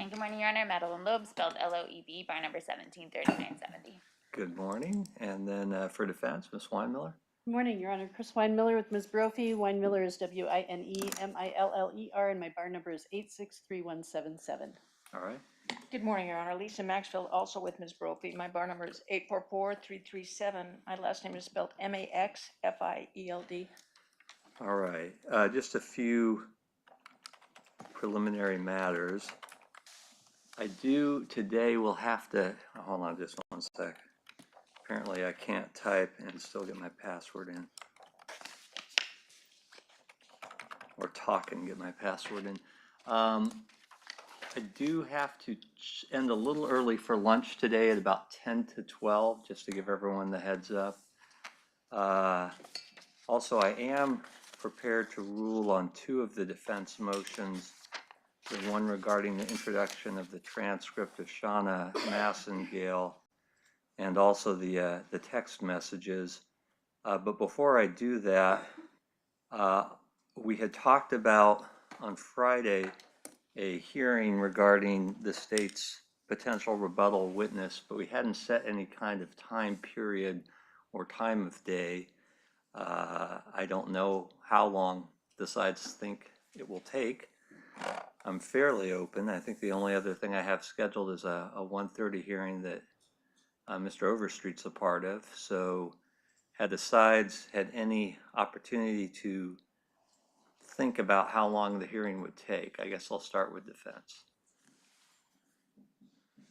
And good morning, Your Honor. Madeline Loeb, spelled L-O-E-B, bar number 173970. Good morning. And then for defense, Ms. Weinmiller. Good morning, Your Honor. Chris Weinmiller with Ms. Brophy. Weinmiller is Winemiller, and my bar number is 863177. All right. Good morning, Your Honor. Lisa Maxfield, also with Ms. Brophy. My bar number is 844337. My last name is spelled Maxfield. All right. Just a few preliminary matters. Today we'll have to, hold on just one sec. Apparently I can't type and still get my password in. Or talk and get my password in. I do have to end a little early for lunch today at about 10 to 12, just to give everyone the heads up. Also, I am prepared to rule on two of the defense motions, the one regarding the introduction of the transcript of Shauna Massengale and also the text messages. But before I do that, we had talked about on Friday a hearing regarding the state's potential rebuttal witness, but we hadn't set any kind of time period or time of day. I don't know how long the sides think it will take. I'm fairly open. I think the only other thing I have scheduled is a 1:30 hearing that Mr. Overstreet's a part of. So had the sides had any opportunity to think about how long the hearing would take? I guess I'll start with defense.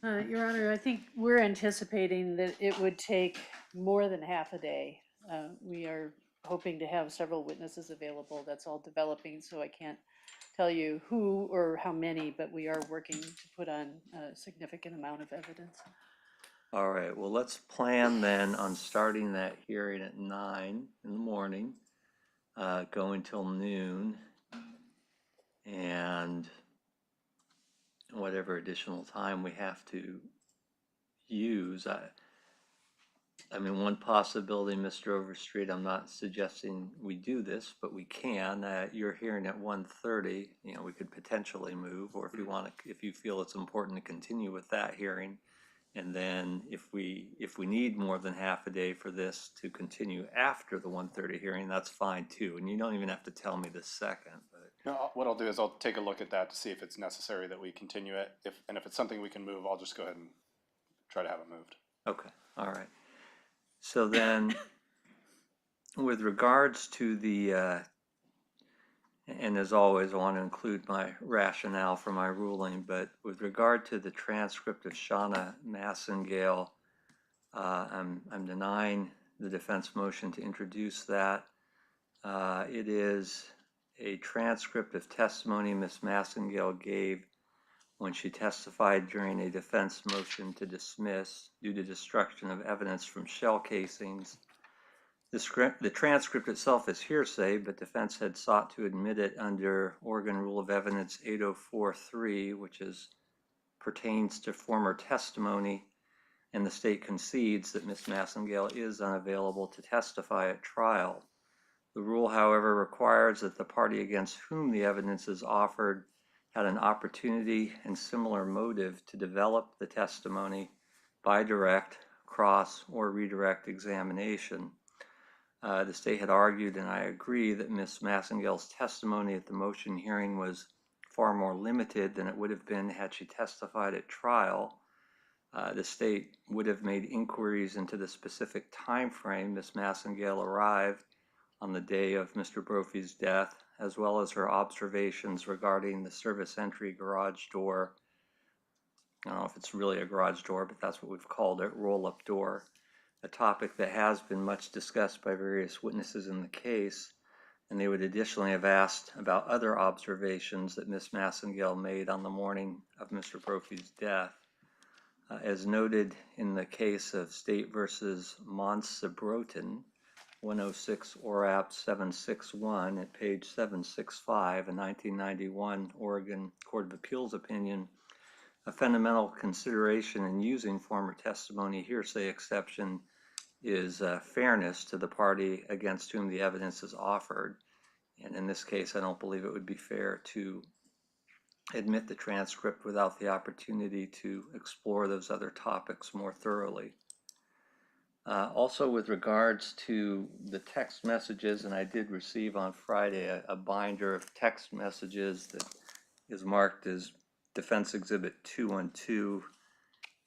Your Honor, I think we're anticipating that it would take more than half a day. We are hoping to have several witnesses available. That's all developing, so I can't tell you who or how many, but we are working to put on a significant amount of evidence. All right, well, let's plan then on starting that hearing at 9 in the morning, going till noon, and whatever additional time we have to use. I mean, one possibility, Mr. Overstreet, I'm not suggesting we do this, but we can. You're hearing at 1:30, we could potentially move, or if you feel it's important to continue with that hearing. And then if we need more than half a day for this to continue after the 1:30 hearing, that's fine too. And you don't even have to tell me the second. But No, what I'll do is I'll take a look at that to see if it's necessary that we continue it. If it's something we can move, I'll just go ahead and try to have it moved. okay, all right. So then, with regards to the, and as always, I want to include my rationale for my ruling, but with regard to the transcript of Shauna Massengale, I'm denying the defense motion to introduce that. It is a transcript of testimony Ms. Massengale gave when she testified during a defense motion to dismiss due to destruction of evidence from shell casings. The transcript itself is hearsay, but defense had sought to admit it under Oregon Rule of Evidence 8043, which pertains to former testimony, and the state concedes that Ms. Massengale is unavailable to testify at trial. The rule, however, requires that the party against whom the evidence is offered had an opportunity and similar motive to develop the testimony by direct, cross, or redirect examination. The state had argued, and I agree, that Ms. Massengale's testimony at the motion hearing was far more limited than it would have been had she testified at trial. The state would have made inquiries into the specific time frame Ms. Massengale arrived on the day of Mr. Brophy's death, as well as her observations regarding the service entry garage door. I don't know if it's really a garage door, but that's what we've called it, roll-up door, a topic that has been much discussed by various witnesses in the case. And they would additionally have asked about other observations that Ms. Massengale made on the morning of Mr. Brophy's death. As noted in the case of State versus Monsabroten, 106 ORAP 761 at page 765, a 1991 Oregon Court of Appeals opinion, a fundamental consideration in using former testimony hearsay exception is fairness to the party against whom the evidence is offered. And in this case, I don't believe it would be fair to admit the transcript without the opportunity to explore those other topics more thoroughly. Also, with regards to the text messages, and I did receive on Friday a binder of text messages that is marked as Defense Exhibit 212.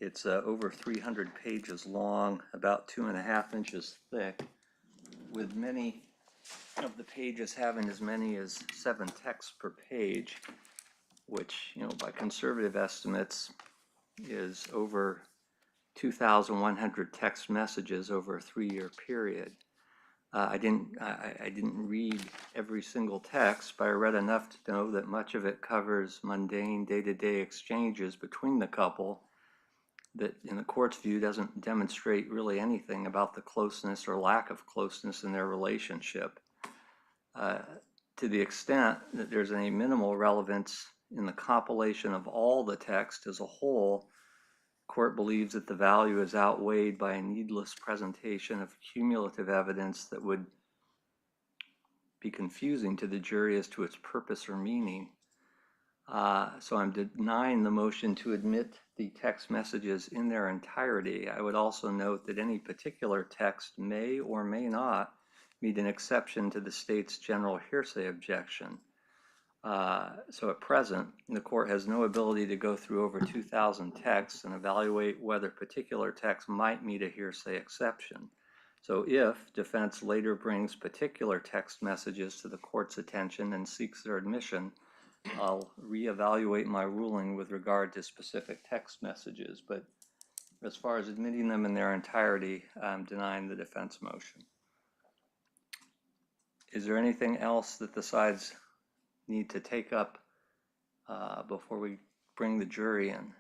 It's over 300 pages long, about 2.5 inches thick, with many of the pages having as many as 7 texts per page, which, you know, by conservative estimates is over 2,100 text messages over a 3-year period. I didn't read every single text, but I read enough to know that much of it covers mundane day-to-day exchanges between the couple that, in the court's view, doesn't demonstrate really anything about the closeness or lack of closeness in their relationship. To the extent that there's any minimal relevance in the compilation of all the text as a whole, court believes that the value is outweighed by a needless presentation of cumulative evidence that would be confusing to the jury as to its purpose or meaning. So I'm denying the motion to admit the text messages in their entirety. I would also note that any particular text may or may not meet an exception to the state's general hearsay objection. So at present, the court has no ability to go through over 2,000 texts and evaluate whether particular texts might meet a hearsay exception. So if defense later brings particular text messages to the court's attention and seeks their admission, I'll reevaluate my ruling with regard to specific text messages. But as far as admitting them in their entirety, I'm denying the defense motion. Is there anything else that the sides need to take up before we bring the jury in?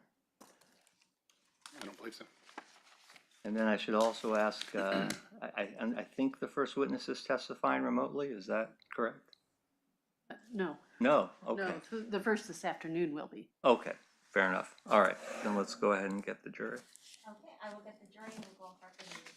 I don't believe so. Mm-hmm. And then I should also ask, I think the first witness is testifying remotely, is that correct? No, No, okay. no, the first this afternoon will be. Okay, fair enough. All right, then let's go ahead and get the jury. Okay, I will get the jury and we'll go for the newsletter.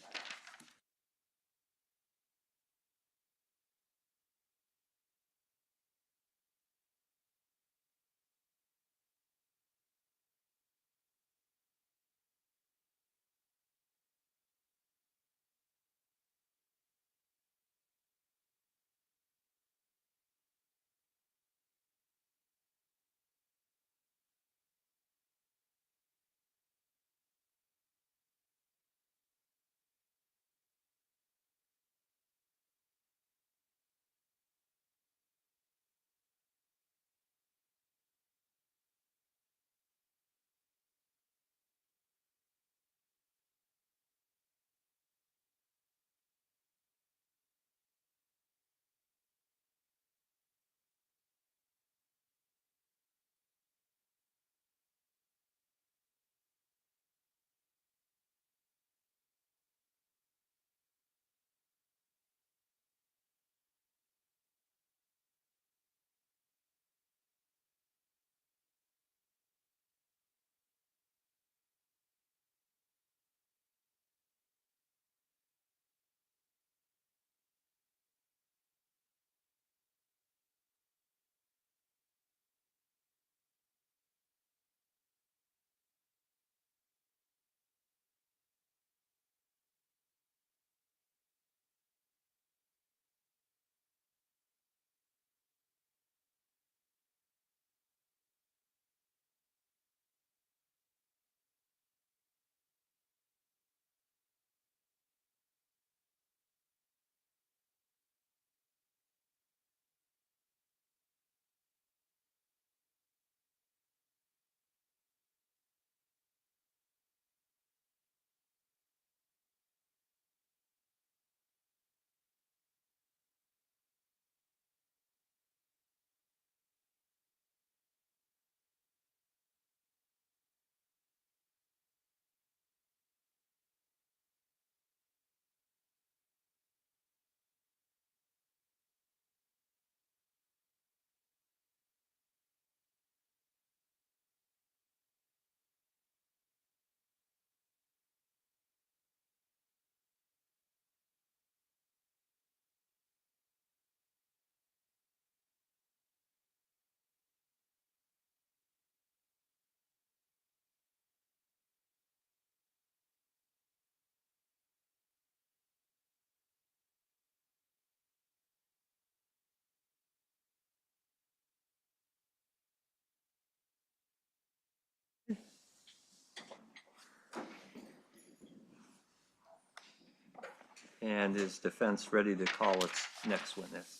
And is defense ready to call its next witness?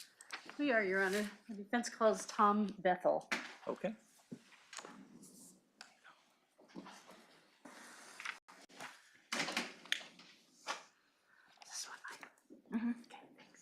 We are, Your Honor. The defense calls Tom Bethel. Okay. This one, okay, thanks.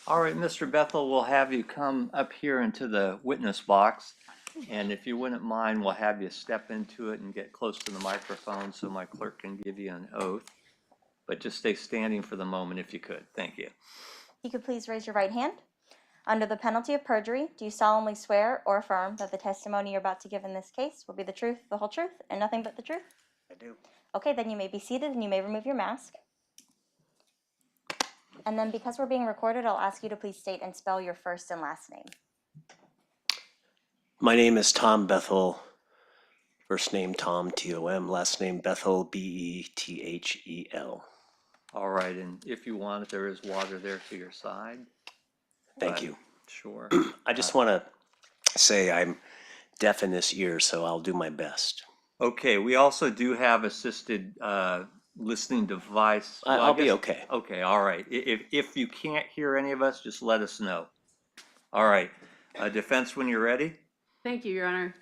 All right, Mr. Bethel, we'll have you come up here into the witness box. And if you wouldn't mind, we'll have you step into it and get close to the microphone so my clerk can give you an oath. But just stay standing for the moment if you could. Thank you. You could please raise your right hand. Under the penalty of perjury, do you solemnly swear or affirm that the testimony you're about to give in this case will be the truth, the whole truth, and nothing but the truth? I do. Okay, then you may be seated and you may remove your mask. And then because we're being recorded, I'll ask you to please state and spell your first and last name. My name is Tom Bethel. First name Tom, T-O-M. Last name Bethel, B-E-T-H-E-L. All right, and if you want it, there is water there to your side. Thank you. Sure. I just want to say I'm deaf in this ear, so I'll do my best. Okay, we also do have assisted listening device. Well, I I'll be guess- okay. Okay, all right. If you can't hear any of us, just let us know. All right, defense when you're ready. Thank you, Your Honor.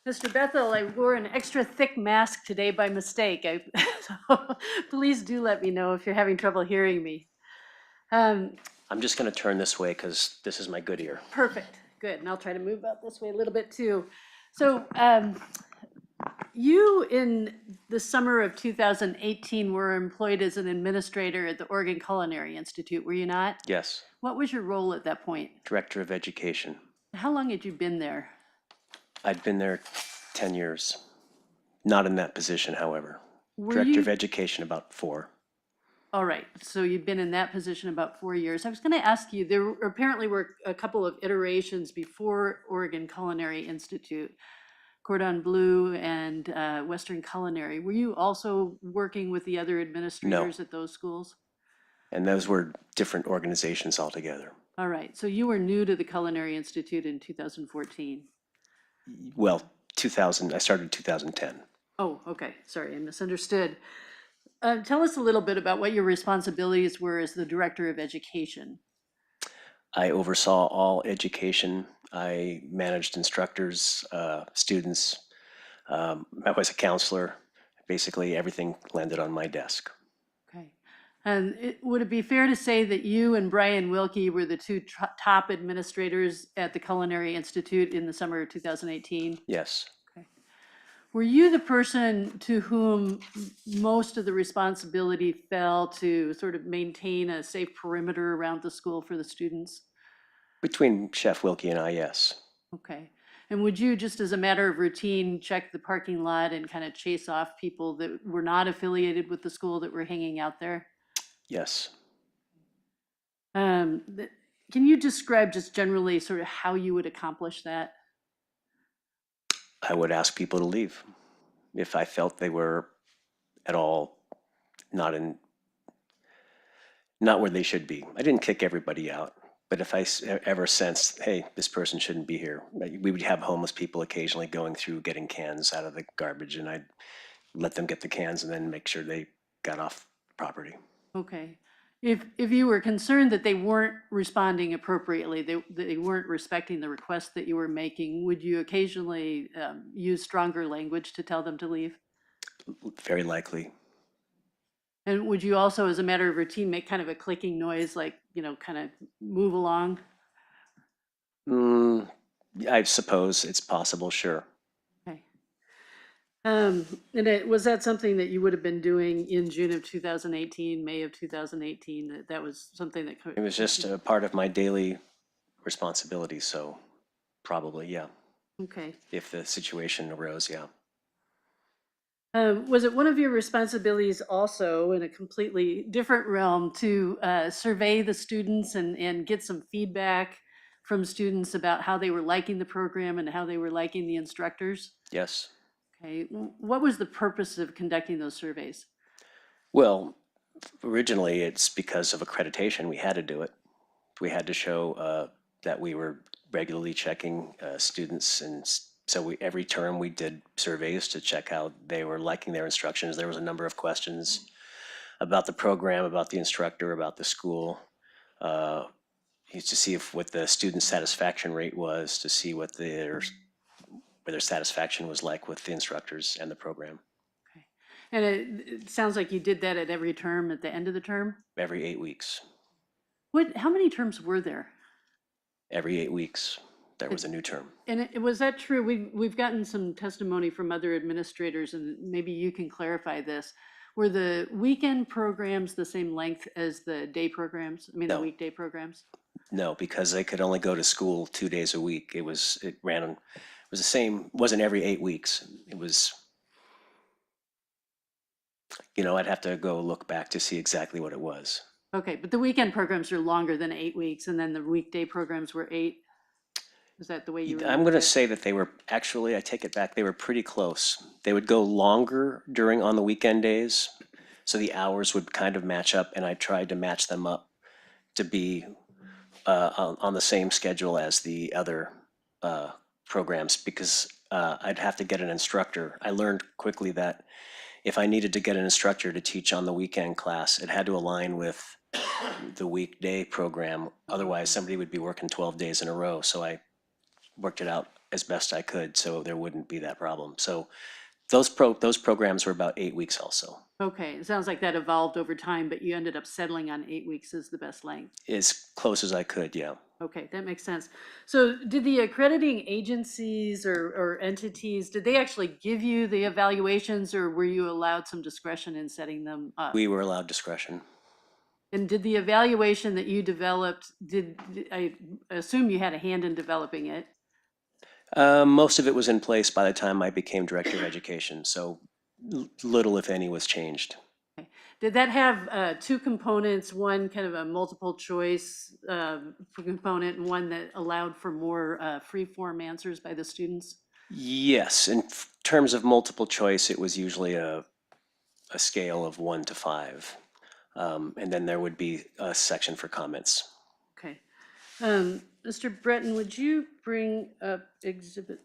Mr. Bethel, I wore an extra thick mask today by mistake. So please do let me know if you're having trouble hearing me. I'm just going to turn this way because this is my good ear. Perfect, good, and I'll try to move out this way a little bit too. So you, in the summer of 2018, were employed as an administrator at the Oregon Culinary Institute, were you not? Yes, What was your role at that point? Director of Education. How long had you been there? I'd been there 10 years. Not in that position, however. Were Director you- of Education, about 4. All right, so you've been in that position about 4 years. I was going to ask you, there apparently were a couple of iterations before Oregon Culinary Institute, Cordon Bleu and Western Culinary. Were you also working with the other administrators at those schools? And those were different organizations altogether. All right, so you were new to the Culinary Institute in 2014. Well, I started in 2010. Oh, okay, sorry, I misunderstood. Tell us a little bit about what your responsibilities were as the Director of Education. I oversaw all education. I managed instructors, students. I was a counselor. Basically, everything landed on my desk. Okay. And would it be fair to say that you and Brian Wilkie were the two top administrators at the Culinary Institute in the summer of 2018? Yes, Were you the person to whom most of the responsibility fell to sort of maintain a safe perimeter around the school for the students? between Chef Wilkie and I, yes. Okay. And would you, just as a matter of routine, check the parking lot and kind of chase off people that were not affiliated with the school that were hanging out there? Yes. Can you describe just generally sort of how you would accomplish that? I would ask people to leave if I felt they were at all not where they should be. I didn't kick everybody out, but if I ever sensed, hey, this person shouldn't be here, we would have homeless people occasionally going through getting cans out of the garbage, and I'd let them get the cans and then make sure they got off the property. Okay. If you were concerned that they weren't responding appropriately, they weren't respecting the request that you were making, would you occasionally use stronger language to tell them to leave? Very likely. And would you also, as a matter of routine, make kind of a clicking noise, like, kind of move along? I suppose it's possible, sure. Okay. And was that something that you would have been doing in June of 2018, May of 2018? That was something that It was just a part of my daily responsibility, so probably, yeah. Okay. If the situation arose, yeah. Was it one of your responsibilities also, in a completely different realm, to survey the students and get some feedback from students about how they were liking the program and how they were liking the instructors? Yes. Okay. What was the purpose of conducting those surveys? Well, originally it's because of accreditation. We had to do it. We had to show that we were regularly checking students, and so every term we did surveys to check how they were liking their instructions. There was a number of questions about the program, about the instructor, about the school, to see what the student satisfaction rate was, to see what their satisfaction was like with the instructors and the program. Okay. And it sounds like you did that at every term, at the end of the term? Every 8 weeks. How many terms were there? Every 8 weeks, there was a new term. And was that true? We've gotten some testimony from other administrators, and maybe you can clarify this. Were the weekend programs the same length as the day programs? I mean, the No. weekday programs? No, because they could only go to school 2 days a week. It was the same, wasn't every 8 weeks. It was, I'd have to go look back to see exactly what it was. Okay, but the weekend programs are longer than 8 weeks, and then the weekday programs were 8? Is that the way you I'm remember going to it? say that they were actually, I take it back, they were pretty close. They would go longer on the weekend days, so the hours would kind of match up, and I tried to match them up to be on the same schedule as the other programs, because I'd have to get an instructor. I learned quickly that if I needed to get an instructor to teach on the weekend class, it had to align with the weekday program. Otherwise, somebody would be working 12 days in a row. So I worked it out as best I could so there wouldn't be that problem. So those programs were about 8 weeks also. Okay, it sounds like that evolved over time, but you ended up settling on 8 weeks as the best length. As close as I could, yeah. Okay, that makes sense. So did the accrediting agencies or entities, did they actually give you the evaluations, or were you allowed some discretion in setting them up? We were allowed discretion. And did the evaluation that you developed, I assume you had a hand in developing it? Most of it was in place by the time I became director of education, so little, if any, was changed. Did that have two components, one kind of a multiple choice component and one that allowed for more free-form answers by the students? Yes, in terms of multiple choice, it was usually a scale of 1 to 5. And then there would be a section for comments. Okay. Mr. Breton, would you bring up exhibit?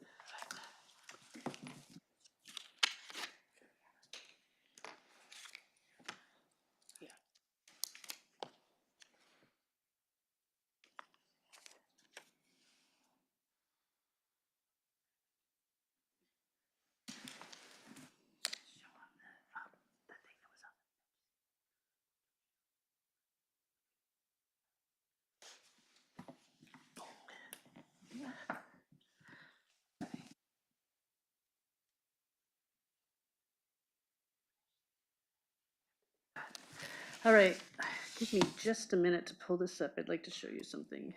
All right, give me just a minute to pull this up. I'd like to show you something.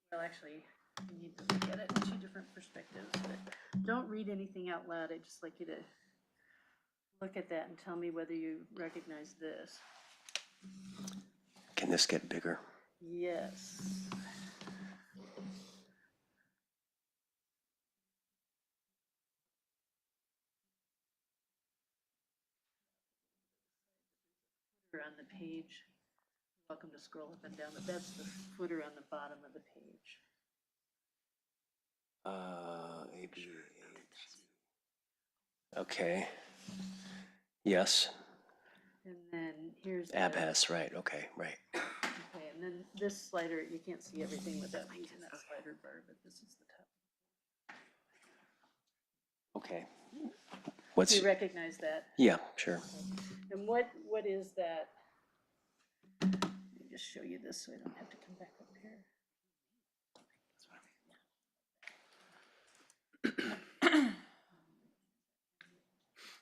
Well, actually, you need to look at it in two different perspectives, but don't read anything out loud. I'd just like you to look at that and tell me whether you recognize this. Can this get bigger? Yes. On the page. Welcome to scroll up and down, but that's the footer on the bottom of the page. ABH. Okay. Yes. And then here's the, Abhas, right. Okay, right. okay, and then this slider, you can't see everything without using that slider bar, but this is the top. Okay. Do you recognize that? Yeah, sure. And what is that? Let me just show you this so I don't have to come back up here.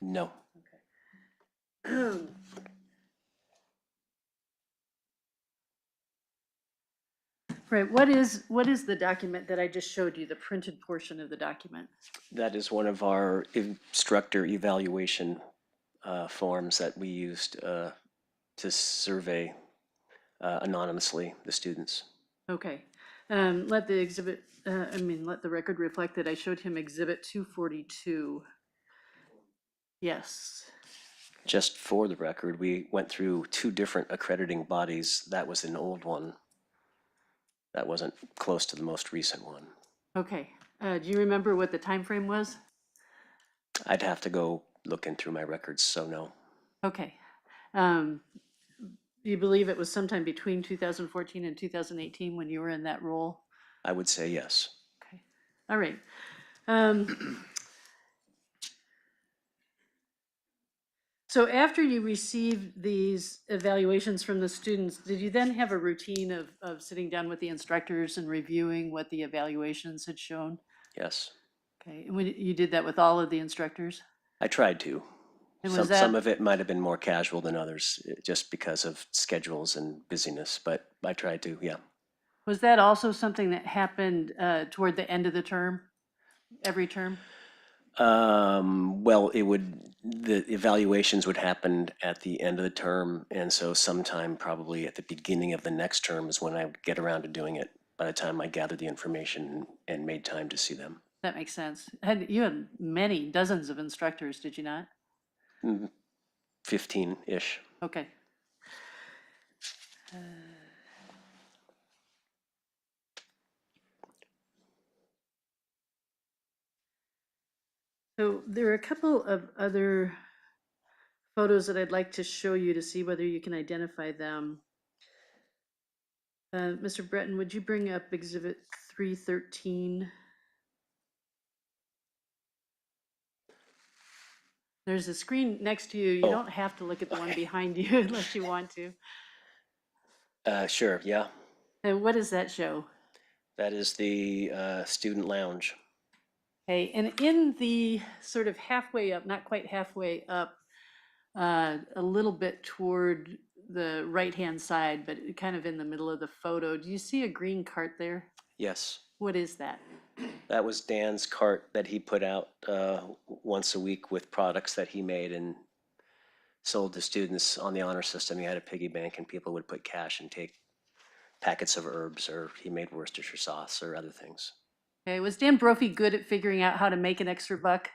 No. Right, what is the document that I just showed you, the printed portion of the document? That is one of our instructor evaluation forms that we used to survey anonymously the students. Okay, let the exhibit, let the record reflect that I showed him exhibit 242. Yes, Just for the record, we went through 2 different accrediting bodies. That was an old one. That wasn't close to the most recent one. okay. Do you remember what the time frame was? I'd have to go looking through my records, so no. Okay. Do you believe it was sometime between 2014 and 2018 when you were in that role? I would say yes. Okay, all right. So after you received these evaluations from the students, did you then have a routine of sitting down with the instructors and reviewing what the evaluations had shown? Yes. Okay, and when you did that with all of the instructors? I tried to. And was Some that, of it might have been more casual than others, just because of schedules and busyness, but I tried to, yeah. was that also something that happened toward the end of the term, every term? Well, the evaluations would happen at the end of the term, and so sometime probably at the beginning of the next term is when I would get around to doing it, by the time I gathered the information and made time to see them. That makes sense. You had many, dozens of instructors, did you not? 15-ish. Okay. So there are a couple of other photos that I'd like to show you to see whether you can identify them. Mr. Breton, would you bring up exhibit 313? There's a screen next to you. You Oh, don't have to look at the one okay. behind you unless you want to. Sure, yeah. And what does that show? That is the student lounge. Okay, and in the sort of halfway up, not quite halfway up, a little bit toward the right-hand side, but kind of in the middle of the photo, do you see a green cart there? Yes. What is that? That was Dan's cart that he put out once a week with products that he made and sold to students on the honor system. He had a piggy bank and people would put cash and take packets of herbs, or he made Worcestershire sauce or other things. Okay, was Dan Brophy good at figuring out how to make an extra buck?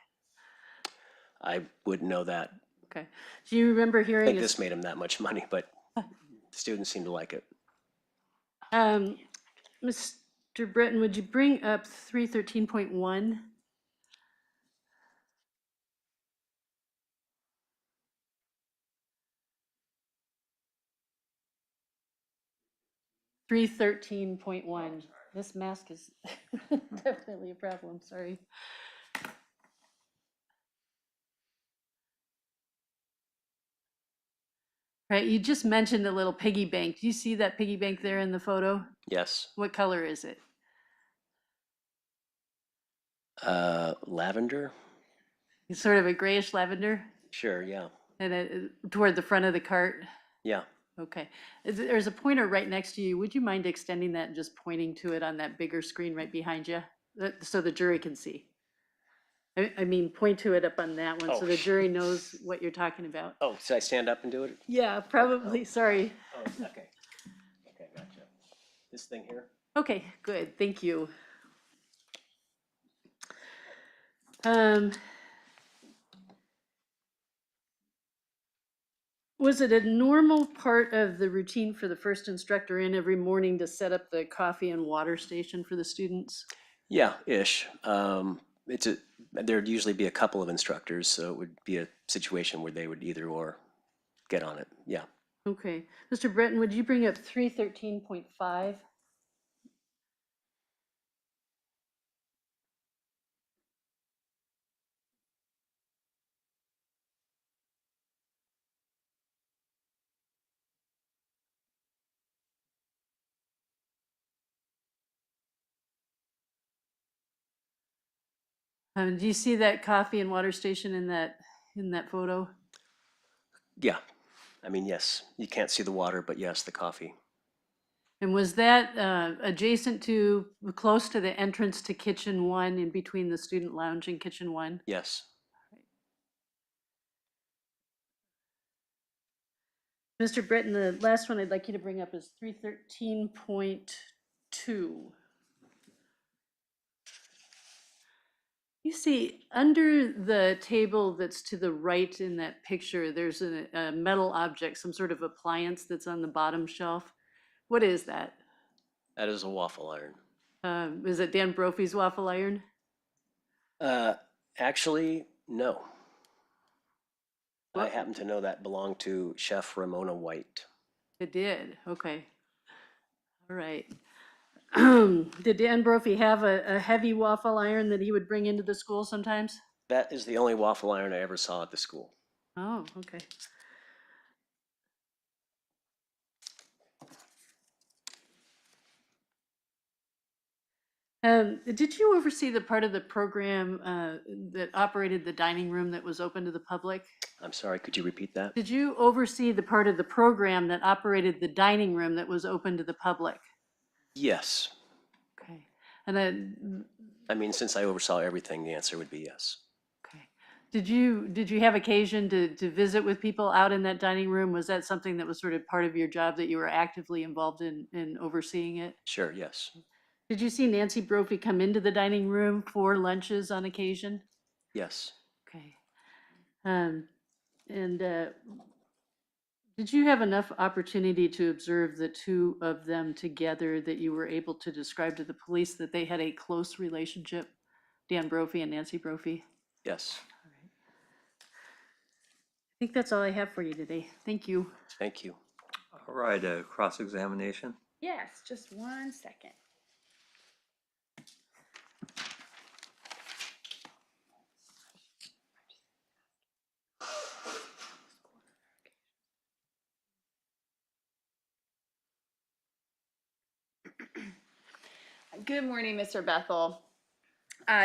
I wouldn't know that. Okay. Do you remember I hearing think his, this made him that much money, but students seem to like it. Mr. Breton, would you bring up 313.1? Three 13.1. This mask is definitely a problem, sorry. Right, you just mentioned a little piggy bank. Do you see that piggy bank there in the photo? Yes. What color is it? Lavender? It's sort of a grayish lavender, Sure, yeah. and toward the front of the cart. Yeah. Okay, there's a pointer right next to you. Would you mind extending that and just pointing to it on that bigger screen right behind you? So the jury can see. I mean, point to it up on that one so the jury knows what you're talking about. Oh, should I stand up and do it? Yeah, probably, sorry. Oh, okay. Okay, gotcha. This thing here? Okay, good, thank you. Was it a normal part of the routine for the first instructor in every morning to set up the coffee and water station for the students? Yeah, ish. There'd usually be a couple of instructors, so it would be a situation where they would either or get on it. Yeah. Okay, Mr. Breton, would you bring up 313.5? Do you see that coffee and water station in in that photo? Yeah, I mean, yes, you can't see the water, but yes, the coffee. And was that adjacent to, close to the entrance to Kitchen 1, in between the student lounge and Kitchen 1? Yes. Mr. Britton, the last one I'd like you to bring up is 313.2. You see, under the table that's to the right in that picture, there's a metal object, some sort of appliance that's on the bottom shelf. What is that? That is a waffle iron. Is it Dan Brophy's waffle iron? Actually, no. I What? happen to know that belonged to Chef Ramona White. It did, okay. All right. Did Dan Brophy have a heavy waffle iron that he would bring into the school sometimes? That is the only waffle iron I ever saw at the school. Oh, okay. Did you oversee the part of the program that operated the dining room that was open to the public? I'm sorry, could you repeat that? Did you oversee the part of the program that operated the dining room that was open to the public? Yes. Okay. And then, I mean, since I oversaw everything, the answer would be yes. okay. Did you have occasion to visit with people out in that dining room? Was that something that was sort of part of your job, that you were actively involved in overseeing it? Sure, yes. Did you see Nancy Brophy come into the dining room for lunches on occasion? Yes. Okay. And did you have enough opportunity to observe the two of them together that you were able to describe to the police that they had a close relationship, Dan Brophy and Nancy Brophy? Yes. All right. I think that's all I have for you today. Thank you. Thank you. All right, cross-examination. Yes, just 1 second. Good morning, Mr. Bethel.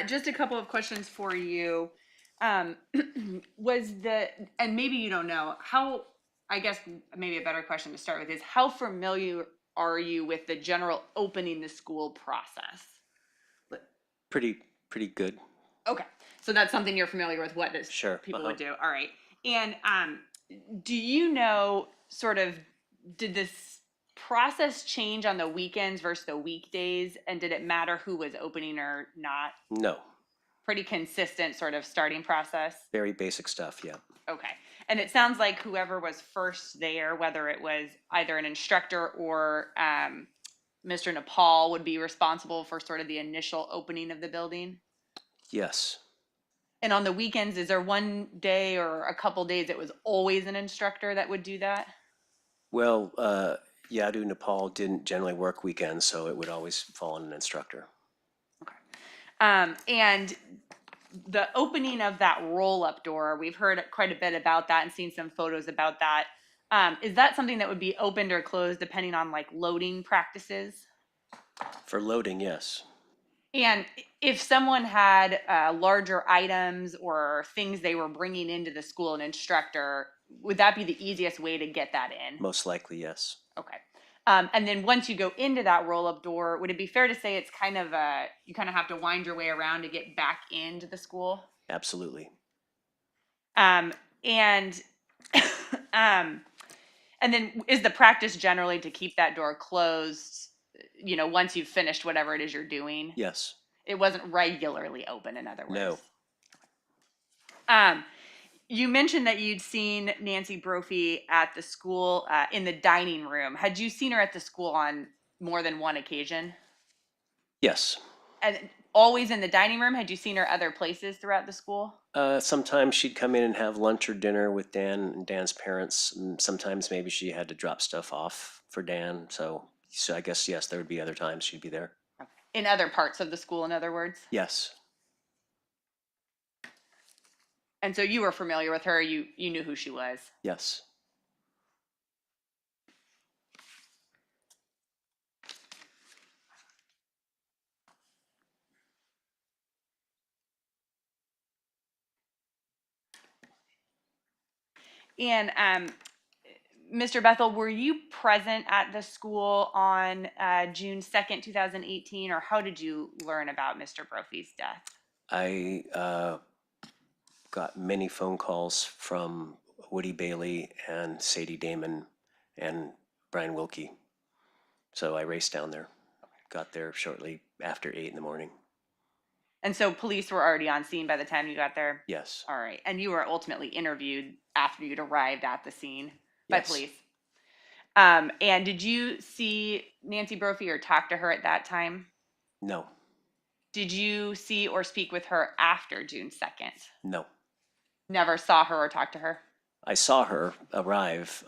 Just a couple of questions for you. And maybe you don't know, I guess maybe a better question to start with is, how familiar are you with the general opening the school process? Pretty good. Okay, so that's something you're familiar with, what does Sure, people uh-huh. would do. All right. And do you know, sort of, did this process change on the weekends versus the weekdays? And did it matter who was opening or not? No. Pretty consistent sort of starting process? Very basic stuff, yeah. Okay. And it sounds like whoever was first there, whether it was either an instructor or Mr. Nepal, would be responsible for sort of the initial opening of the building? Yes. And on the weekends, is there one day or a couple days it was always an instructor that would do that? Well, Yadu Nepal didn't generally work weekends, so it would always fall on an instructor. Okay. And the opening of that roll-up door, we've heard quite a bit about that and seen some photos about that. Is that something that would be opened or closed depending on like loading practices? For loading, yes. And if someone had larger items or things they were bringing into the school, an instructor, would that be the easiest way to get that in? Most likely, yes. Okay. And then once you go into that roll-up door, would it be fair to say it's kind of you kind of have to wind your way around to get back into the school? Absolutely. And and then is the practice generally to keep that door closed, once you've finished whatever it is you're doing? Yes. It wasn't regularly open, in other words. No. You mentioned that you'd seen Nancy Brophy at the school in the dining room. Had you seen her at the school on more than one occasion? Yes. And always in the dining room? Had you seen her other places throughout the school? Sometimes she'd come in and have lunch or dinner with Dan and Dan's parents. And sometimes maybe she had to drop stuff off for Dan. So I guess, yes, there would be other times she'd be there. In other parts of the school, in other words? Yes. And so you were familiar with her, you knew who she was? Yes. And Mr. Bethel, were you present at the school on June 2nd, 2018, or how did you learn about Mr. Brophy's death? I got many phone calls from Woody Bailey and Sadie Damon and Brian Wilkie. So I raced down there, got there shortly after 8 in the morning. And so police were already on scene by the time you got there? Yes. All right. And you were ultimately interviewed after you'd arrived at the scene by Yes. police? And did you see Nancy Brophy or talk to her at that time? No. Did you see or speak with her after June 2nd? No. Never saw her or talked to her? I saw her arrive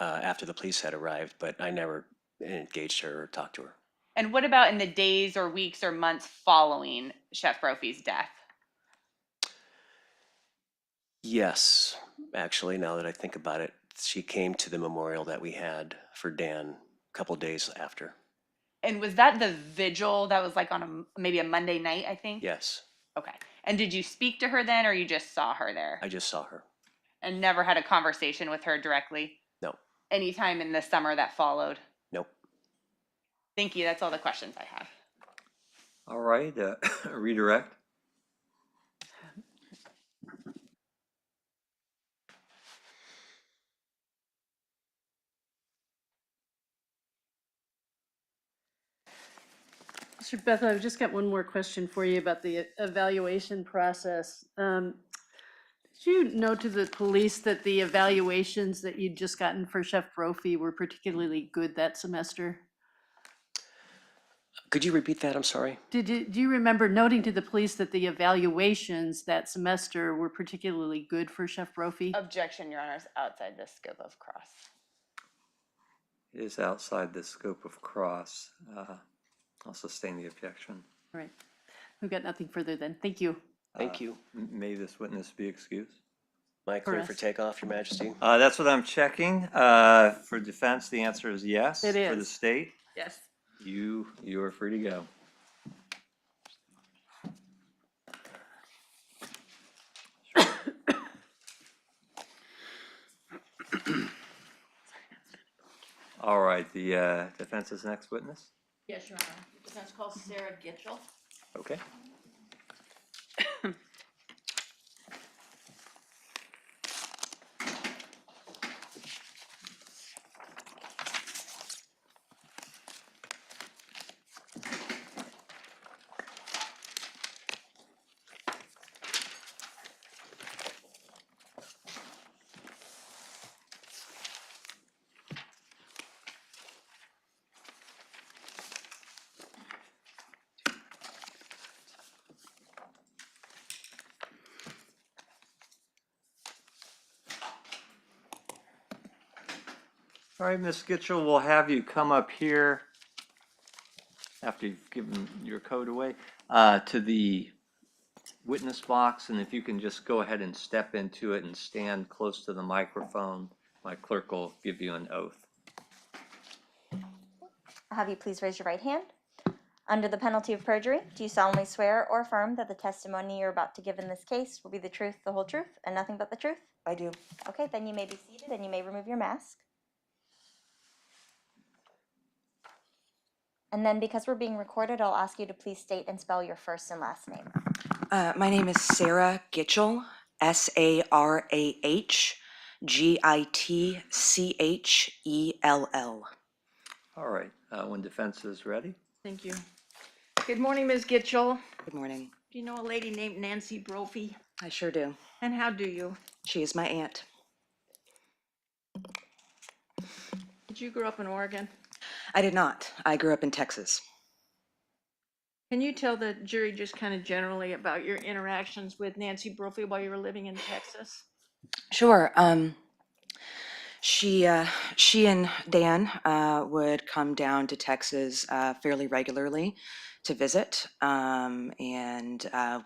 after the police had arrived, but I never engaged her or talked to her. And what about in the days or weeks or months following Chef Brophy's death? Yes, actually, now that I think about it, she came to the memorial that we had for Dan a couple days after. And was that the vigil that was like on maybe a Monday night, I think? Yes, Okay. And did you speak to her then, or you just saw her there? I just saw her. And never had a conversation with her directly? No. Anytime in the summer that followed? Nope. Thank you. That's all the questions I have. All right, redirect. Mr. Bethel, I've just got one more question for you about the evaluation process. Did you note to the police that the evaluations that you'd just gotten for Chef Brophy were particularly good that semester? Could you repeat that? I'm sorry. Do you remember noting to the police that the evaluations that semester were particularly good for Chef Brophy? Objection, Your Honors, outside the scope of cross. It is outside the scope of cross. I'll sustain the objection. All right. We've got nothing further then. Thank you. Thank you. May this witness be excused? Am I clear for Correct. takeoff, Your Majesty? That's what I'm checking. For defense, the answer is yes. It For the is. state, Yes. you are free to go. All right, the defense's next witness. Yes, Your Honor. Defense calls Sarah Gitchell. Okay. All right, Ms. Gitchell, we'll have you come up here after you've given your code away to the witness box, and if you can just go ahead and step into it and stand close to the microphone, my clerk will give you an oath. I'll have you please raise your right hand. Under the penalty of perjury, do you solemnly swear or affirm that the testimony you're about to give in this case will be the truth, the whole truth, and nothing but the truth? I do. Okay, then you may be seated and you may remove your mask. And then because we're being recorded, I'll ask you to please state and spell your first and last name. My name is Sarah Gitchell, SarahGitchell. All right, when defense is ready. Thank you. Good morning, Ms. Gitchell. Good morning. Do you know a lady named Nancy Brophy? I sure do. And how do you? She is my aunt. Did you grow up in Oregon? I did not. I grew up in Texas. Can you tell the jury just kind of generally about your interactions with Nancy Brophy while you were living in Texas? Sure. She and Dan would come down to Texas fairly regularly to visit, and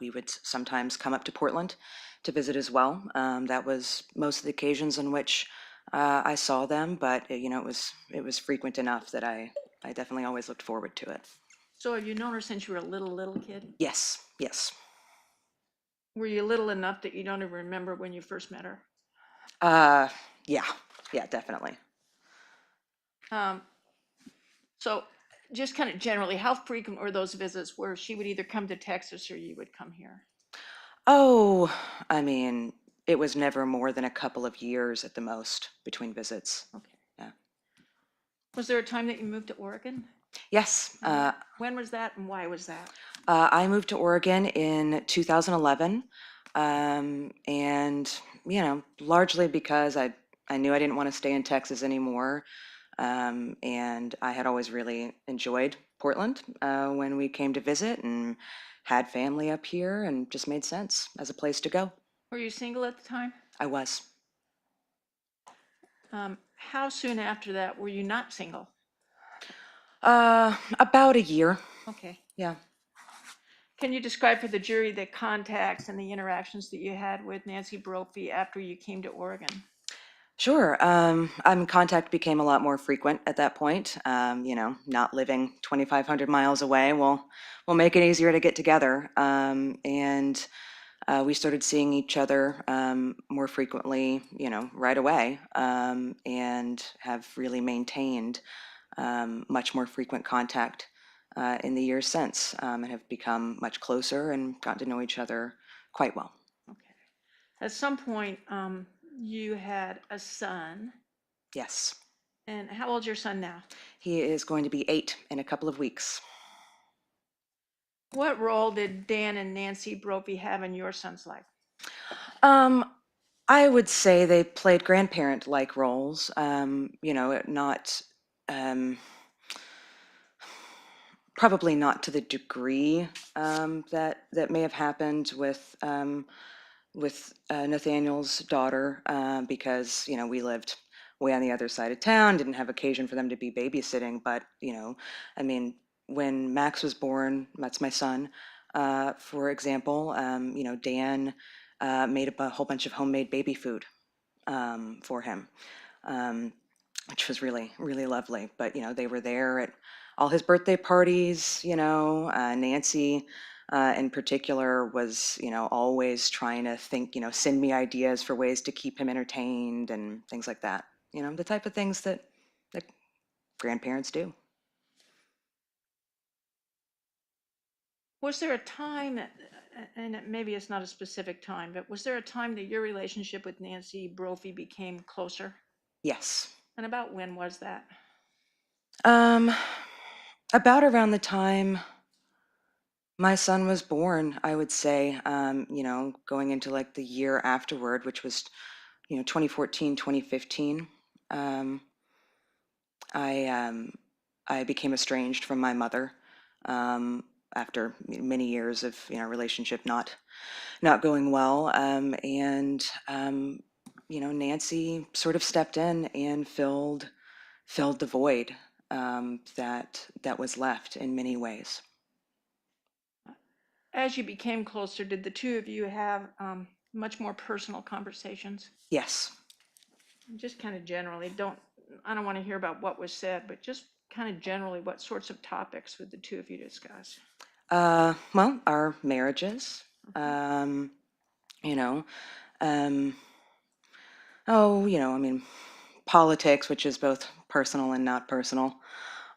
we would sometimes come up to Portland to visit as well. That was most of the occasions on which I saw them, but it was frequent enough that I definitely always looked forward to it. So have you known her since you were a little kid? Yes, yes. Were you little enough that you don't even remember when you first met her? Yeah, yeah, definitely. So just kind of generally, how frequent were those visits where she would either come to Texas or you would come here? Oh, I mean, it was never more than a couple of years at the most between visits. Okay. Yeah. Was there a time that you moved to Oregon? Yes, When was that and why was that? I moved to Oregon in 2011, and largely because I knew I didn't want to stay in Texas anymore, and I had always really enjoyed Portland when we came to visit and had family up here, and just made sense as a place to go. Were you single at the time? I was. How soon after that were you not single? About a year. Okay. Yeah. Can you describe for the jury the contacts and the interactions that you had with Nancy Brophy after you came to Oregon? Sure. Contact became a lot more frequent at that point. Not living 2,500 miles away will make it easier to get together. And we started seeing each other more frequently, right away, and have really maintained much more frequent contact in the years since, and have become much closer and gotten to know each other quite well. Okay. At some point, you had a son. Yes. And how old's your son now? He is going to be 8 in a couple of weeks. What role did Dan and Nancy Brophy have in your son's life? I would say they played grandparent-like roles. Not probably not to the degree that may have happened with Nathaniel's daughter, because we lived way on the other side of town, didn't have occasion for them to be babysitting. But I mean, when Max was born, that's my son, for example. Dan made up a whole bunch of homemade baby food for him, which was really, really lovely. But they were there at all his birthday parties. Nancy, in particular, was always trying to think, send me ideas for ways to keep him entertained and things like that. The type of things that grandparents do. Was there a time, and maybe it's not a specific time, but was there a time that your relationship with Nancy Brophy became closer? Yes. And about when was that? Um, about around the time my son was born, I would say, going into like the year afterward, which was 2014, 2015. um, I I became estranged from my mother, after many years of relationship not going well, and Nancy sort of stepped in and filled the void that was left in many ways. As you became closer, did the two of you have much more personal conversations? Yes. Just kind of generally, I don't want to hear about what was said, but just kind of generally, what sorts of topics would the two of you discuss? Well, our marriages, um, you know, um, I mean, politics, which is both personal and not personal.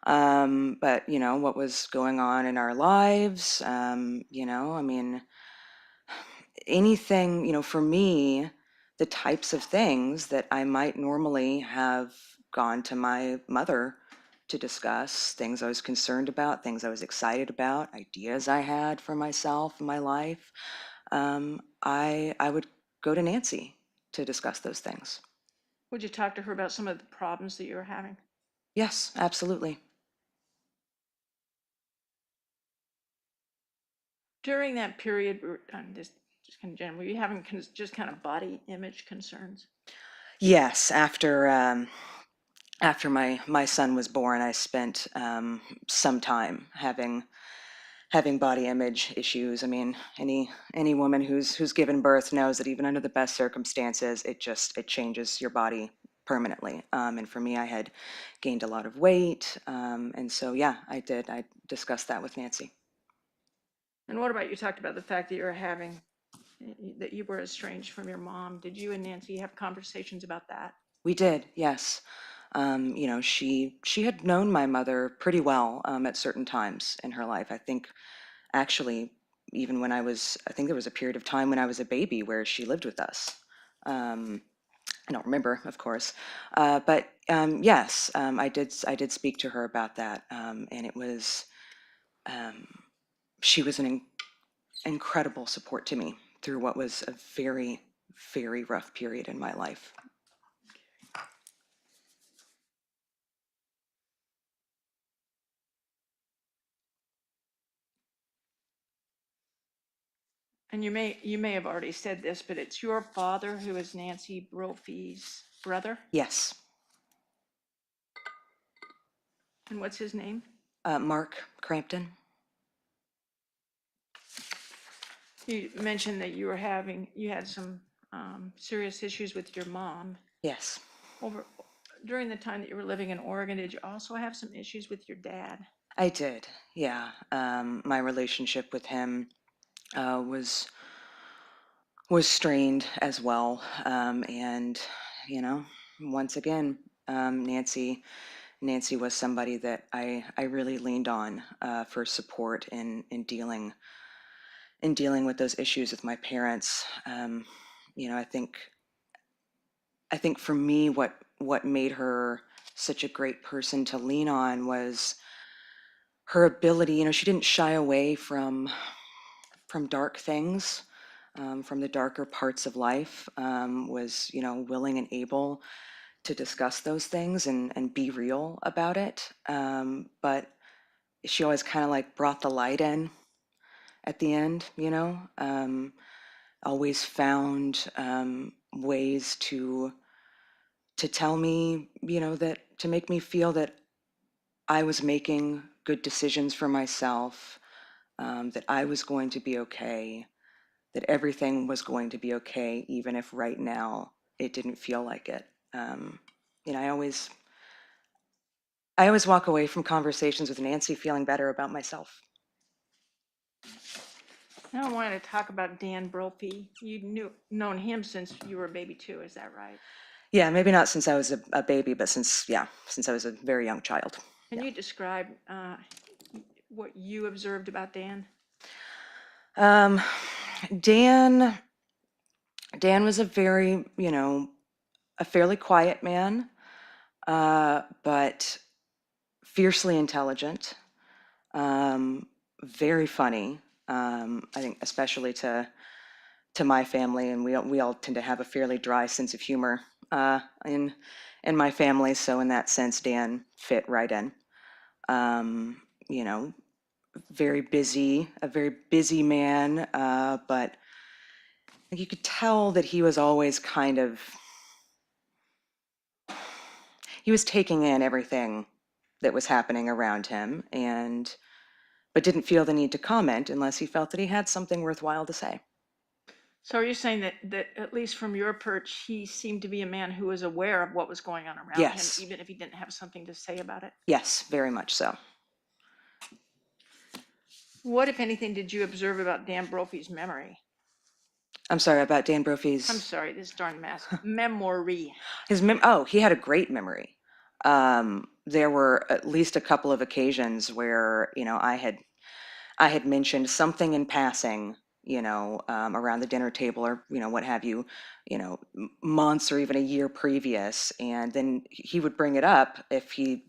But what was going on in our lives, I mean, anything, for me, the types of things that I might normally have gone to my mother to discuss, things I was concerned about, things I was excited about, ideas I had for myself and my life. I would go to Nancy to discuss those things. Would you talk to her about some of the problems that you were having? Yes, absolutely. During that period, just kind of general, were you having just kind of body image concerns? Yes, after my son was born, I spent some time having body image issues. I mean, any woman who's given birth knows that even under the best circumstances, it changes your body permanently. And for me, I had gained a lot of weight, and so yeah, I did. I discussed that with Nancy. And what about you talked about the fact that you were having that you were estranged from your mom. Did you and Nancy have conversations about that? We did, yes. She had known my mother pretty well at certain times in her life. I think actually, even when I think there was a period of time when I was a baby where she lived with us. Um, I don't remember, of course, but yes, I did speak to her about that, and it was um, she was an incredible support to me through what was a very, very rough period in my life. And you may have already said this, but it's your father who is Nancy Brophy's brother? Yes, And what's his name? Mark Crampton. You mentioned that you had some serious issues with your mom. Yes, During the time that you were living in Oregon, did you also have some issues with your dad? I did. Yeah, my relationship with him was strained as well, and once again, Nancy was somebody that I really leaned on for support in dealing with those issues with my parents. I think for me, what made her such a great person to lean on was her ability. She didn't shy away from dark things, from the darker parts of life. Was willing and able to discuss those things and be real about it. But she always kind of like brought the light in at the end. Always found ways to tell me, that to make me feel that I was making good decisions for myself, that I was going to be okay, that everything was going to be okay, even if right now it didn't feel like it. Um, you know, I always, I always walk away from conversations with Nancy feeling better about myself. Now I wanted to talk about Dan Brophy. Known him since you were a baby too, is that right? Yeah, maybe not since I was a baby, but since I was a very young child. Can Yeah. you describe what you observed about Dan? Um, Dan, Dan was a very, a fairly quiet man, but fiercely intelligent, very funny. I think especially to my family, and we all tend to have a fairly dry sense of humor in my family. So in that sense, Dan fit right in. Um, you know, a very busy man, but you could tell that he was always he was taking in everything that was happening around him, but didn't feel the need to comment unless he felt that he had something worthwhile to say. So are you saying that at least from your perch, he seemed to be a man who was aware of what was going on around him, Yes. even if he didn't have something to say about it? Yes, very much so. What, if anything, did you observe about Dan Brophy's memory? I'm sorry about Dan I'm Brophy's sorry, this darn mess. Memory. he had a great memory. There were at least a couple of occasions where I had mentioned something in passing, around the dinner table or what have you, months or even a year previous, and then he would bring it up if he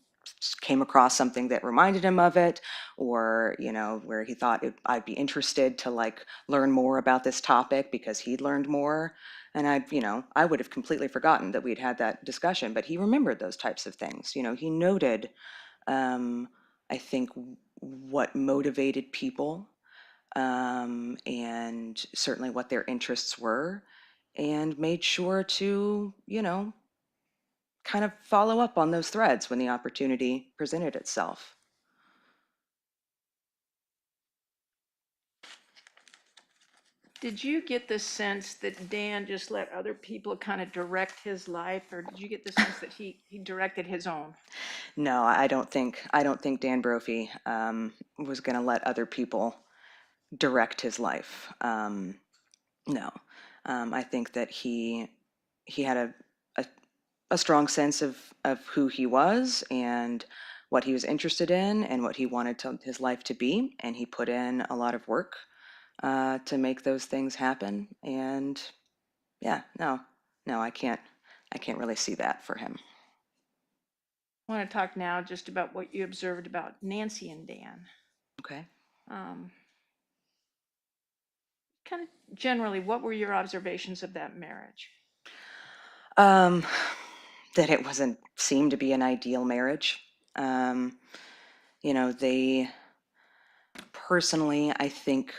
came across something that reminded him of it, or where he thought I'd be interested to like learn more about this topic because he'd learned more. And I would have completely forgotten that we'd had that discussion, but he remembered those types of things. He noted, um, I think, what motivated people, and certainly what their interests were, and made sure to, kind of follow up on those threads when the opportunity presented itself. Did you get the sense that Dan just let other people kind of direct his life, or did you get the sense that he directed his own? No, I don't think Dan Brophy was going to let other people direct his life. No. I think that he had a, a strong sense of who he was and what he was interested in and what he wanted his life to be, and he put in a lot of work to make those things happen. And yeah, no, I can't really see that for him. I want to talk now just about what you observed about Nancy and Dan. Okay. Um, kind of generally, what were your observations of that marriage? Um, that it wasn't seemed to be an ideal marriage. Um, they personally, I think,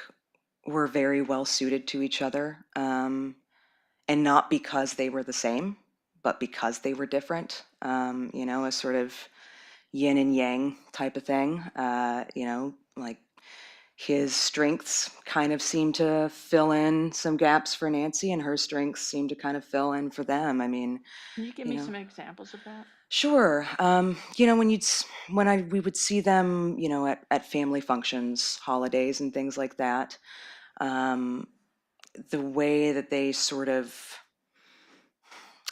were very well suited to each other, and not because they were the same, but because they were different. A sort of yin and yang type of thing. Like his strengths kind of seemed to fill in some gaps for Nancy, and her strengths seemed to kind of fill in for them. I mean, Can you give you me know, some examples of that? sure. We would see them, at family functions, holidays, and things like that. Um, the way that they sort of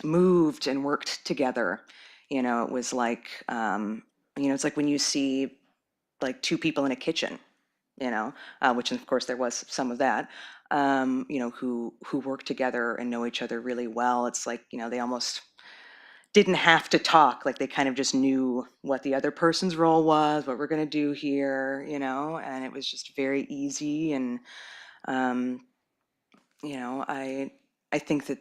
moved and worked together, it was like, it's like when you see like two people in a kitchen, which of course there was some of that, who work together and know each other really well. It's like, they almost didn't have to talk. Like they kind of just knew what the other person's role was, what we're going to do here, and it was just very easy. And, um, I think that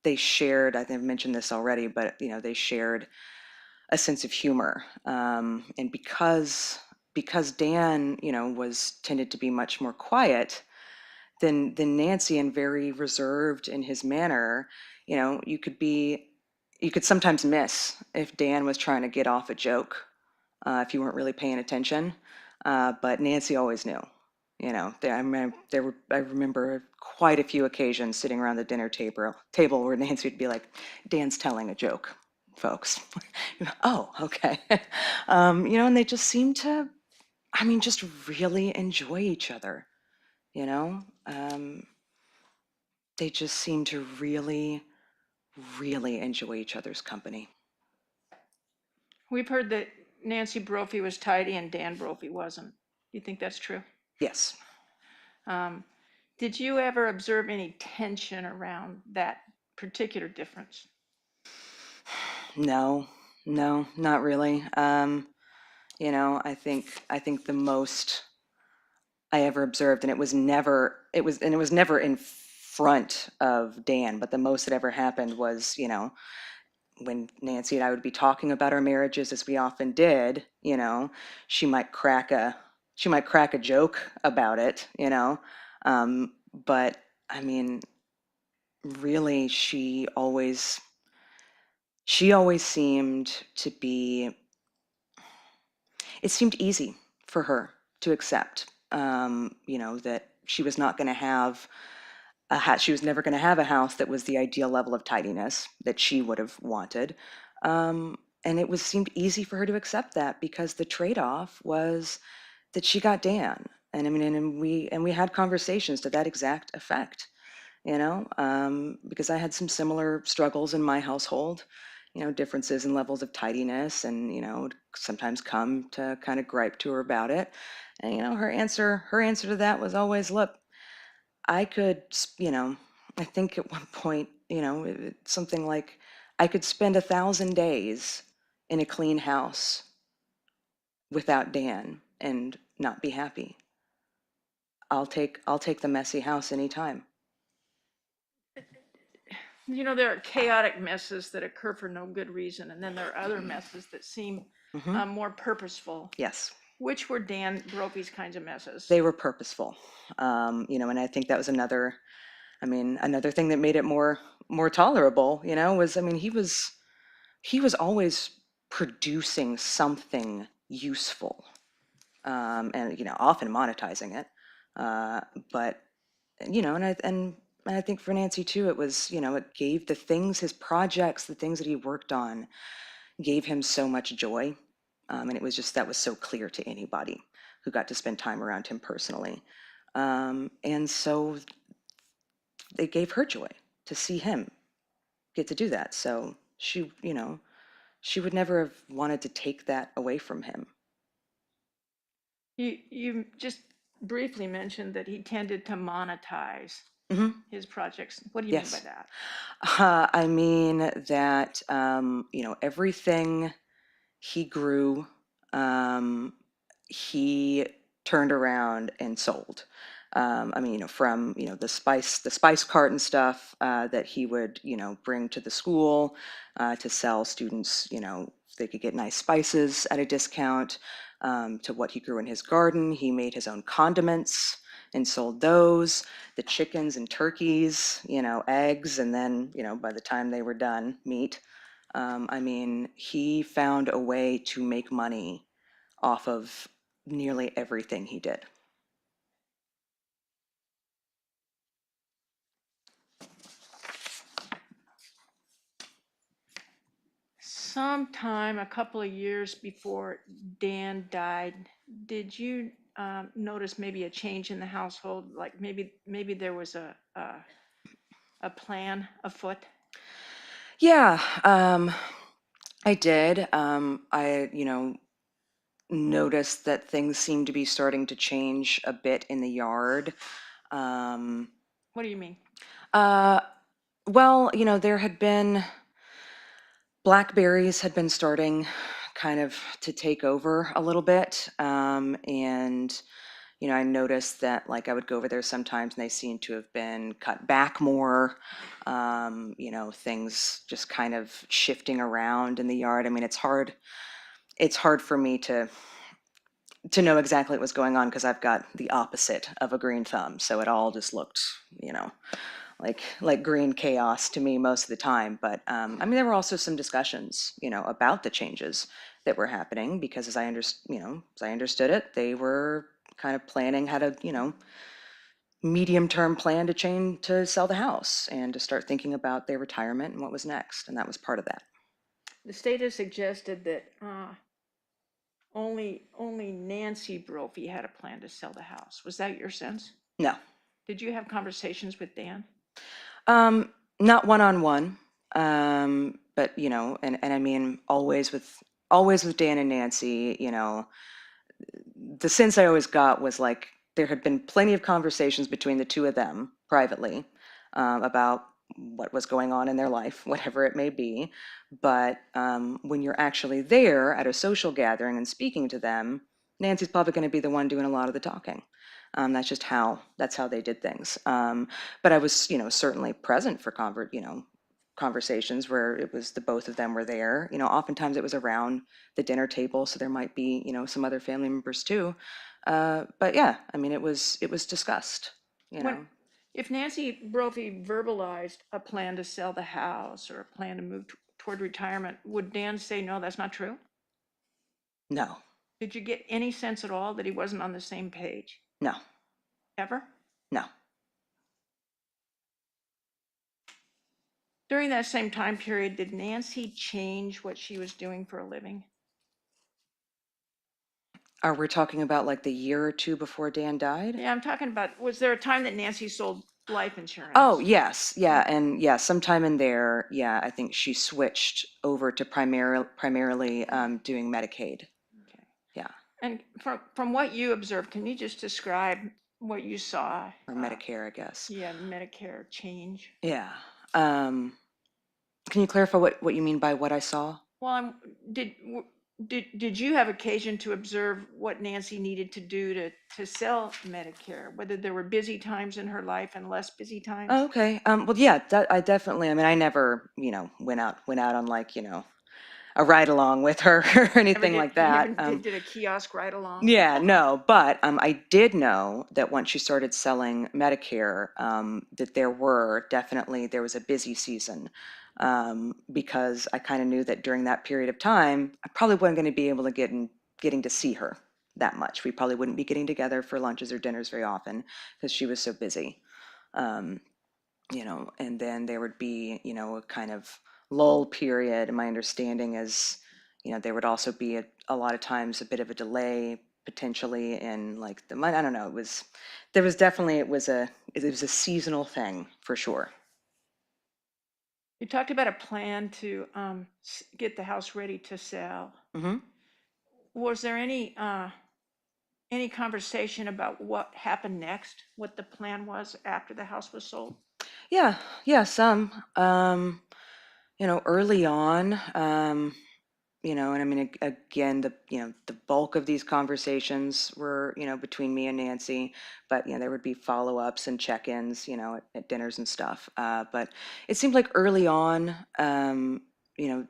they shared, I think I've mentioned this already, but, they shared a sense of humor. And because Dan, was tended to be much more quiet than Nancy and very reserved in his manner, you could sometimes miss if Dan was trying to get off a joke, if you weren't really paying attention. But Nancy always knew. I remember quite a few occasions sitting around the dinner table where Nancy would be like, "Dan's telling a joke, folks." Oh, okay. And they just seem to, I mean, just really enjoy each other. You know, um, they just seem to really, really enjoy each other's company. We've heard that Nancy Brophy was tidy and Dan Brophy wasn't. You think that's true? Yes. Um, did you ever observe any tension around that particular difference? No, no, not really. I think the most I ever observed, and it was never in front of Dan, but the most that ever happened was, when Nancy and I would be talking about our marriages, as we often did, she might crack a she might crack a joke about it, but I mean, really, she always seemed to be. It seemed easy for her to accept, that she was not going to have she was never going to have a house that was the ideal level of tidiness that she would have wanted. And it seemed easy for her to accept that because the trade-off was that she got Dan. And I mean, and we had conversations to that exact effect, because I had some similar struggles in my household, differences in levels of tidiness, and, sometimes come to kind of gripe to her about it. And, her answer to that was always, look, I could, I think at one point, something like I could spend 1,000 days in a clean house without Dan and not be happy. I'll take the messy house anytime. There are chaotic messes that occur for no good reason, and then there are other messes that seem more purposeful. Yes, Which were Dan Brophy's kinds of messes? they were purposeful. And I think that was another thing that made it more tolerable, was, I mean, he was always producing something useful, and, often monetizing it. Uh, but, and I think for Nancy too, it was, it gave his projects, the things that he worked on, gave him so much joy. And it was just, that was so clear to anybody who got to spend time around him personally. And so it gave her joy to see him get to do that. So she, she would never have wanted to take that away from him. You just briefly mentioned that he tended to monetize Hmm. his projects. What do you mean by Yes. that? I mean that, everything he grew, he turned around and sold. I mean, from, the spice carton stuff that he would, bring to the school to sell students, they could get nice spices at a discount, to what he grew in his garden. He made his own condiments and sold those, the chickens and turkeys, eggs, and then, by the time they were done, meat. I mean, he found a way to make money off of nearly everything he did. Sometime a couple of years before Dan died, did you notice maybe a change in the household? Like maybe there was a plan afoot? Yeah, I did. I, noticed that things seemed to be starting to change a bit in the yard. Um, What do you mean? uh, well, there had been blackberries had been starting kind of to take over a little bit. And, I noticed that like I would go over there sometimes and they seemed to have been cut back more. Things just kind of shifting around in the yard. I mean, it's hard for me to know exactly what was going on because I've got the opposite of a green thumb. So it all just looked, like green chaos to me most of the time. But I mean, there were also some discussions, about the changes that were happening because as I understood it, they were kind of planning how to, medium term plan to sell the house and to start thinking about their retirement and what was next. And that was part of that. The state has suggested that only Nancy Brophy had a plan to sell the house. Was that your sense? No, Did you have conversations with Dan? not one on one, but and I mean always with Dan and Nancy, the sense I always got was like there had been plenty of conversations between the two of them privately about what was going on in their life, whatever it may be. But when you're actually there at a social gathering and speaking to them, Nancy's probably going to be the one doing a lot of the talking. That's how they did things. But I was, certainly present for conversations where it was the both of them were there. Oftentimes it was around the dinner table, so there might be, some other family members too. But yeah, I mean, it was discussed. If Nancy Brophy verbalized a plan to sell the house or a plan to move toward retirement, would Dan say, no, that's not true? No, Did you get any sense at all that he wasn't on the same page? no, Ever? no. During that same time period, did Nancy change what she was doing for a living? Are we talking about like the year or two before Dan died? Yeah, I'm talking about, was there a time that Nancy sold life insurance? Oh, yes. Yeah. And yeah, sometime in there, yeah, I think she switched over to primarily doing Medicaid. Okay. Yeah. And from what you observed, can you just describe what you saw? Or Medicare, I guess. Yeah, Medicare change. Yeah. Can you clarify what you mean by what I saw? Well, did you have occasion to observe what Nancy needed to do to sell Medicare? Whether there were busy times in her life and less busy times? Oh, okay. Well, yeah, I definitely, I mean, I never, went out on like, a ride along with her or anything like that. You never did a kiosk ride along? Yeah, no, but I did know that once she started selling Medicare, that there was a busy season, because I kind of knew that during that period of time, I probably wasn't going to be able to getting to see her that much. We probably wouldn't be getting together for lunches or dinners very often because she was so busy. Um, and then there would be, a kind of lull period. And my understanding is, there would also be a lot of times a bit of a delay potentially in like the month. I don't know. There was definitely, it was a seasonal thing for sure. You talked about a plan to get the house ready to sell. Hmm. Was there any conversation about what happened next? What the plan was after the house was sold? Yeah, yeah, some. Early on, and I mean, again, the bulk of these conversations were, between me and Nancy, but, there would be follow-ups and check-ins, at dinners and stuff. But it seemed like early on, you know,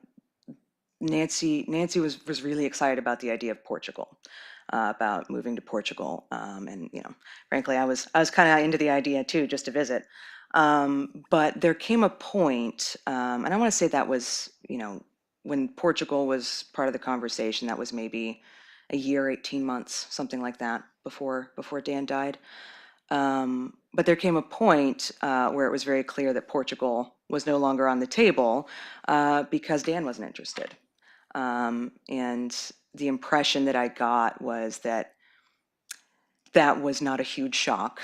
Nancy was really excited about the idea of Portugal, about moving to Portugal. And, frankly, I was kind of into the idea too, just to visit. But there came a point, and I want to say that was, when Portugal was part of the conversation, that was maybe a year, 18 months, something like that, before Dan died. But there came a point where it was very clear that Portugal was no longer on the table because Dan wasn't interested. And the impression that I got was that that was not a huge shock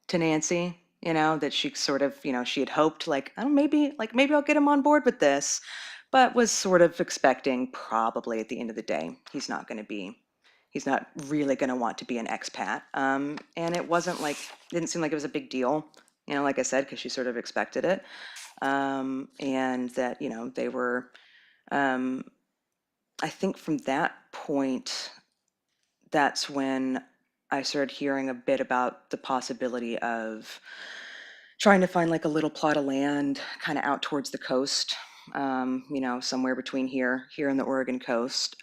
to Nancy, that she sort of, she had hoped like, oh, maybe I'll get him on board with this, but was sort of expecting probably at the end of the day, he's not really going to want to be an expat. And didn't seem like it was a big deal, like I said, because she sort of expected it. And that, they were, I think from that point, that's when I started hearing a bit about the possibility of trying to find like a little plot of land kind of out towards the coast, somewhere between here in the Oregon coast,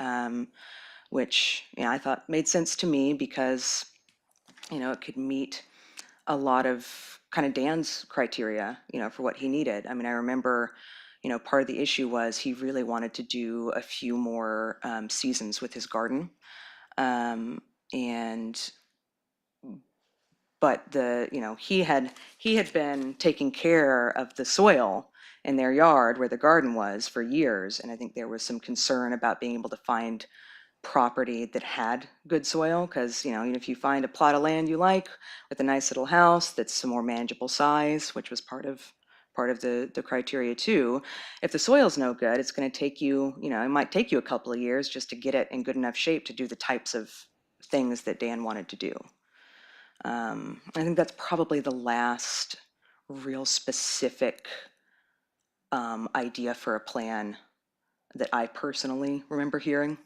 which, I thought made sense to me because, it could meet a lot of kind of Dan's criteria, for what he needed. I mean, I remember, part of the issue was he really wanted to do a few more seasons with his garden. Um, and but he had been taking care of the soil in their yard where the garden was for years, and I think there was some concern about being able to find property that had good soil, because even if you find a plot of land you like with a nice little house that's a more manageable size, which was part of the criteria too, if the soil's no good, it's going to take you, it might take you a couple of years just to get it in good enough shape to do the types of things that Dan wanted to do. I think that's probably the last real specific idea for a plan that I personally remember hearing.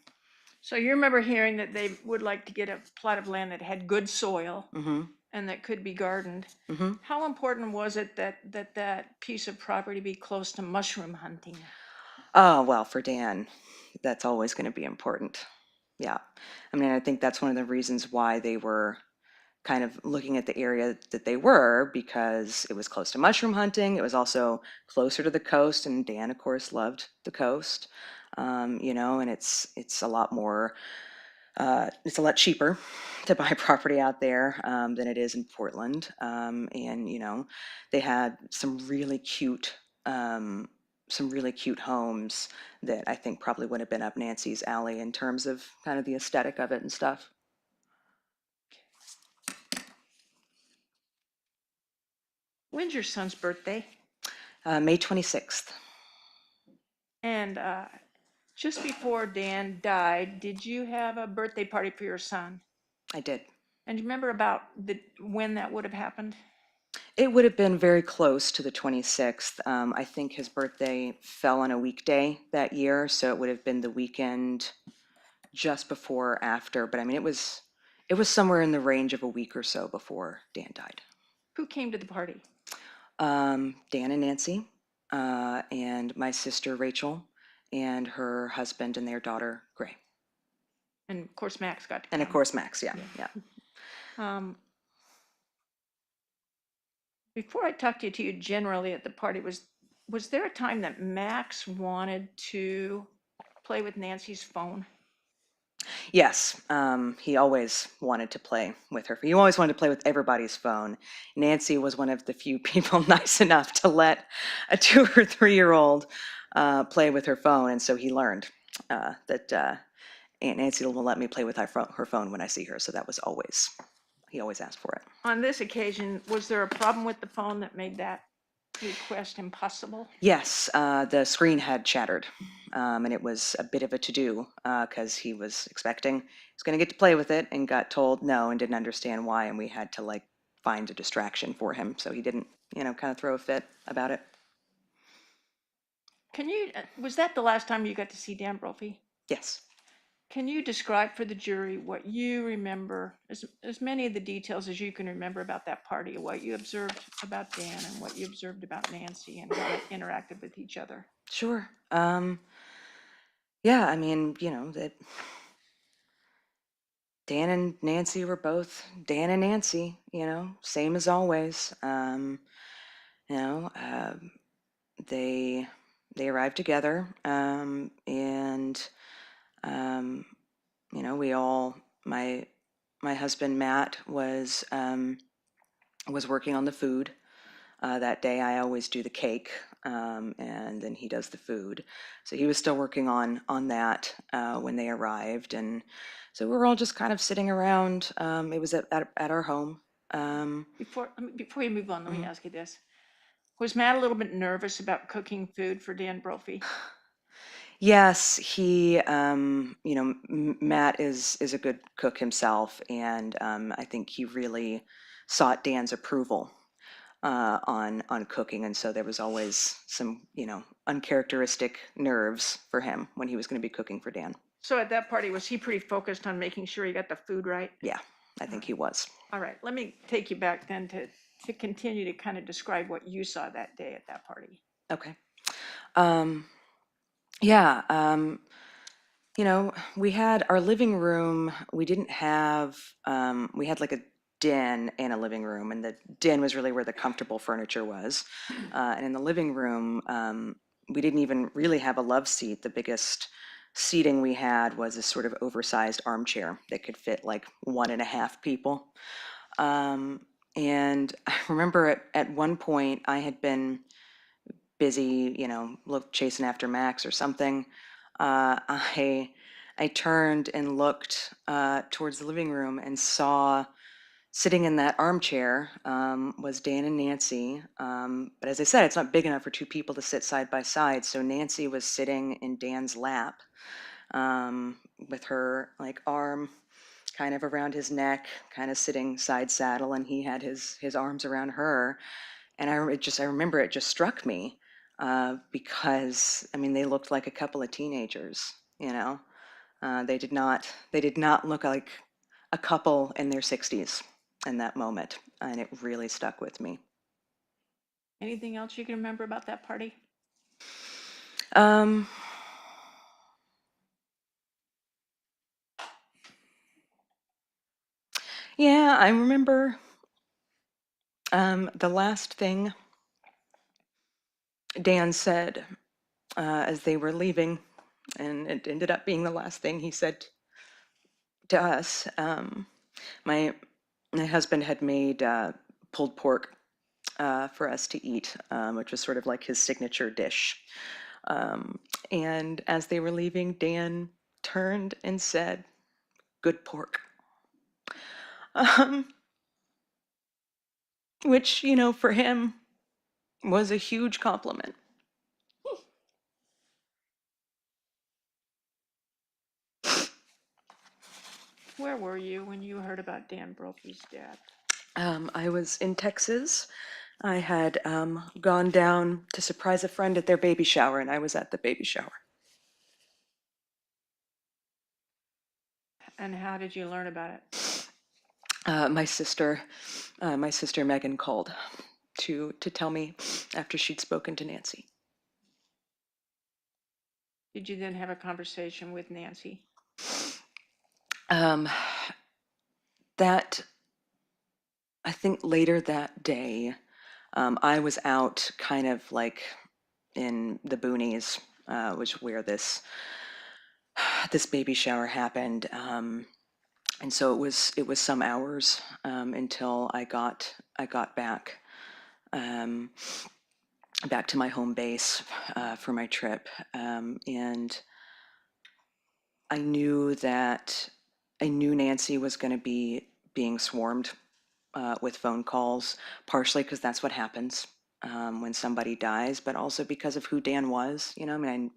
So you remember hearing that they would like to get a plot of land that had good soil Mm-hmm. and that could be gardened. Mm-hmm. How important was it that piece of property be close to mushroom hunting? Oh, well, for Dan, that's always going to be important. Yeah. I mean, I think that's one of the reasons why they were kind of looking at the area that they were, because it was close to mushroom hunting. It was also closer to the coast, and Dan, of course, loved the coast. And it's a lot more, it's a lot cheaper to buy property out there than it is in Portland. And they had some really cute homes that I think probably would have been up Nancy's alley in terms of kind of the aesthetic of it and stuff. When's your son's birthday? May 26th. And just before Dan died, did you have a birthday party for your son? I did. And do you remember about when that would have happened? It would have been very close to the 26th. I think his birthday fell on a weekday that year, so it would have been the weekend just before or after. But I mean, it was somewhere in the range of a week or so before Dan died. Who came to the party? Dan and Nancy, and my sister Rachel, and her husband and their daughter Gray, And of course, Max got to and of come. course Max. Yeah. Before I talked to you generally at the party, was there a time that Max wanted to play with Nancy's phone? Yes, he always wanted to play with her. He always wanted to play with everybody's phone. Nancy was one of the few people nice enough to let a 2 or 3 year old play with her phone, and so he learned that Aunt Nancy will let me play with her phone when I see her. So that was always, he always asked for it. On this occasion, was there a problem with the phone that made that request impossible? Yes, the screen had shattered, and it was a bit of a to-do because he was expecting he's going to get to play with it and got told no and didn't understand why, and we had to like find a distraction for him so he didn't, kind of throw a fit about it. Can you, was that the last time you got to see Dan Brophy? Yes. Can you describe for the jury what you remember, as many of the details as you can remember about that party, what you observed about Dan and what you observed about Nancy and how they interacted with each other? Sure. Yeah, I mean, that Dan and Nancy were both Dan and Nancy, same as always. You know, they they arrived together, and we all my husband Matt was working on the food. That day I always do the cake, and then he does the food. So he was still working on that when they arrived, and so we were all just kind of sitting around. It was at our home. Before you move on, let me Mhm. ask you this. Was Matt a little bit nervous about cooking food for Dan Brophy? Yes, he, Matt is a good cook himself, and I think he really sought Dan's approval on cooking, and so there was always some, uncharacteristic nerves for him when he was going to be cooking for Dan. So at that party, was he pretty focused on making sure he got the food right? Yeah, I think he was. All right, let me take you back then to continue to kind of describe what you saw that day at that party. Okay. Yeah, we had our living room. We didn't have, we had like a den and a living room, and the den was really where the comfortable furniture was. And in the living room, we didn't even really have a love seat. The biggest seating we had was a sort of oversized armchair that could fit like 1.5 people. And I remember at one point I had been busy, chasing after Max or something. I turned and looked towards the living room and saw sitting in that armchair was Dan and Nancy. But as I said, it's not big enough for two people to sit side by side. So Nancy was sitting in Dan's lap with her like arm kind of around his neck, kind of sitting side saddle, and he had his arms around her. And I remember it just struck me because I mean they looked like a couple of teenagers, they did not look like a couple in their 60s in that moment, and it really stuck with me. Anything else you can remember about that party? Um, yeah, I remember the last thing Dan said as they were leaving, and it ended up being the last thing he said to us. My my husband had made pulled pork for us to eat, which was sort of like his signature dish. And as they were leaving, Dan turned and said, "Good pork," um, which, for him was a huge compliment. Where were you when you heard about Dan Brophy's death? I was in Texas. I had gone down to surprise a friend at their baby shower, and I was at the baby shower. And how did you learn about it? My sister Megan called to tell me after she'd spoken to Nancy. Did you then have a conversation with Nancy? Um, that I think later that day, I was out kind of like in the boonies, which where this baby shower happened, and so it was some hours until I got um, back to my home base for my trip, and I knew Nancy was going to be being swarmed with phone calls, partially because that's what happens when somebody dies, but also because of who Dan was. You know, I mean,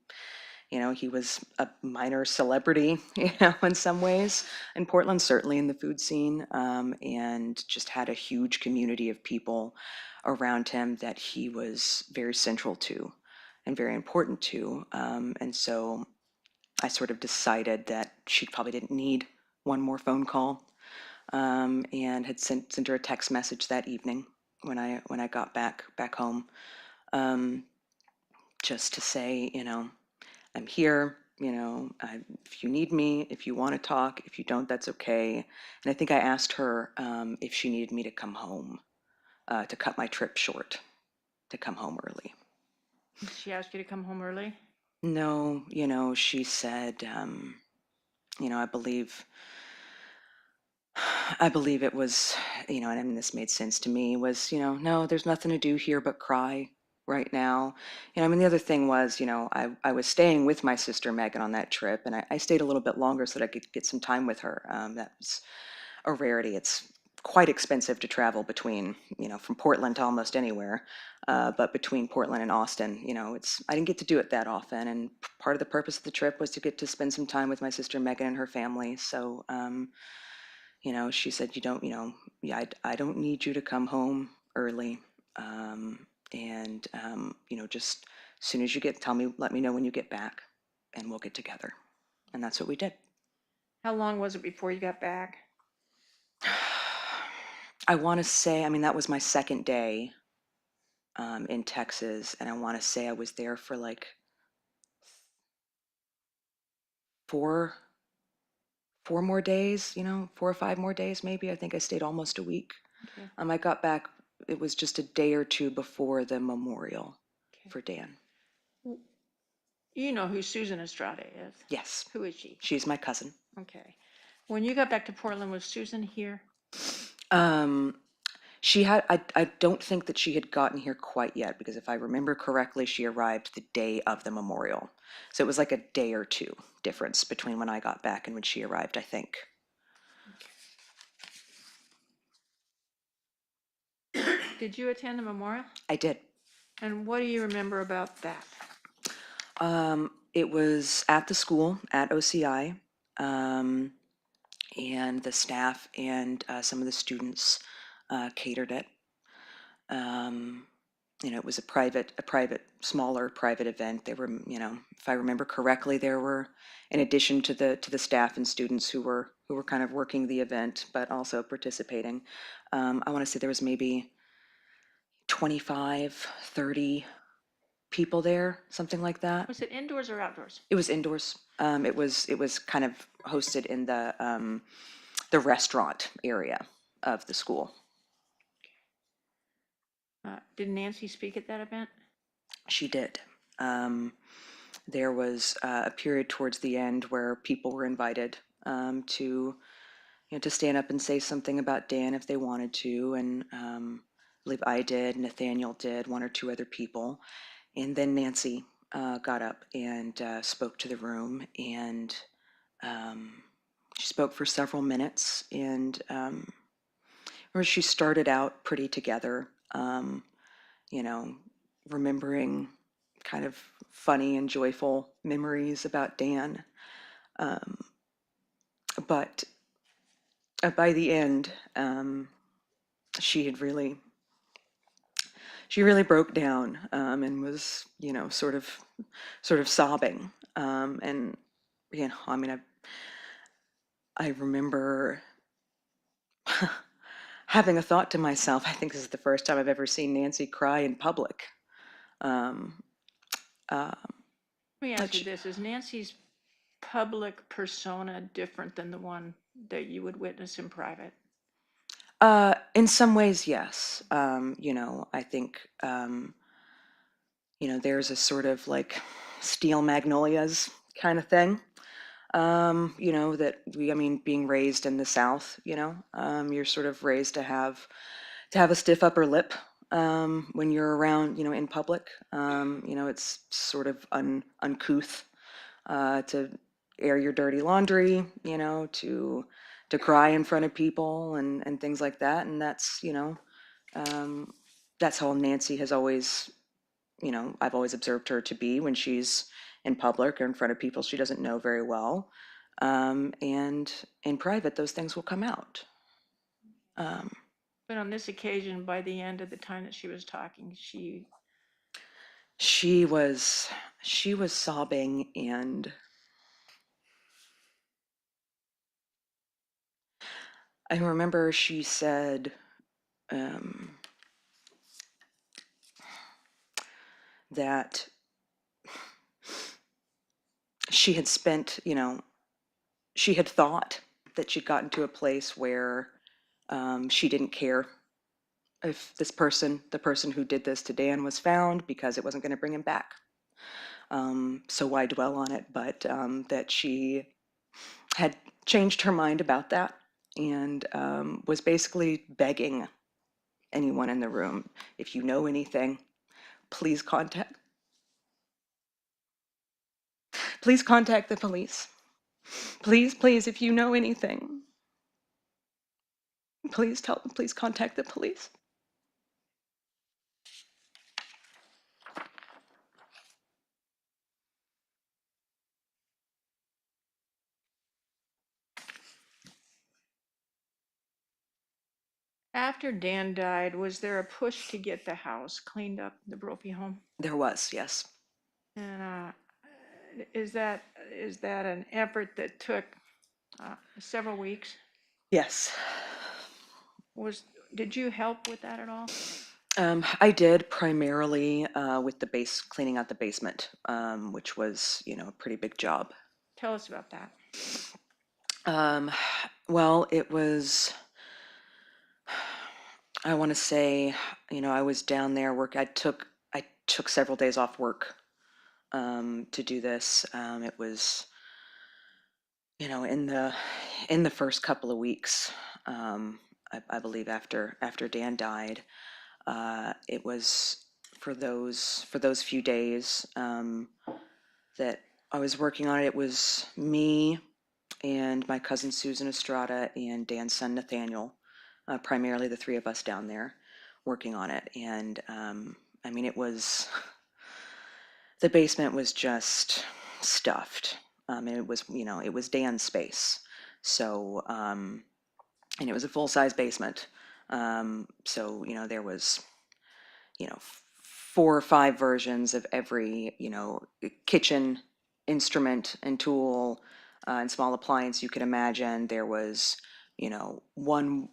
he was a minor celebrity, in some ways in Portland, certainly in the food scene, and just had a huge community of people around him that he was very central to and very important to. And so I sort of decided that she probably didn't need one more phone call, and had sent her a text message that evening when I got back home, um, just to say, I'm here. If you need me, if you want to talk, if you don't, that's okay. And I think I asked her if she needed me to come home, to cut my trip short, to come home early. She asked you to come home early? No, she said, I believe it was, and I mean, this made sense to me, was, no, there's nothing to do here but cry right now. I mean, the other thing was, I was staying with my sister Megan on that trip, and I stayed a little bit longer so that I could get some time with her. That was a rarity. It's quite expensive to travel between, from Portland to almost anywhere. But between Portland and Austin, I didn't get to do it that often. And part of the purpose of the trip was to get to spend some time with my sister Megan and her family. So, she said, you don't, yeah, I don't need you to come home early. And, just as soon as you let me know when you get back and we'll get together. And that's what we did. How long was it before you got back? I want to say, I mean, that was my second day in Texas. And I want to say I was there for like four more days, 4 or 5 more days, maybe. I think I stayed almost a week. Okay. I got back, it was just a day or two before the memorial Okay. for Dan. You know who Susan Estrada is? Yes, Who is she? she's my cousin. Okay. When you got back to Portland, was Susan here? She had, I don't think that she had gotten here quite yet, because if I remember correctly, she arrived the day of the memorial. So it was like a day or two difference between when I got back and when she arrived, I think. Did you attend the memorial? I did. And what do you remember about that? It was at the school, at OCI, and the staff and some of the students catered it. It was smaller private event. There were, if I remember correctly, there were, in addition to the staff and students who were kind of working the event, but also participating. I want to say there was maybe 25, 30 people there, something like that. Was it indoors or outdoors? It was indoors. It was kind of hosted in the restaurant area of the school. Did Nancy speak at that event? She did. There was a period towards the end where people were invited to stand up and say something about Dan if they wanted to, and I believe I did, Nathaniel did, one or two other people, and then Nancy got up and spoke to the room, and she spoke for several minutes, and where she started out pretty together, remembering kind of funny and joyful memories about Dan. But by the end, she really broke down, and was, sort of sobbing. And, I mean, I remember having a thought to myself, I think this is the first time I've ever seen Nancy cry in public. Let me ask you Which- this, is Nancy's public persona different than the one that you would witness in private? In some ways, yes. I think, there's a sort of like steel magnolias kind of thing. That I mean, being raised in the South, you're sort of raised to have a stiff upper lip when you're around, in public. It's sort of uncouth to air your dirty laundry, you know, to cry in front of people and things like that. And that's, you know, that's how Nancy has always, you know, I've always observed her to be when she's in public or in front of people she doesn't know very well. And in private, those things will come out. But on this occasion, by the end of the time that she was talking, She was sobbing, and I remember she said that she had spent, you know, she had thought that she'd gotten to a place where she didn't care if this person, the person who did this to Dan, was found because it wasn't going to bring him back. So why dwell on it? But that she had changed her mind about that and was basically begging anyone in the room, if you know anything, please contact the police. Please, please, if you know anything, please contact the police. after Dan died, was there a push to get the house cleaned up, the Brophy home? There was, yes. And is that an effort that took several weeks? Yes. Did you help with that at all? I did primarily with cleaning out the basement, which was, you know, a pretty big job. Tell us about that. Well, it was, I want to say, you know, I was down there I took several days off work to do this. It was, you know, in the first couple of weeks, I believe after Dan died, it was for those few days that I was working on it. It was me and my cousin Susan Estrada and Dan's son Nathaniel, primarily the three of us down there working on it. And I mean, the basement was just stuffed. And it was, you know, it was Dan's space. So, and it was a full-size basement. So, you know, there was, you know, 4 or 5 versions of every, you know, kitchen instrument and tool and small appliance you could imagine. There was, you know, one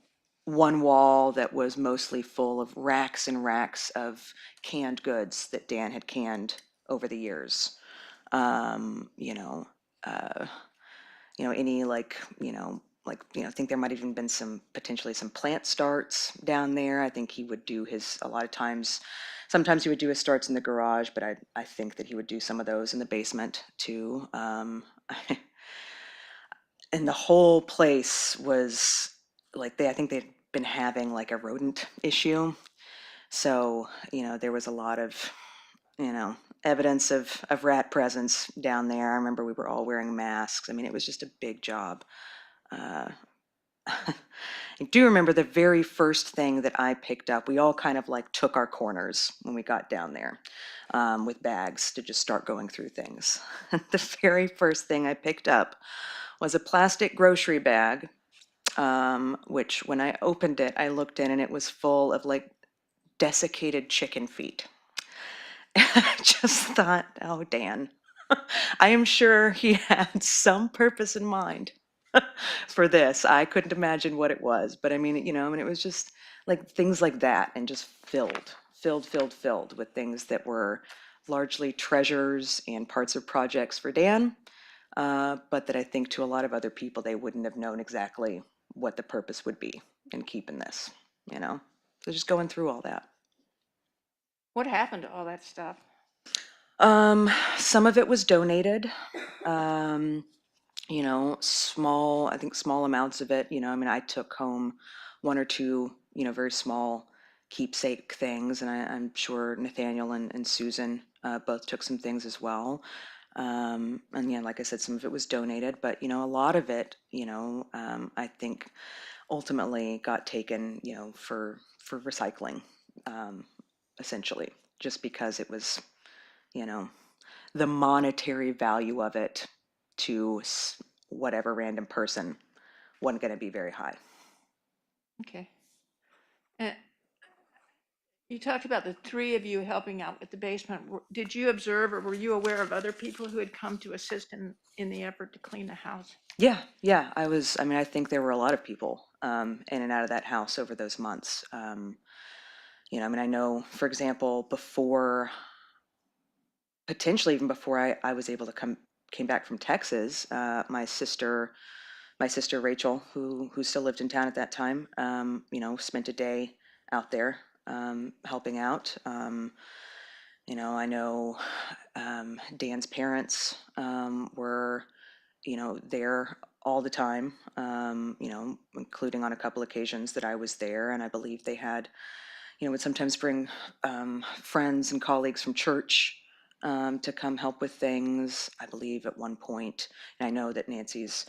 wall that was mostly full of racks and racks of canned goods that Dan had canned over the years. You know, any I think there might have even been potentially some plant starts down there. I think he would do a lot of times, sometimes he would do his starts in the garage, but I think that he would do some of those in the basement too. And the whole place was like, I think they'd been having like a rodent issue. So, you know, there was a lot of, you know, evidence of rat presence down there. I remember we were all wearing masks. I mean, it was just a big job. I do remember the very first thing that I picked up. We all kind of like took our corners when we got down there with bags to just start going through things. The very first thing I picked up was a plastic grocery bag, which when I opened it, I looked in and it was full of like desiccated chicken feet. I just thought, oh, Dan, I am sure he had some purpose in mind for this. I couldn't imagine what it was, but I mean, you know, it was just like things like that, and just filled with things that were largely treasures and parts of projects for Dan, but that I think to a lot of other people, they wouldn't have known exactly what the purpose would be in keeping this, you know? So just going through all that. What happened to all that stuff? Some of it was donated. You know, I think small amounts of it, you know, I mean, I took home 1 or 2, you know, very small keepsake things, and I'm sure Nathaniel and Susan both took some things as well. And yeah, like I said, some of it was donated, but, a lot of it, I think ultimately got taken, for recycling, essentially, just because it was, you know, the monetary value of it to whatever random person wasn't going to be very high. Okay. Uh, You talked about the three of you helping out with the basement. Did you observe or were you aware of other people who had come to assist in the effort to clean the house? Yeah, I mean, I think there were a lot of people in and out of that house over those months. I mean, I know, for example, potentially even before I was able to came back from Texas, my sister Rachel, who still lived in town at that time, spent a day out there helping out. I know Dan's parents were, there all the time, including on a couple occasions that I was there, and I believe they had, would sometimes bring friends and colleagues from church to come help with things. I believe at one point, and I know that Nancy's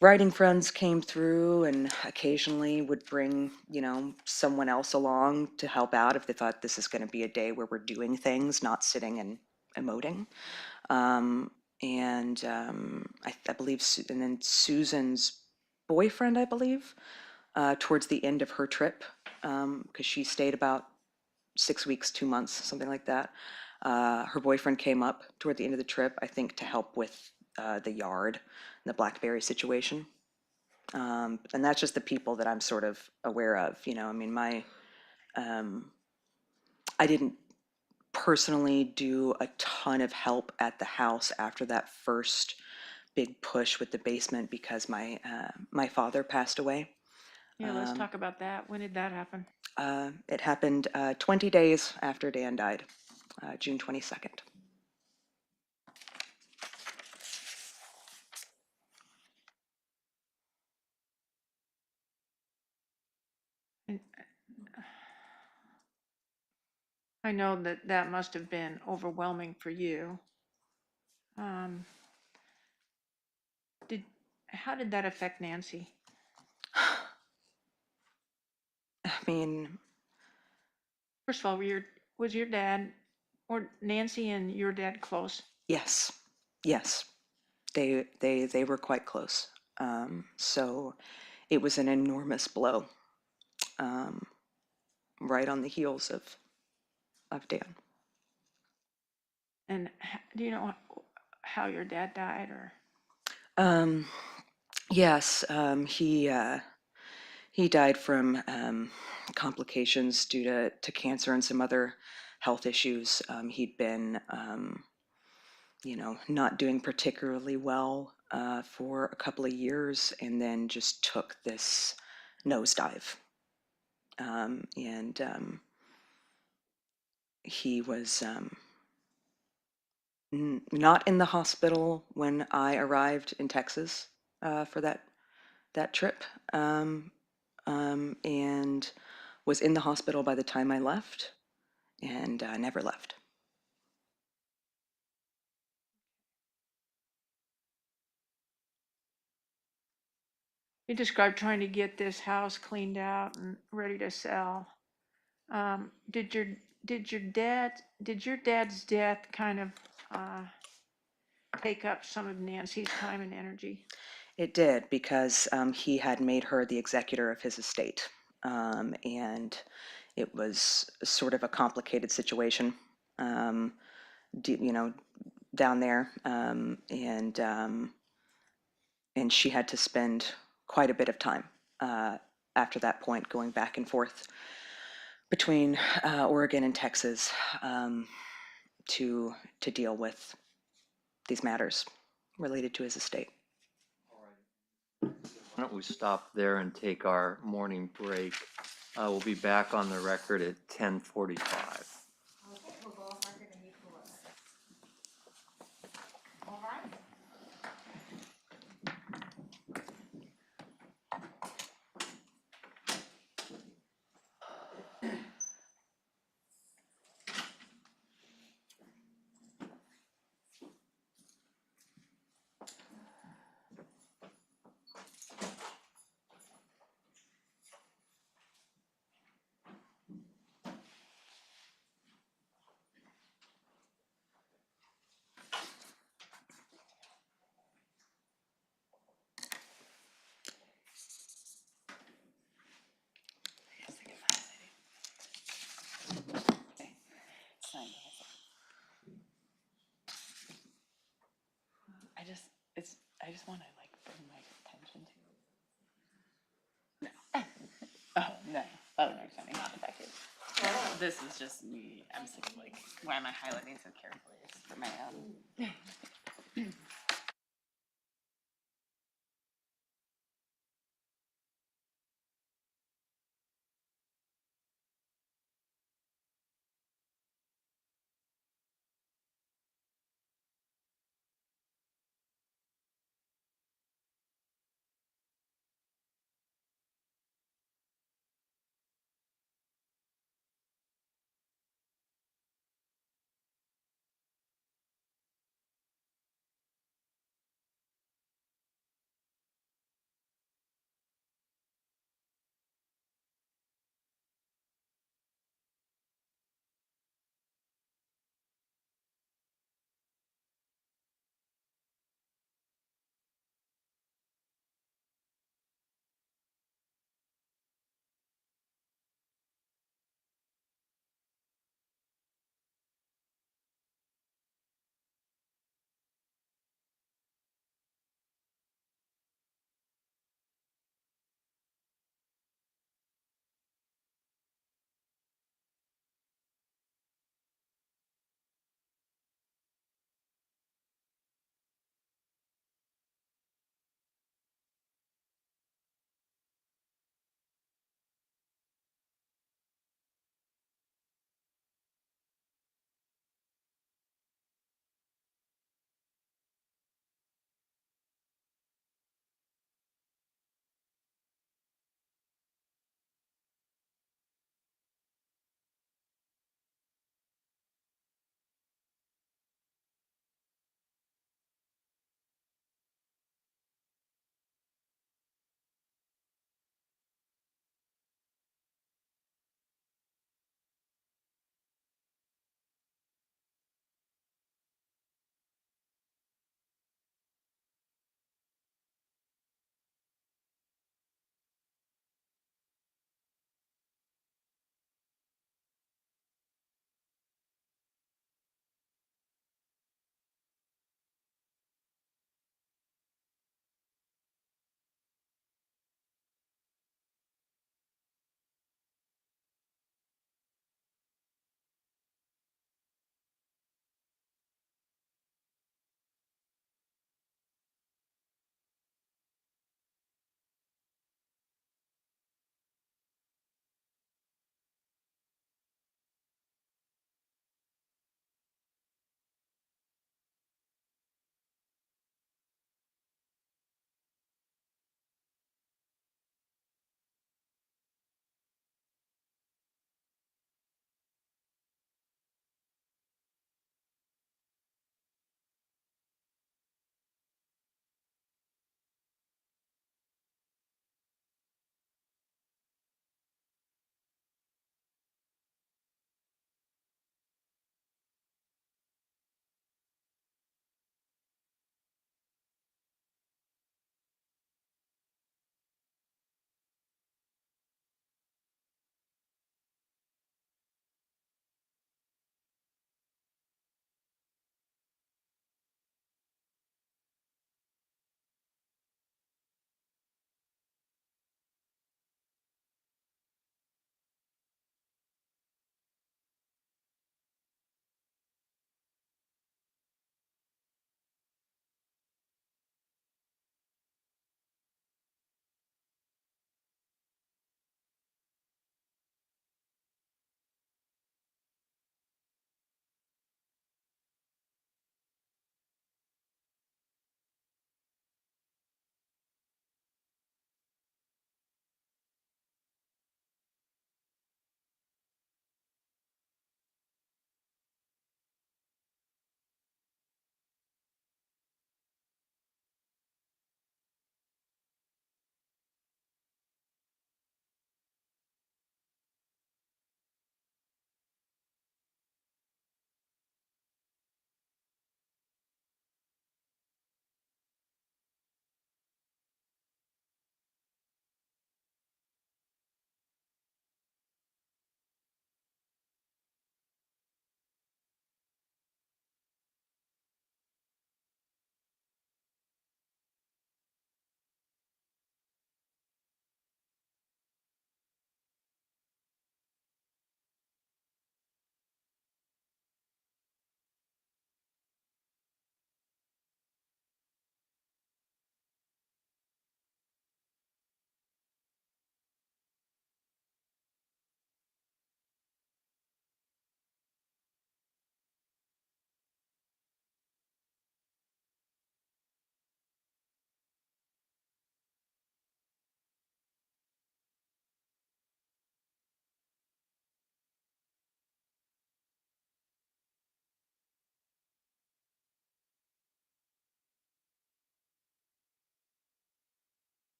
writing friends came through and occasionally would bring, someone else along to help out if they thought this is going to be a day where we're doing things, not sitting and emoting. I believe, and then Susan's boyfriend, I believe, towards the end of her trip, because she stayed about 6 weeks, 2 months, something like that. Her boyfriend came up toward the end of the trip, I think, to help with the yard, the blackberry situation. And that's just the people that I'm sort of aware of. I mean, I didn't personally do a ton of help at the house after that first big push with the basement because my father passed away. Yeah, let's talk about that. When did that happen? It happened 20 days after Dan died, June 22nd. And I know that that must have been overwhelming for you. Um, how did that affect Nancy? I mean, First of all, was your dad or Nancy and your dad close? yes, yes, they were quite close. So it was an enormous blow, um, right on the heels of Dan. And do you know how your dad died or? Um, yes, he died from complications due to cancer and some other health issues. He'd been, not doing particularly well for a couple of years, and then just took this nosedive. And he was not in the hospital when I arrived in Texas for that trip, and was in the hospital by the time I left, and never left. You described trying to get this house cleaned out and ready to sell. Did your dad's death kind of take up some of Nancy's time and energy? It did, because he had made her the executor of his estate, and it was sort of a complicated situation, down there, and she had to spend quite a bit of time after that point going back and forth between Oregon and Texas, to deal with these matters related to his estate. Why don't we stop there and take our morning break? We'll be back on the record at 10:45. Okay, we'll go off record and be cool. All right. Sign. I just want to like bring my attention to. No. Oh no. Oh no, Johnny, not effective. This is just me. I'm sick of like, why am I highlighting so carefully? It's for my own.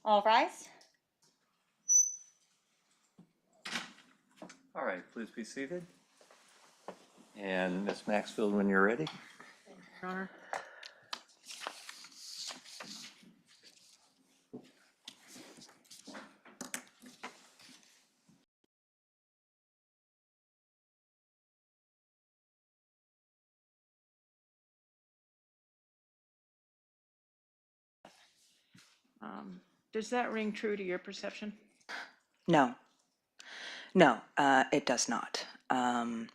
All rise. All right, please be seated. And Ms. Maxfield, when you're ready. Your Honor. Does that ring true to your perception? No, no, it does not. As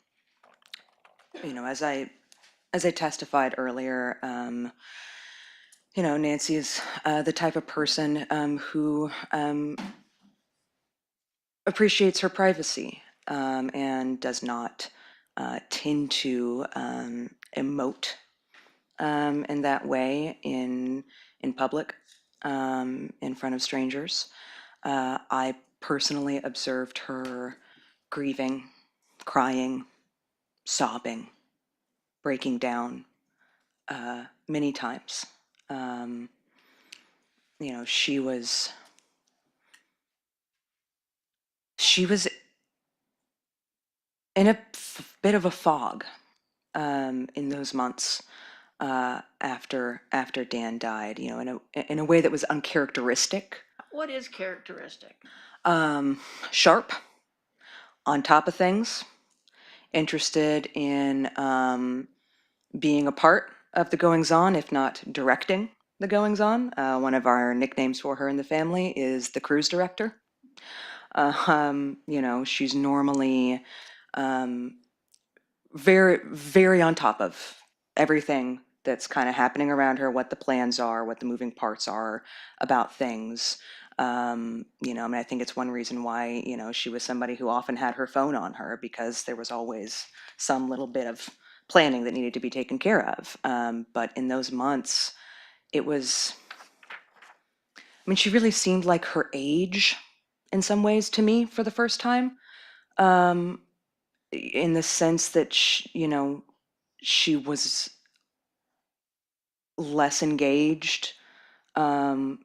I testified earlier, Nancy is the type of person who appreciates her privacy and does not tend to emote in that way in public, in front of strangers. I personally observed her grieving, crying, sobbing, breaking down many times. She was in a bit of a fog in those months after Dan died. In a way that was uncharacteristic. What is characteristic? Sharp, on top of things, interested in being a part of the goings-on, if not directing the goings-on. One of our nicknames for her in the family is the cruise director. She's normally very, very on top of everything that's kind of happening around her, what the plans are, what the moving parts are about things. I think it's one reason why, she was somebody who often had her phone on her, because there was always some little bit of planning that needed to be taken care of. But in those months, she really seemed like her age in some ways to me for the first time, in the sense that, she was less engaged in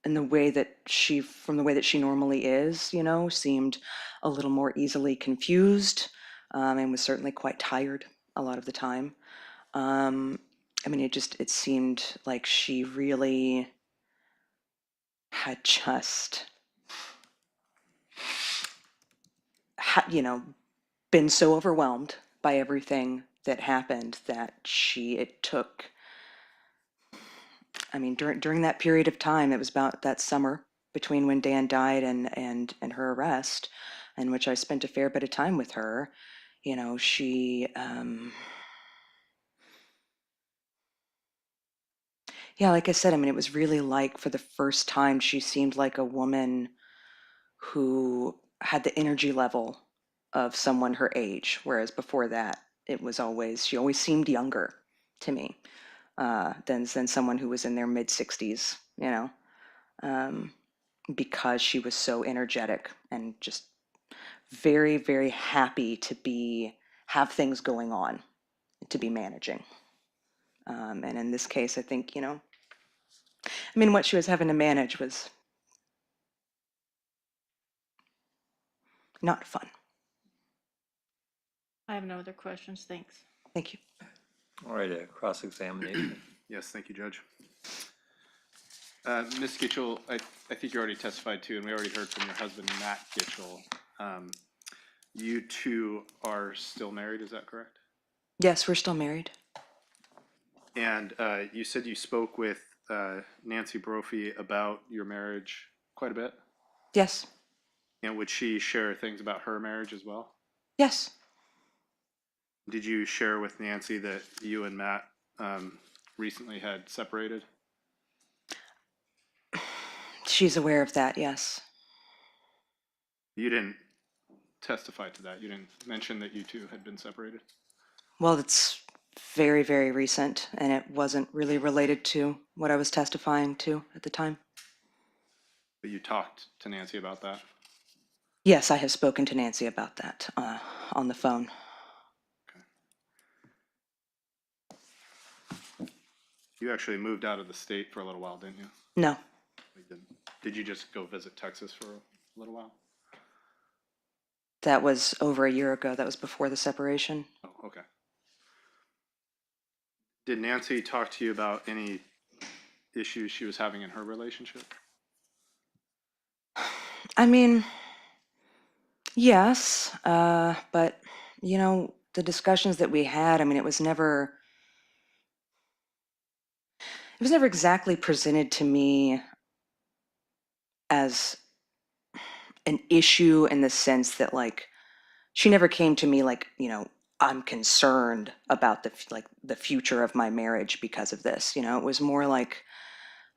the way that from the way that she normally is, seemed a little more easily confused, and was certainly quite tired a lot of the time. It seemed like she really had just, been so overwhelmed by everything that happened that during that period of time, it was about that summer between when Dan died and her arrest, in which I spent a fair bit of time with her. She, yeah, like I said, it was really like, for the first time, she seemed like a woman who had the energy level of someone her age, whereas before that, she always seemed younger to me than someone who was in their mid-60s, because she was so energetic and just very, very happy to have things going on, to be managing. And in this case, I think, what she was having to manage was not fun. I have no other questions, thanks. Thank you. All right, a cross-examination. Yes, thank you, Judge. Ms. Gitchell, I think you already testified too, and we already heard from your husband, Matt Gitchell. You two are still married, is that correct? Yes, we're still married. And you said you spoke with Nancy Brophy about your marriage quite a bit? Yes. And would she share things about her marriage as well? Yes. Did you share with Nancy that you and Matt recently had separated? She's aware of that, yes. You didn't testify to that. You didn't mention that you two had been separated? Well, it's very, very recent, and it wasn't really related to what I was testifying to at the time. But you talked to Nancy about that? Yes, I have spoken to Nancy about that on the phone. You actually moved out of the state for a little while, didn't you? No. You didn't. Did you just go visit Texas for a little while? That was over a year ago. That was before the separation. Oh, okay. Did Nancy talk to you about any issues she was having in her relationship? I mean, yes, but you know, the discussions that we had, I mean, it was never exactly presented to me as an issue in the sense that like she never came to me like, you know, I'm concerned about the future of my marriage because of this. You know, it was more like,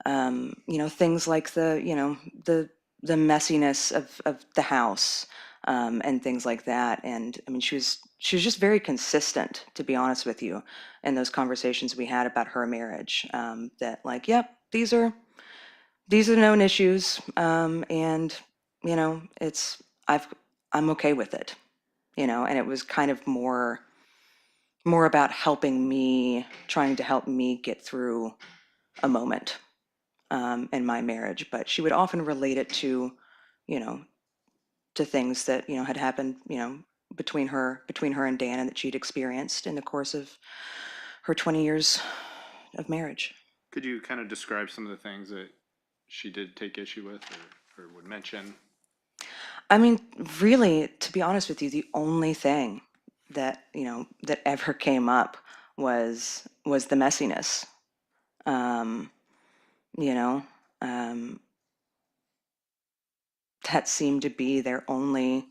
you know, things like the messiness of the house, and things like that. And I mean, she was just very consistent, to be honest with you, in those conversations we had about her marriage. That like, yep, these are known issues, and you know, I've I'm okay with it, you know. And it was kind of more about helping me, trying to help me get through a moment, in my marriage. But she would often relate it to, you know, to things that, you know, had happened, you know, between her and Dan, and that she'd experienced in the course of her 20 years of marriage. Could you kind of describe some of the things that she did take issue with or would mention? I mean, really, to be honest with you, the only thing that, you know, that ever came up was the messiness. Um, you know, um, that seemed to be the only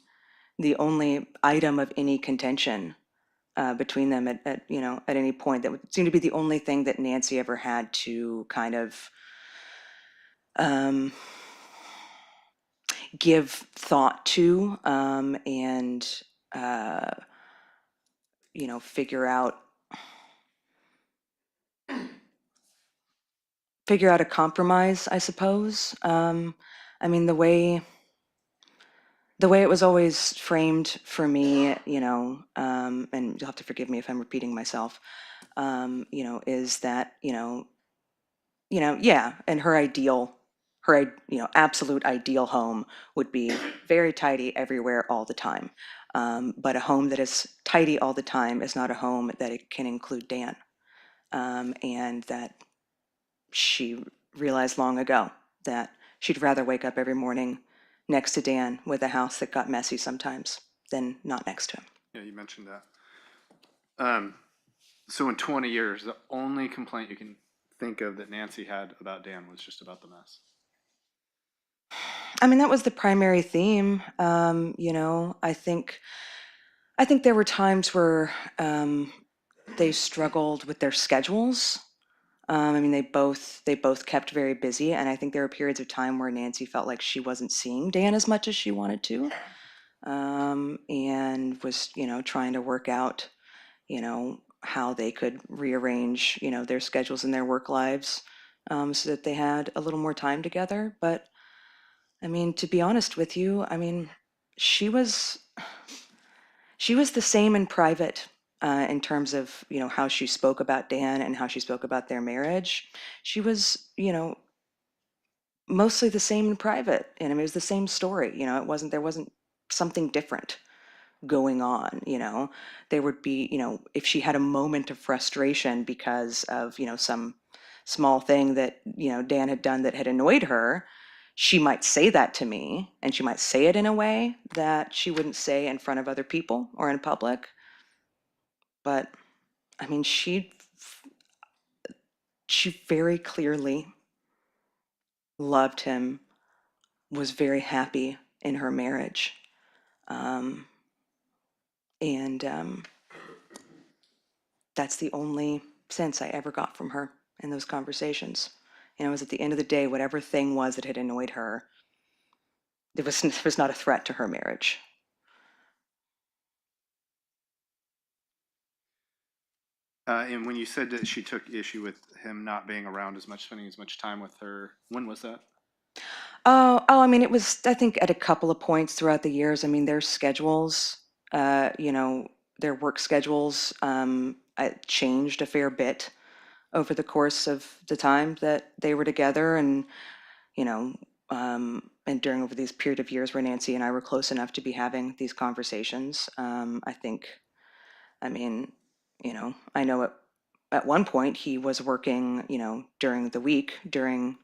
item of any contention, between them at you know, at any point. That would seem to be the only thing that Nancy ever had to kind of, um, give thought to, and uh, you know, figure out a compromise, I suppose. I mean, the way it was always framed for me, you know, and you'll have to forgive me if I'm repeating myself, you know, is that, yeah, and you know, absolute ideal home would be very tidy everywhere all the time. But a home that is tidy all the time is not a home that it can include Dan. And that she realized long ago that she'd rather wake up every morning next to Dan with a house that got messy sometimes than not next to him. Yeah, you mentioned that. So in 20 years, the only complaint you can think of that Nancy had about Dan was just about the mess. I mean, that was the primary theme. You know, I think there were times where, they struggled with their schedules. I mean, they both kept very busy, and I think there were periods of time where Nancy felt like she wasn't seeing Dan as much as she wanted to, and was, you know, trying to work out, you know, how they could rearrange, you know, their schedules and their work lives, so that they had a little more time together. But I mean, to be honest with you, I mean, she was she was the same in private, in terms of, you know, how she spoke about Dan and how she spoke about their marriage. She was, you know, mostly the same in private, and I mean, it was the same story. You know, there wasn't something different going on. You know, there would be, you know, if she had a moment of frustration because of, you know, some small thing that, you know, Dan had done that had annoyed her, she might say that to me, and she might say it in a way that she wouldn't say in front of other people or in public. But I mean, she very clearly loved him, was very happy in her marriage. Um, and That's the only sense I ever got from her in those conversations. You know, it was at the end of the day, whatever thing was that had annoyed her, there was not a threat to her marriage. And when you said that she took issue with him not being around as much, spending as much time with her, when was that? I mean, it was, I think, at a couple of points throughout the years. I mean, their schedules, you know, their work schedules, changed a fair bit over the course of the time that they were together. And, you know, and during over these period of years where Nancy and I were close enough to be having these conversations, I think, I mean, I know at one point he was working, during the week, during,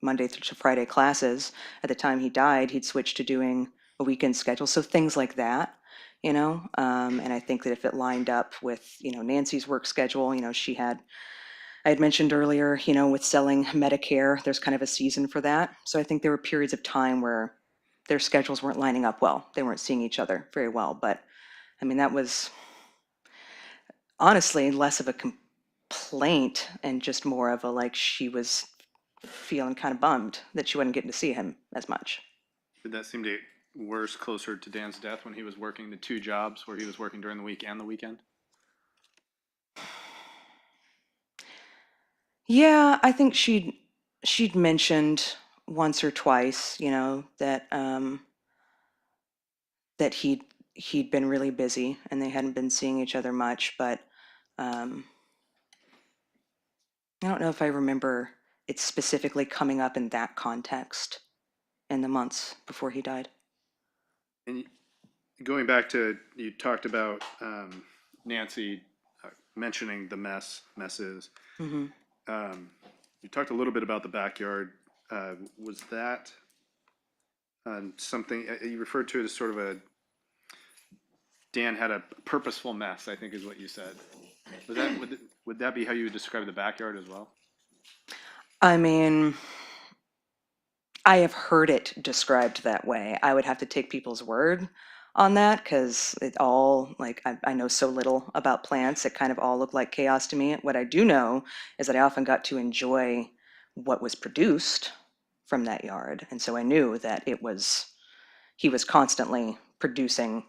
Monday through to Friday classes. At the time he died, he'd switched to doing a weekend schedule. So things like that, and I think that if it lined up with, Nancy's work schedule, I had mentioned earlier, with selling Medicare, there's kind of a season for that. So I think there were periods of time where their schedules weren't lining up well. They weren't seeing each other very well. But I mean, that was honestly less of a complaint and just more of a like she was feeling kind of bummed that she wasn't getting to see him as much. Did that seem to get worse closer to Dan's death when he was working the two jobs where he was working during the week and the weekend? Yeah, I think she'd mentioned once or twice, that that he'd been really busy and they hadn't been seeing each other much, but I don't know if I remember it specifically coming up in that context in the months before he died. And going back to, you talked about Nancy mentioning the messes. Hmm. You talked a little bit about the backyard. Was that something you referred to it as sort of a Dan had a purposeful mess, I think is what you said. Was that would that be how you would describe the backyard as well? I mean, I have heard it described that way. I would have to take people's word on that because it all, like, I know so little about plants. It kind of all looked like chaos to me. What I do know is that I often got to enjoy what was produced from that yard. And so I knew that he was constantly producing,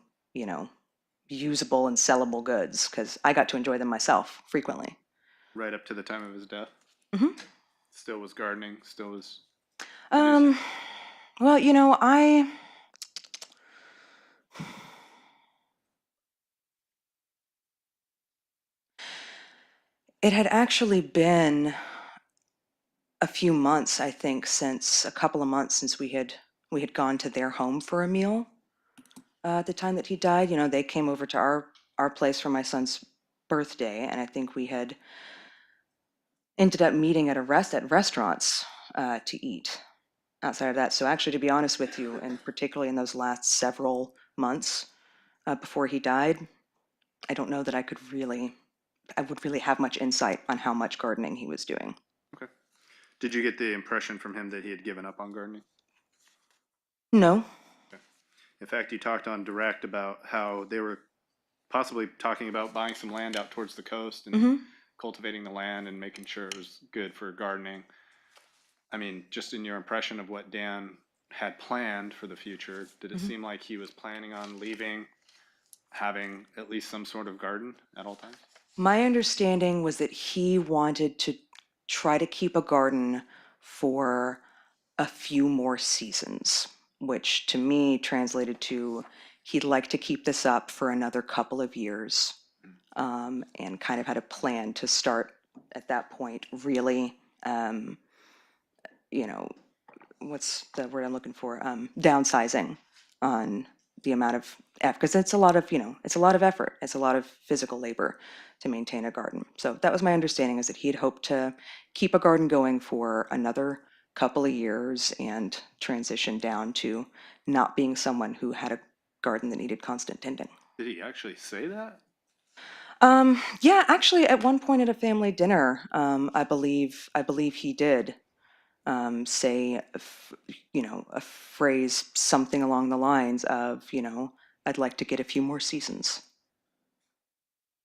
usable and sellable goods because I got to enjoy them myself frequently. Right up to the time of his death? Hmm. Still was gardening, still was Um, well, it had actually been a few months, I think, since a couple of months since we had gone to their home for a meal. At the time that he died, they came over to our place for my son's birthday, and I think we had ended up meeting at restaurants to eat outside of that. So actually, to be honest with you, and particularly in those last several months before he died, I don't know that I would really have much insight on how much gardening he was doing. okay. Did you get the impression from him that he had given up on gardening? No. In fact, you talked on direct about how they were possibly talking about buying some land out towards the coast and Hmm. cultivating the land and making sure it was good for gardening. I mean, just in your impression of what Dan had planned for the future, did it seem like he was planning on leaving, having at least some sort of garden at all times? My understanding was that he wanted to try to keep a garden for a few more seasons, which to me translated to he'd like to keep this up for another couple of years, and kind of had a plan to start at that point really, you know, what's the word I'm looking for? Downsizing on the amount of effort, because it's a lot of, it's a lot of effort. It's a lot of physical labor to maintain a garden. So that was my understanding, is that he'd hoped to keep a garden going for another couple of years and transition down to not being someone who had a garden that needed constant tending. Did he actually say that? Yeah, actually, at one point at a family dinner, I believe he did say, a phrase something along the lines of, I'd like to get a few more seasons.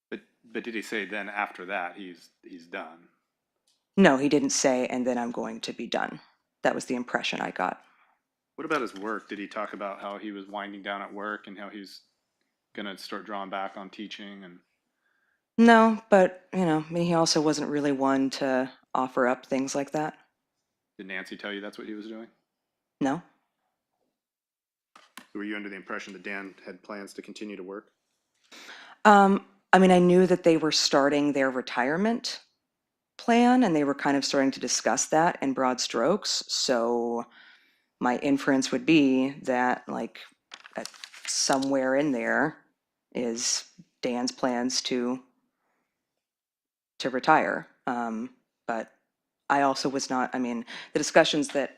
But did he say then after that he's done? No, he didn't say, and then I'm going to be done. That was the impression I got. What about his work? Did he talk about how he was winding down at work and how he's gonna start drawing back on teaching? And No, but, I mean, he also wasn't really one to offer up things like that. did Nancy tell you that's what he was doing? No. Were you under the impression that Dan had plans to continue to work? I mean, I knew that they were starting their retirement plan and they were kind of starting to discuss that in broad strokes. So my inference would be that like somewhere in there is Dan's plans to retire. But I also was not, I mean, the discussions that,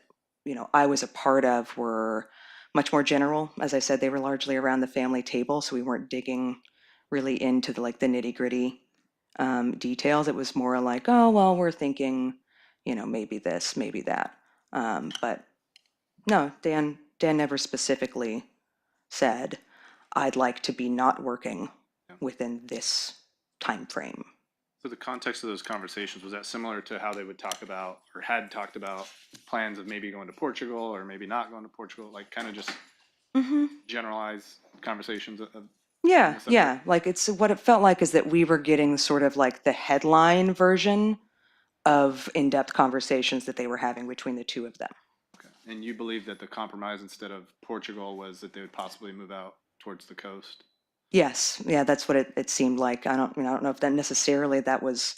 I was a part of were much more general. As I said, they were largely around the family table, so we weren't digging really into the like the nitty-gritty details. It was more like, oh, well, we're thinking, maybe this, maybe that. But no, Dan never specifically said, I'd like to be not working Yeah. within this time frame. So the context of those conversations, was that similar to how they would talk about or had talked about plans of maybe going to Portugal or maybe not going to Portugal, like kind of just generalized conversations of Yeah, the subject? yeah. Like it's what it felt like is that we were getting sort of like the headline version of in-depth conversations that they were having between the two of them. Okay. And you believe that the compromise instead of Portugal was that they would possibly move out towards the coast? Yes, yeah, that's what it seemed like. I don't know if that necessarily that was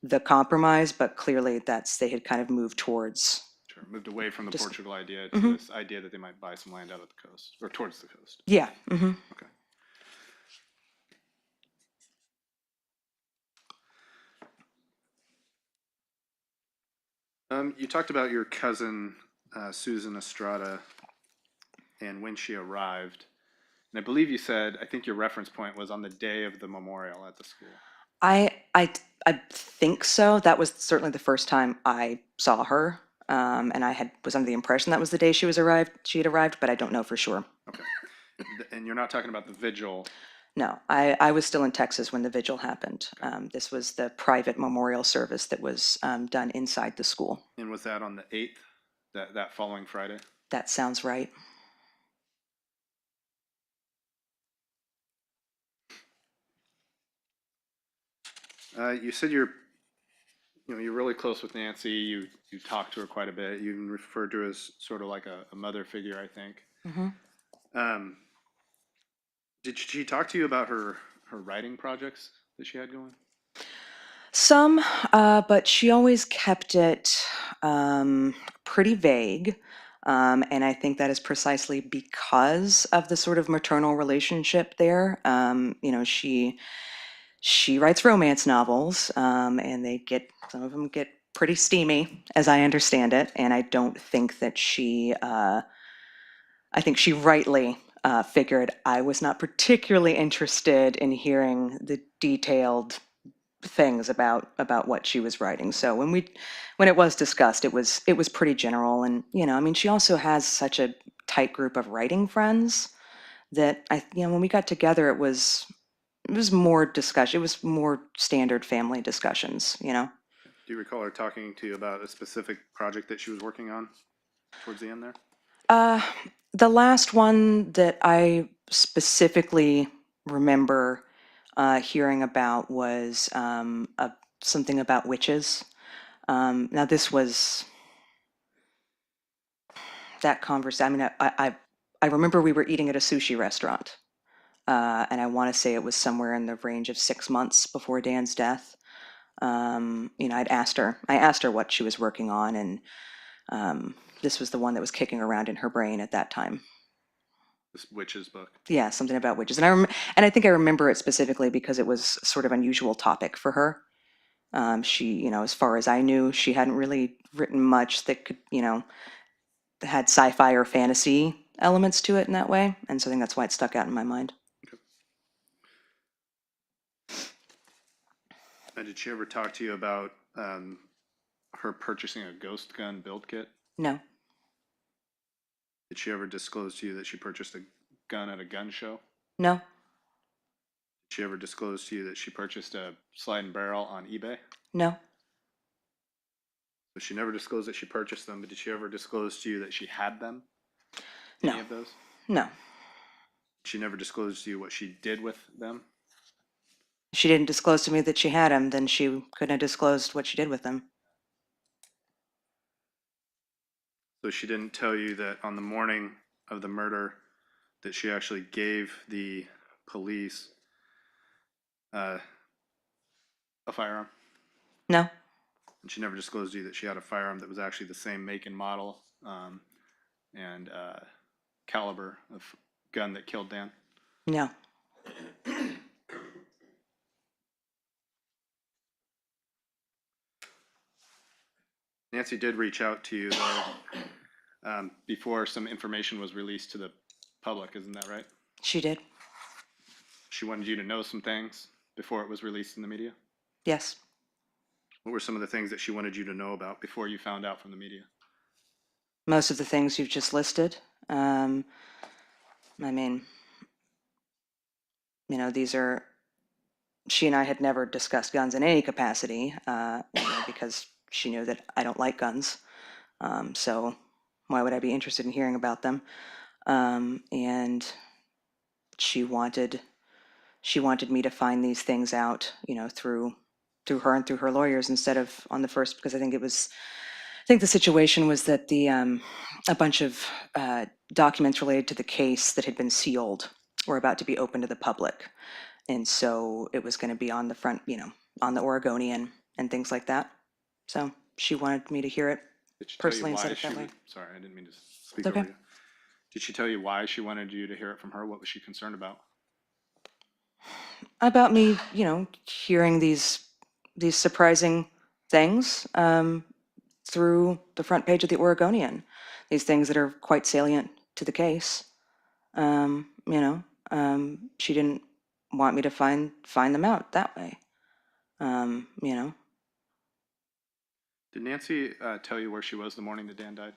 the compromise, but clearly they had kind of moved towards. Sure. Moved away from the Just- Portugal idea to this idea that they might buy some land out at the coast or towards the coast. Yeah. Okay. You talked about your cousin, Susan Estrada, and when she arrived. And I believe you said, I think your reference point was on the day of the memorial at the school. I think so. That was certainly the first time I saw her, and was under the impression that was the day she had arrived, but I don't know for sure. Okay. And you're not talking about the vigil. No, I was still in Texas when the vigil happened. This was the private memorial service that was done inside the school. And was that on the 8th, that following Friday? That sounds right. You said you're really close with Nancy. You talked to her quite a bit. You even referred to her as sort of like a mother figure, I think. Did she talk to you about her writing projects that she had going? Some, but she always kept it pretty vague. And I think that is precisely because of the sort of maternal relationship there. She writes romance novels, and some of them get pretty steamy, as I understand it. And I don't think that I think she rightly figured I was not particularly interested in hearing the detailed things about what she was writing. So when it was discussed, it was pretty general. And I mean, she also has such a tight group of writing friends that when we got together, it was more discussion. It was more standard family discussions. Do you recall her talking to you about a specific project that she was working on towards the end there? The last one that I specifically remember hearing about was something about witches. Now this was that conversation. I mean, I remember we were eating at a sushi restaurant, and I want to say it was somewhere in the range of 6 months before Dan's death. I asked her what she was working on, and this was the one that was kicking around in her brain at that time. This witch's book. Yeah, something about witches, and I think I remember it specifically because it was sort of unusual topic for her. She, as far as I knew, she hadn't really written much that could, had sci-fi or fantasy elements to it in that way, and so I think that's why it stuck out in my mind. Did she ever talk to you about her purchasing a ghost gun build kit? No. Did she ever disclose to you that she purchased a gun at a gun show? No. Did she ever disclose to you that she purchased a slide and barrel on eBay? No. So she never disclosed that she purchased them, but did she ever disclose to you that she had them? No. Any of those? No. She never disclosed to you what she did with them? She didn't disclose to me that she had them, then she couldn't have disclosed what she did with them. So she didn't tell you that on the morning of the murder that she actually gave the police a firearm? No. And she never disclosed to you that she had a firearm that was actually the same make and model and caliber of gun that killed Dan? No. Nancy did reach out to you though, before some information was released to the public, isn't that right? She did? She wanted you to know some things before it was released in the media? Yes. What were some of the things that she wanted you to know about before you found out from the media? Most of the things you've just listed. I mean, you know, she and I had never discussed guns in any capacity, because she knew that I don't like guns. So why would I be interested in hearing about them? And she wanted me to find these things out, through her and through her lawyers instead of on the first, because I think the situation was that a bunch of documents related to the case that had been sealed were about to be open to the public. And so it was going to be on the front, on the Oregonian and things like that. So she wanted me to hear it Did she tell you personally why instead of she that way. would, sorry, I didn't mean to speak It's okay. over you. Did she tell you why she wanted you to hear it from her? What was she concerned about? About me, hearing these surprising things through the front page of the Oregonian. These things that are quite salient to the case. She didn't want me to find them out that way. Did Nancy tell you where she was the morning that Dan died?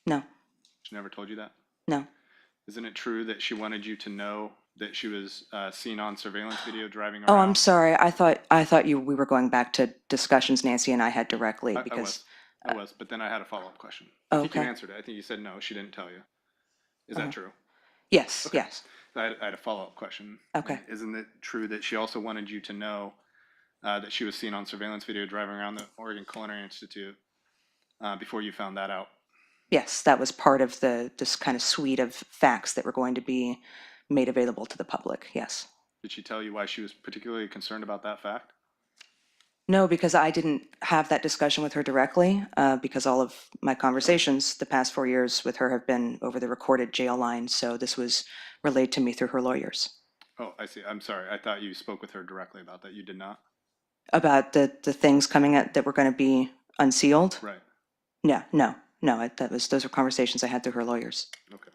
No, She never told you that? no. Isn't it true that she wanted you to know that she was seen on surveillance video driving Oh, around? I'm sorry. I thought we were going back to discussions Nancy and I had directly because. I was, but then I had a follow-up question. Oh, I think you okay. answered it. I think you said no, she didn't tell you. Is that true? Yes, Okay. yes. I had a follow-up question. Okay. And isn't it true that she also wanted you to know that she was seen on surveillance video driving around the Oregon Culinary Institute before you found that out? Yes, that was part of this kind of suite of facts that were going to be made available to the public. Yes. Did she tell you why she was particularly concerned about that fact? No, because I didn't have that discussion with her directly, because all of my conversations the past 4 years with her have been over the recorded jail line. So this was relayed to me through her lawyers. Oh, I see. I'm sorry. I thought you spoke with her directly about that. You did not? About the things coming out that were going to be unsealed? Right. No. Those were conversations I had through her lawyers. Okay.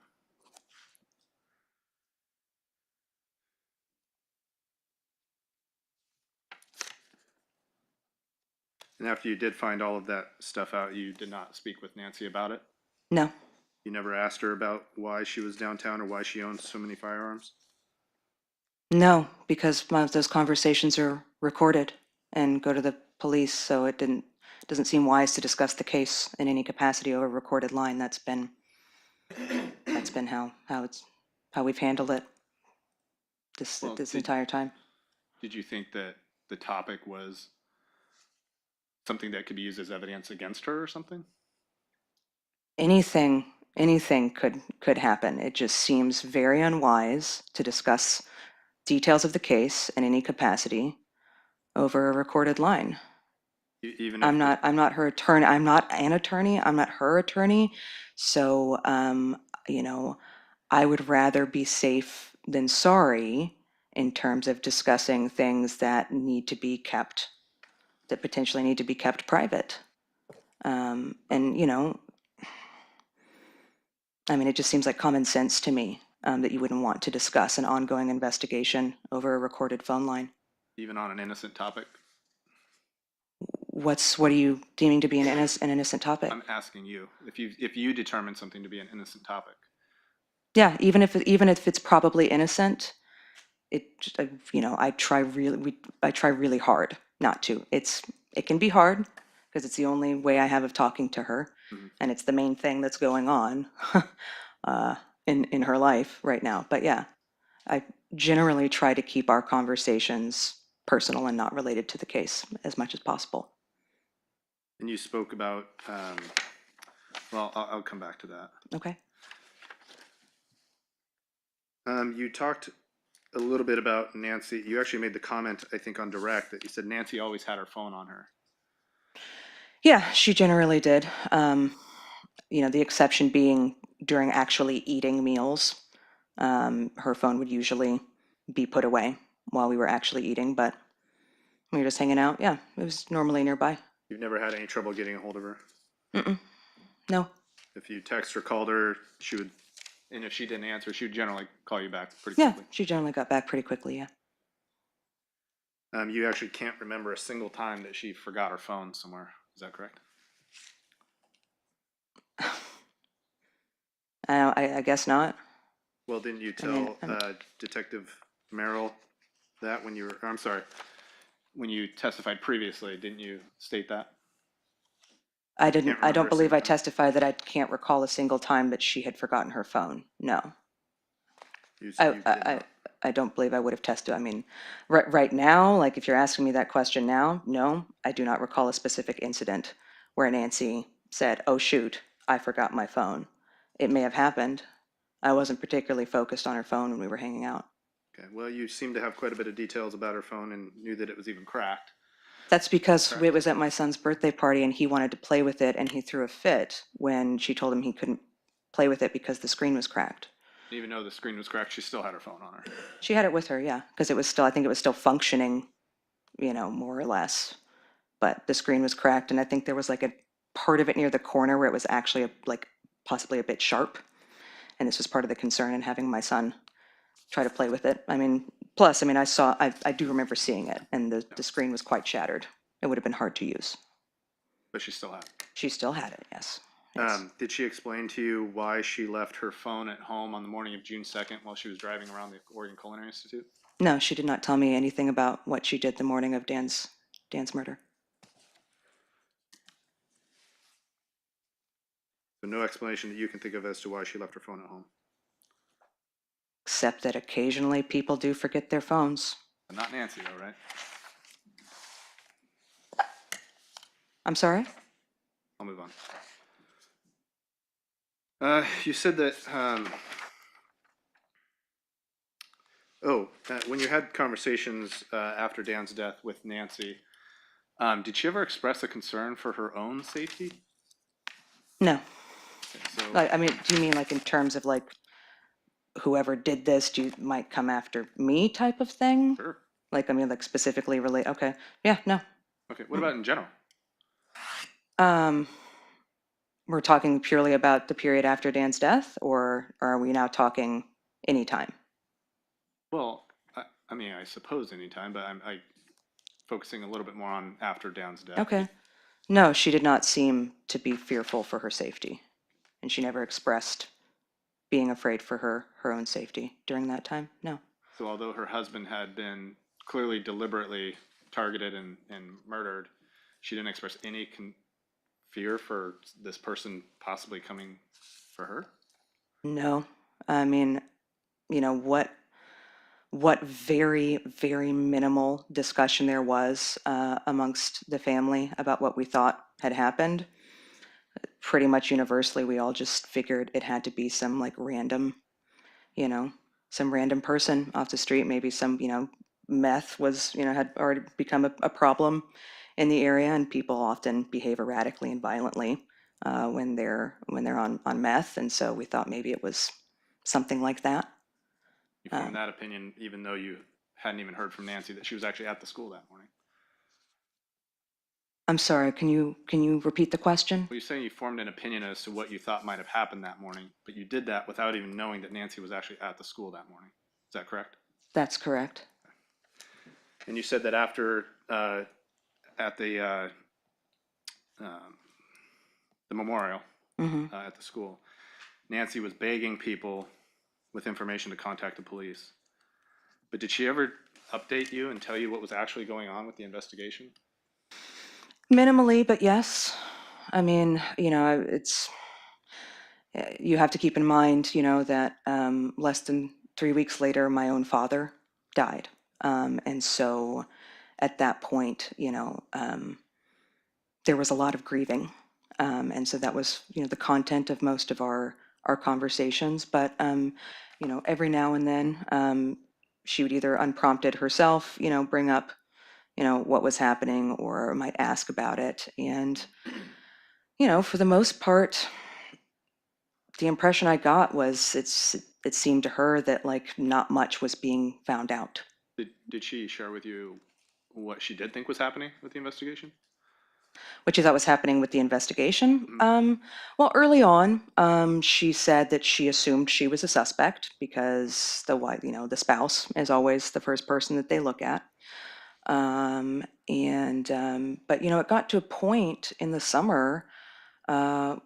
And after you did find all of that stuff out, you did not speak with Nancy about it? No, You never asked her about why she was downtown or why she owns so many firearms? no, because those conversations are recorded and go to the police, so it doesn't seem wise to discuss the case in any capacity over a recorded line. That's been how we've handled it this Well, entire time. Did you think that the topic was something that could be used as evidence against her or something? Anything could happen. It just seems very unwise to discuss details of the case in any capacity over a recorded line. Even if I'm not her attorney. I'm not an attorney. I'm not her attorney. So, I would rather be safe than sorry in terms of discussing things that potentially need to be kept private. It just seems like common sense to me that you wouldn't want to discuss an ongoing investigation over a recorded phone line. even on an innocent topic? What are you deeming to be an innocent topic? I'm asking you if you determine something to be an innocent topic. Yeah, even if it's probably innocent, I try really hard not to. It can be hard because it's the only way I have of talking to her, and it's the main thing that's going on in her life right now. But yeah, I generally try to keep our conversations personal and not related to the case as much as possible. And you spoke about, well, I'll come back to that. Okay. You talked a little bit about Nancy. You actually made the comment, I think, on direct that you said Nancy always had her phone on her. Yeah, she generally did. The exception being during actually eating meals, her phone would usually be put away while we were actually eating, but when we were just hanging out, yeah, it was normally nearby. You've never had any trouble getting a hold of her? Mm-mm. No. If you text or called her, she would, and if she didn't answer, she would generally call you back pretty Yeah, quickly. she generally got back pretty quickly, yeah. You actually can't remember a single time that she forgot her phone somewhere. Is that correct? I guess not. Well, didn't you I mean, tell Detective Merrill that when you were, I'm sorry, when you testified previously, didn't you state that? I didn't, Can't I remember don't a believe single I time. testified that I can't recall a single time that she had forgotten her phone. No. You said you did I not. I don't believe I would have tested. I mean, right now, like if you're asking me that question now, no, I do not recall a specific incident where Nancy said, "Oh shoot, I forgot my phone." It may have happened. I wasn't particularly focused on her phone when we were hanging out. Okay, well, you seem to have quite a bit of details about her phone and knew that it was even cracked. That's because Correct. it was at my son's birthday party and he wanted to play with it and he threw a fit when she told him he couldn't play with it because the screen was cracked. Even though the screen was cracked, she still had her phone on her. She had it with her, yeah, because it was still, I think it was still functioning, more or less. But the screen was cracked, and I think there was like a part of it near the corner where it was actually like possibly a bit sharp. And this was part of the concern in having my son try to play with it. I mean, plus, I mean, I do remember seeing it, and the screen was quite shattered. It would have been hard to use. But she still had it. She still had it, yes. Yes. Did she explain to you why she left her phone at home on the morning of June 2nd while she was driving around the Oregon Culinary Institute? No, she did not tell me anything about what she did the morning of Dan's murder. So no explanation that you can think of as to why she left her phone at home. Except that occasionally people do forget their phones. But not Nancy, though, right? I'm sorry? I'll move on. You said that, when you had conversations after Dan's death with Nancy, did she ever express a concern for her own safety? No. Okay, so, I mean, do you mean like in terms of like whoever did this might come after me type of thing? sure. Like, I mean, like specifically relate, okay. Yeah, no. Okay, what about in general? Um, we're talking purely about the period after Dan's death, or are we now talking anytime? Well, I mean, I suppose anytime, but I'm focusing a little bit more on after Dan's death. Okay. No, she did not seem to be fearful for her safety. And she never expressed being afraid for her own safety during that time. No. So although her husband had been clearly deliberately targeted and murdered, she didn't express any fear for this person possibly coming for her? No. I mean, what very, very minimal discussion there was amongst the family about what we thought had happened. Pretty much universally, we all just figured it had to be some like random, some random person off the street. Maybe some, meth was, had already become a problem in the area, and people often behave erratically and violently when they're on meth, and so we thought maybe it was something like that. You formed that opinion even though you hadn't even heard from Nancy that she was actually at the school that morning. I'm sorry, can you repeat the question? Well, you're saying you formed an opinion as to what you thought might have happened that morning, but you did that without even knowing that Nancy was actually at the school that morning. Is that correct? That's correct. And you said that after at the memorial at the school, Nancy was begging people with information to contact the police. But did she ever update you and tell you what was actually going on with the investigation? Minimally, but yes. I mean, it's, you have to keep in mind, that less than 3 weeks later, my own father died. And so at that point, there was a lot of grieving. And so that was, the content of most of our conversations. But, every now and then, she would either unprompted herself, bring up, what was happening or might ask about it. And, for the most part, the impression I got was it seemed to her that like not much was being found out. Did she share with you what she did think was happening with the investigation? What you thought was happening with the investigation? Mhm. Well, early on, she said that she assumed she was a suspect because the wife, the spouse is always the first person that they look at. But it got to a point in the summer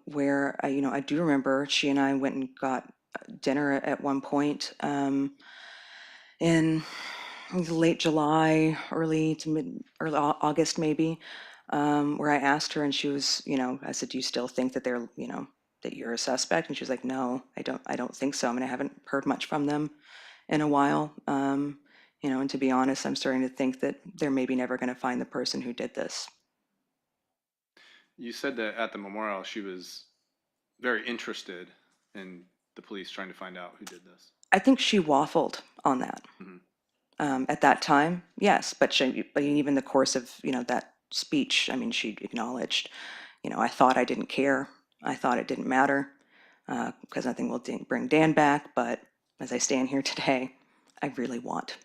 where I do remember she and I went and got dinner at one point in late July, early August maybe, where I asked her and she was, I said, "Do you still think that that you're a suspect?" And she was like, "No, I don't think so. I mean, I haven't heard much from them in a while. And to be honest, I'm starting to think that they're maybe never going to find the person who did this." You said that at the memorial she was very interested in the police trying to find out who did this. I think she waffled on that. Mhm. At that time, yes, but even the course of that speech, I mean, she acknowledged, I thought I didn't care, I thought it didn't matter, because nothing will bring Dan back. But as I stand here today, I want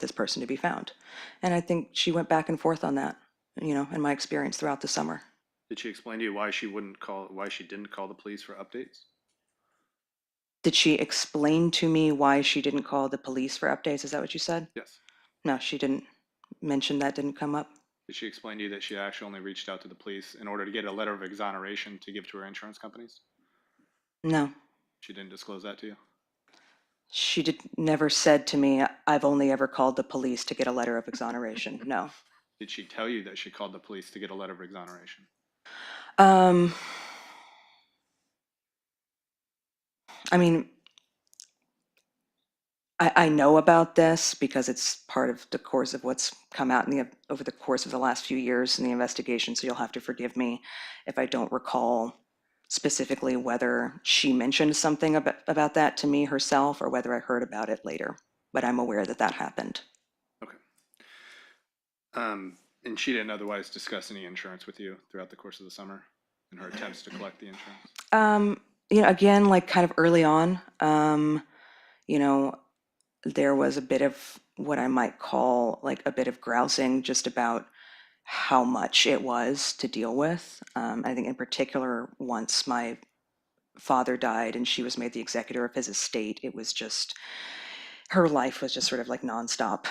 this person to be found, and I think she went back and forth on that, in my experience throughout the summer. Did she explain to you why she didn't call the police for updates? Did she explain to me why she didn't call the police for updates? Is that what you said? Yes. No, she didn't mention that. Didn't come up. Did she explain to you that she actually only reached out to the police in order to get a letter of exoneration to give to her insurance companies? No. She didn't disclose that to you? She never said to me, "I've only ever called the police to get a letter of exoneration." No. Did she tell you that she called the police to get a letter of exoneration? Um, I mean, I know about this because it's part of the course of what's come out over the course of the last few years in the investigation. So you'll have to forgive me if I don't recall specifically whether she mentioned something about that to me herself or whether I heard about it later. But I'm aware that that happened. Okay. And she didn't otherwise discuss any insurance with you throughout the course of the summer in her attempts to collect the insurance? Again, like kind of early on, you know, there was a bit of what I might call like a bit of grousing just about how much it was to deal with. I think in particular, once my father died and she was made the executor of his estate, it was just, her life was just sort of like nonstop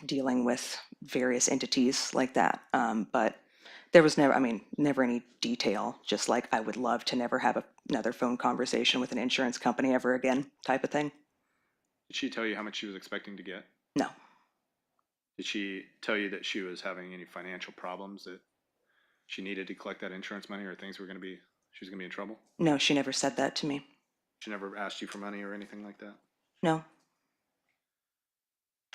dealing with various entities like that. But there was never any detail, just like I would love to never have another phone conversation with an insurance company ever again type of thing. Did she tell you how much she was expecting to get? No. Did she tell you that she was having any financial problems, that she needed to collect that insurance money, or she was going to be in trouble? No, she never said that to me. She never asked you for money or anything like that? No.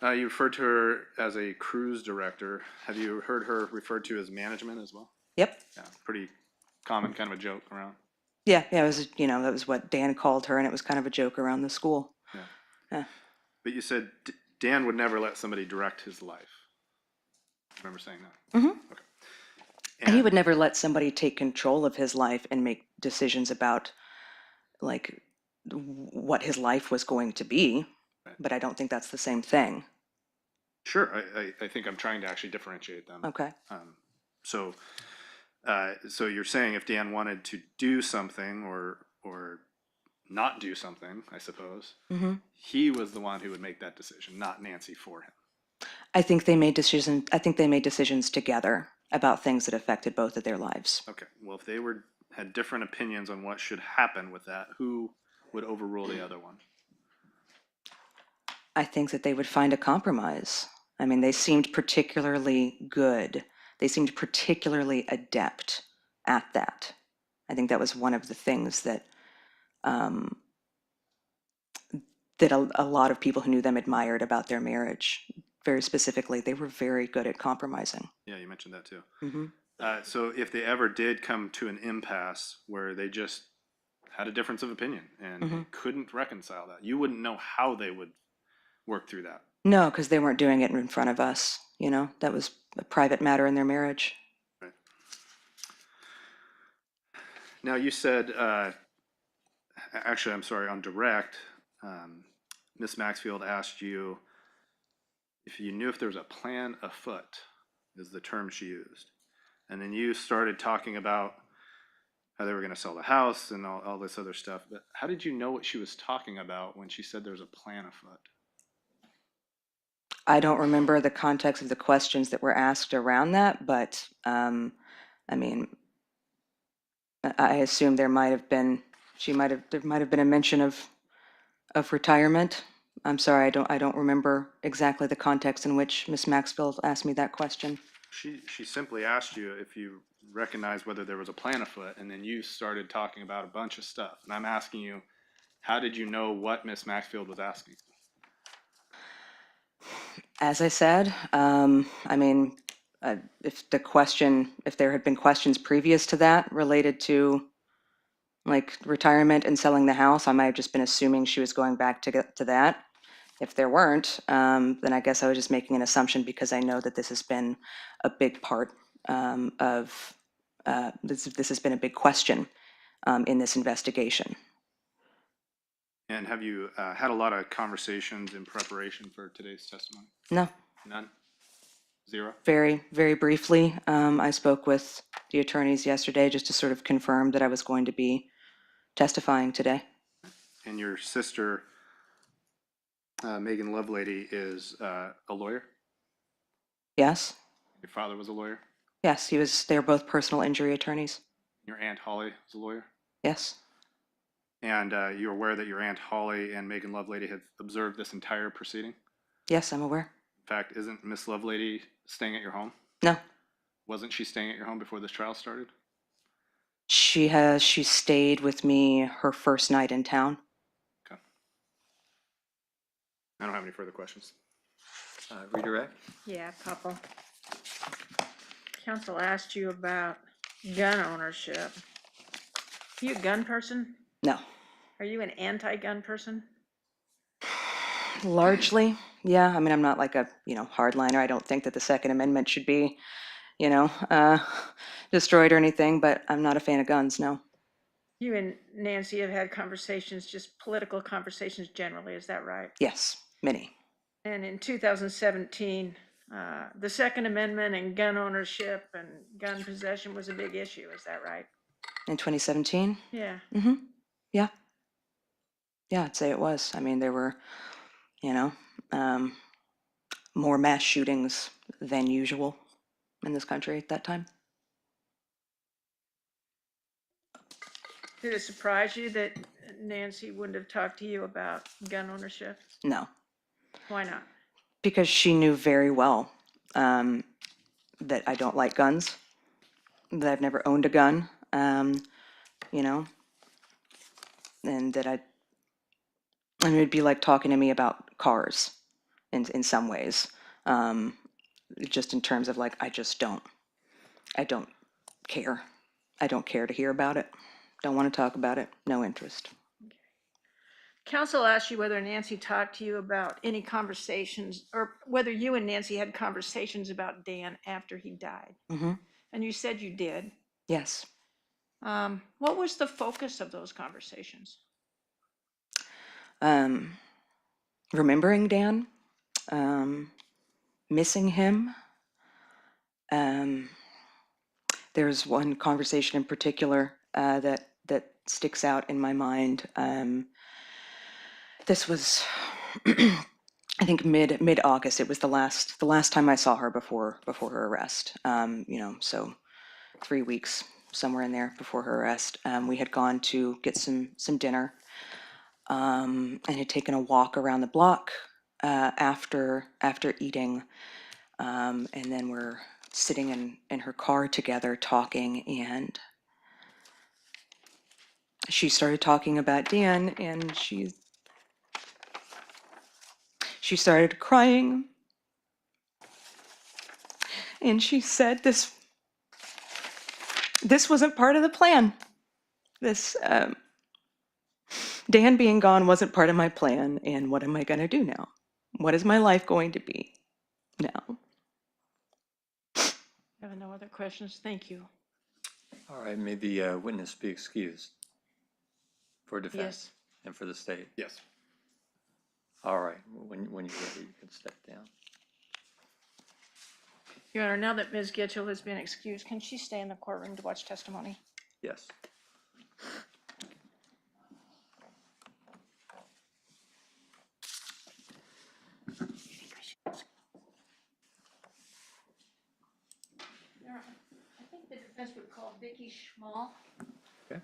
You referred to her as a cruise director. Have you heard her referred to as management as well? Yep. Yeah, pretty common kind of a joke around. Yeah, it was, that was what Dan called her, and it was kind of a joke around the school. Yeah. Yeah. But you said Dan would never let somebody direct his life. Remember saying that? Mm-hmm. Okay. And he would never let somebody take control of his life and make decisions about like what his life was going to be. Right. But I don't think that's the same thing. Sure, I think I'm trying to actually differentiate them. Okay. So you're saying if Dan wanted to do something or not do something, I suppose, Mm-hmm. he was the one who would make that decision, not Nancy for him. I think they made decisions together about things that affected both of their lives. Okay. Well, if they had different opinions on what should happen with that, who would overrule the other one? I think that they would find a compromise. I mean, they seemed particularly good. They seemed particularly adept at that. I think that was one of the things that a lot of people who knew them admired about their marriage. Very specifically, they were very good at compromising. Yeah, you mentioned that too. Mm-hmm. So if they ever did come to an impasse where they just had a difference of opinion and couldn't reconcile that, you wouldn't know how they would work through that. No, because they weren't doing it in front of us. That was a private matter in their marriage. Right. Now you said actually, I'm sorry, on direct, Ms. Maxfield asked you if you knew if there was a plan afoot, is the term she used. And then you started talking about how they were going to sell the house and all this other stuff. But how did you know what she was talking about when she said there was a plan afoot? I don't remember the context of the questions that were asked around that, but I mean, I assume there might have been, there might have been a mention of retirement. I'm sorry, I don't remember exactly the context in which Miss Maxfield asked me that question. She simply asked you if you recognized whether there was a plan afoot, and then you started talking about a bunch of stuff. And I'm asking you, how did you know what Miss Maxfield was asking? As I said, I mean, if there had been questions previous to that related to like retirement and selling the house, I might have just been assuming she was going back to that. If there weren't, then I guess I was just making an assumption because I know that this has been a big part of this has been a big question in this investigation. And have you had a lot of conversations in preparation for today's testimony? No, None? Zero? very, very briefly. I spoke with the attorneys yesterday just to sort of confirm that I was going to be testifying today. And your sister, Megan Lovelady, is a lawyer? Yes, Your father was a lawyer? yes, they were both personal injury attorneys. Your Aunt Holly was a lawyer? Yes, And you're aware that your Aunt Holly and Megan Lovelady have observed this entire proceeding? yes, I'm aware. In fact, isn't Miss Lovelady staying at your home? No, Wasn't she staying at your home before this trial started? she stayed with me her first night in town. Okay. I don't have any further questions. Redirect? Yeah, a couple. Council asked you about gun ownership. You a gun person? No. Are you an anti-gun person? Largely, yeah. I mean, I'm not like a, hardliner. I don't think that the Second Amendment should be, you know, uh, destroyed or anything, but I'm not a fan of guns, no. You and Nancy have had conversations, just political conversations generally, is that right? Yes, many. And in 2017, the Second Amendment and gun ownership and gun possession was a big issue, is that right? In 2017? Yeah. Mm-hmm. Yeah. Yeah, I'd say it was. I mean, there were, you know, more mass shootings than usual in this country at that time. Did it surprise you that Nancy wouldn't have talked to you about gun ownership? No, Why not? because she knew very well that I don't like guns, that I've never owned a gun, you know, and that I mean, it'd be like talking to me about cars in some ways, just in terms of like, I don't care. I don't care to hear about it. Don't want to talk about it. No interest. Council asked you whether Nancy talked to you about any conversations, or whether you and Nancy had conversations about Dan after he died. Mm-hmm. And you said you did. Yes. What was the focus of those conversations? Remembering Dan, missing him. There's one conversation in particular that sticks out in my mind. This was, I think mid August. It was the last time I saw her before her arrest. So 3 weeks somewhere in there before her arrest. We had gone to get some dinner, and had taken a walk around the block after eating, and then we're sitting in her car together talking, and she started talking about Dan, and she started crying, and she said this wasn't part of the plan. This Dan being gone wasn't part of my plan, and what am I going to do now? What is my life going to be now? I have no other questions. Thank you. All right, may the witness be excused. for defense Yes. and for the state? Yes. All right, when you're ready, you can step down. Your Honor, now that Ms. Gitchell has been excused, can she stay in the courtroom to watch testimony? Yes. Your Honor, I think the defense would call Vicky Small. Okay.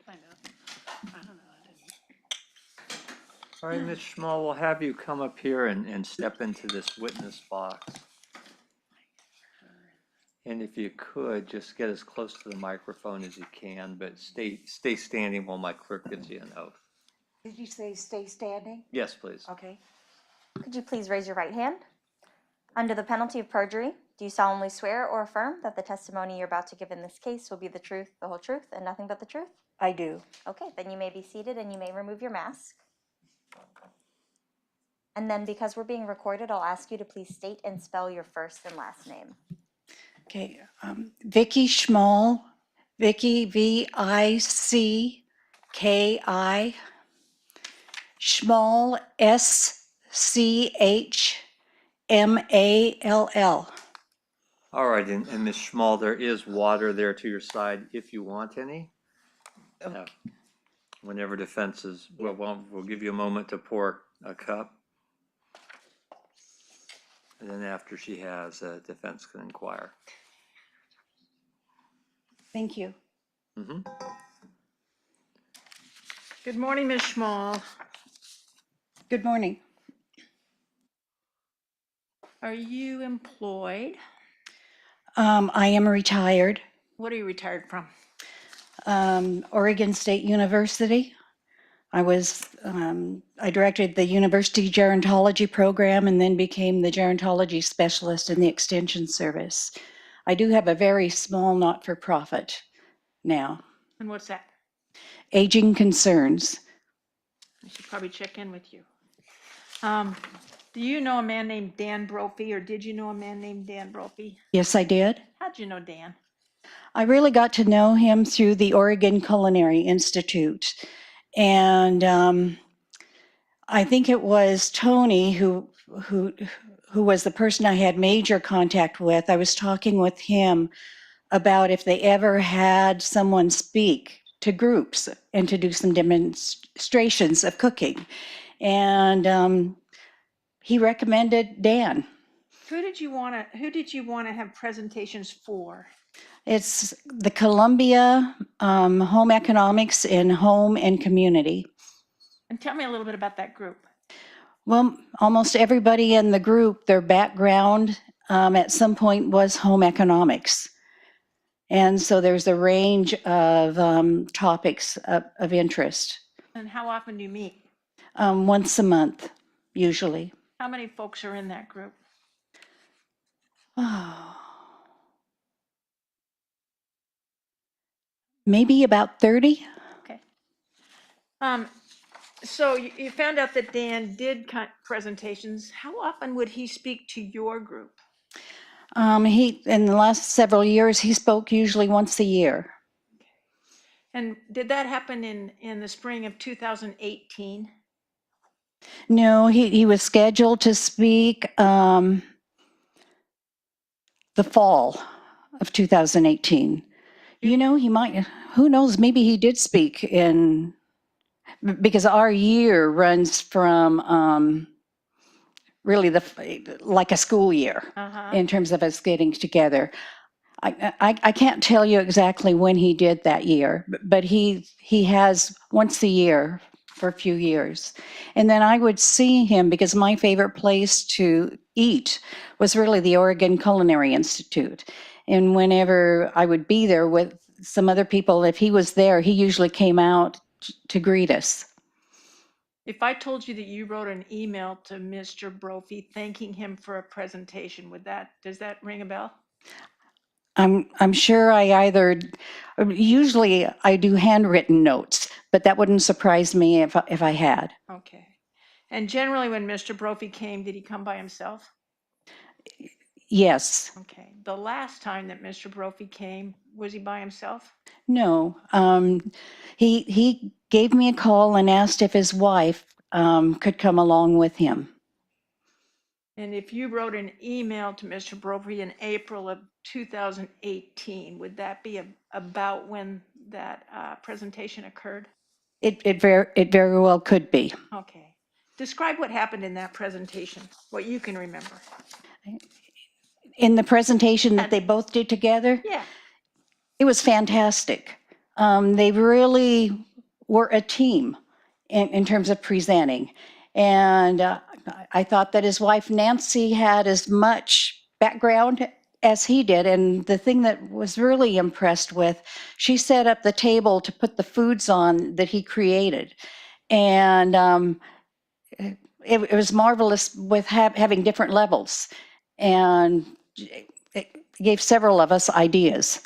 Find out. I don't know. I didn't. All right, Ms. Small, we'll have you come up here and step into this witness box. And if you could, just get as close to the microphone as you can, but stay standing while my clerk gives you an oath. Did you say stay standing? Yes, please. Okay. Could you please raise your right hand? Under the penalty of perjury, do you solemnly swear or affirm that the testimony you're about to give in this case will be the truth, the whole truth, and nothing but the truth? I do. Okay, then you may be seated and you may remove your mask. And then because we're being recorded, I'll ask you to please state and spell your first and last name. Okay. Vicky Small, Vicky, Vicki. Small, Schmall. All right, and Ms. Small, there is water there to your side if you want any. Whenever defense is, we'll give you a moment to pour a cup. And then after she has, defense can inquire. Thank you. Mm-hmm. Good morning, Ms. Small. Good morning. Are you employed? I am retired. What are you retired from? Oregon State University. I directed the university gerontology program and then became the gerontology specialist in the extension service. I do have a very small not-for-profit now. And what's that? Aging Concerns. I should probably check in with you. Do you know a man named Dan Brophy, or did you know a man named Dan Brophy? Yes, I did. How'd you know Dan? I really got to know him through the Oregon Culinary Institute. And I think it was Tony who was the person I had major contact with. I was talking with him about if they ever had someone speak to groups and to do some demonstrations of cooking. And he recommended Dan. Who did you want to have presentations for? It's the Columbia Home Economics in Home and Community. And tell me a little bit about that group. Well, almost everybody in the group, their background at some point was home economics. And so there's a range of topics of interest. And how often do you meet? Once a month, usually. How many folks are in that group? Oh. Maybe about 30. Okay. So you found out that Dan did presentations. How often would he speak to your group? In the last several years, he spoke usually once a year. And did that happen in the spring of 2018? No, he was scheduled to speak the fall of 2018. You know, he might, who knows, maybe he did speak because our year runs from really like a school year in terms of us getting together. I can't tell you exactly when he did that year, but he has once a year for a few years. And then I would see him because my favorite place to eat was really the Oregon Culinary Institute. And whenever I would be there with some other people, if he was there, he usually came out to greet us. If I told you that you wrote an email to Mr. Brophy thanking him for a presentation, does that ring a bell? I'm sure usually I do handwritten notes, but that wouldn't surprise me if I had. Okay. And generally, when Mr. Brophy came, did he come by himself? Yes. Okay. The last time that Mr. Brophy came, was he by himself? No. He gave me a call and asked if his wife could come along with him. And if you wrote an email to Mr. Brophy in April of 2018, would that be about when that presentation occurred? It very well could be. Okay. Describe what happened in that presentation, what you can remember. In the presentation that they both did together, Yeah. it was fantastic. They really were a team in terms of presenting. And I thought that his wife, Nancy, had as much background as he did. And the thing that was really impressed with, she set up the table to put the foods on that he created. And it was marvelous with having different levels. And it gave several of us ideas.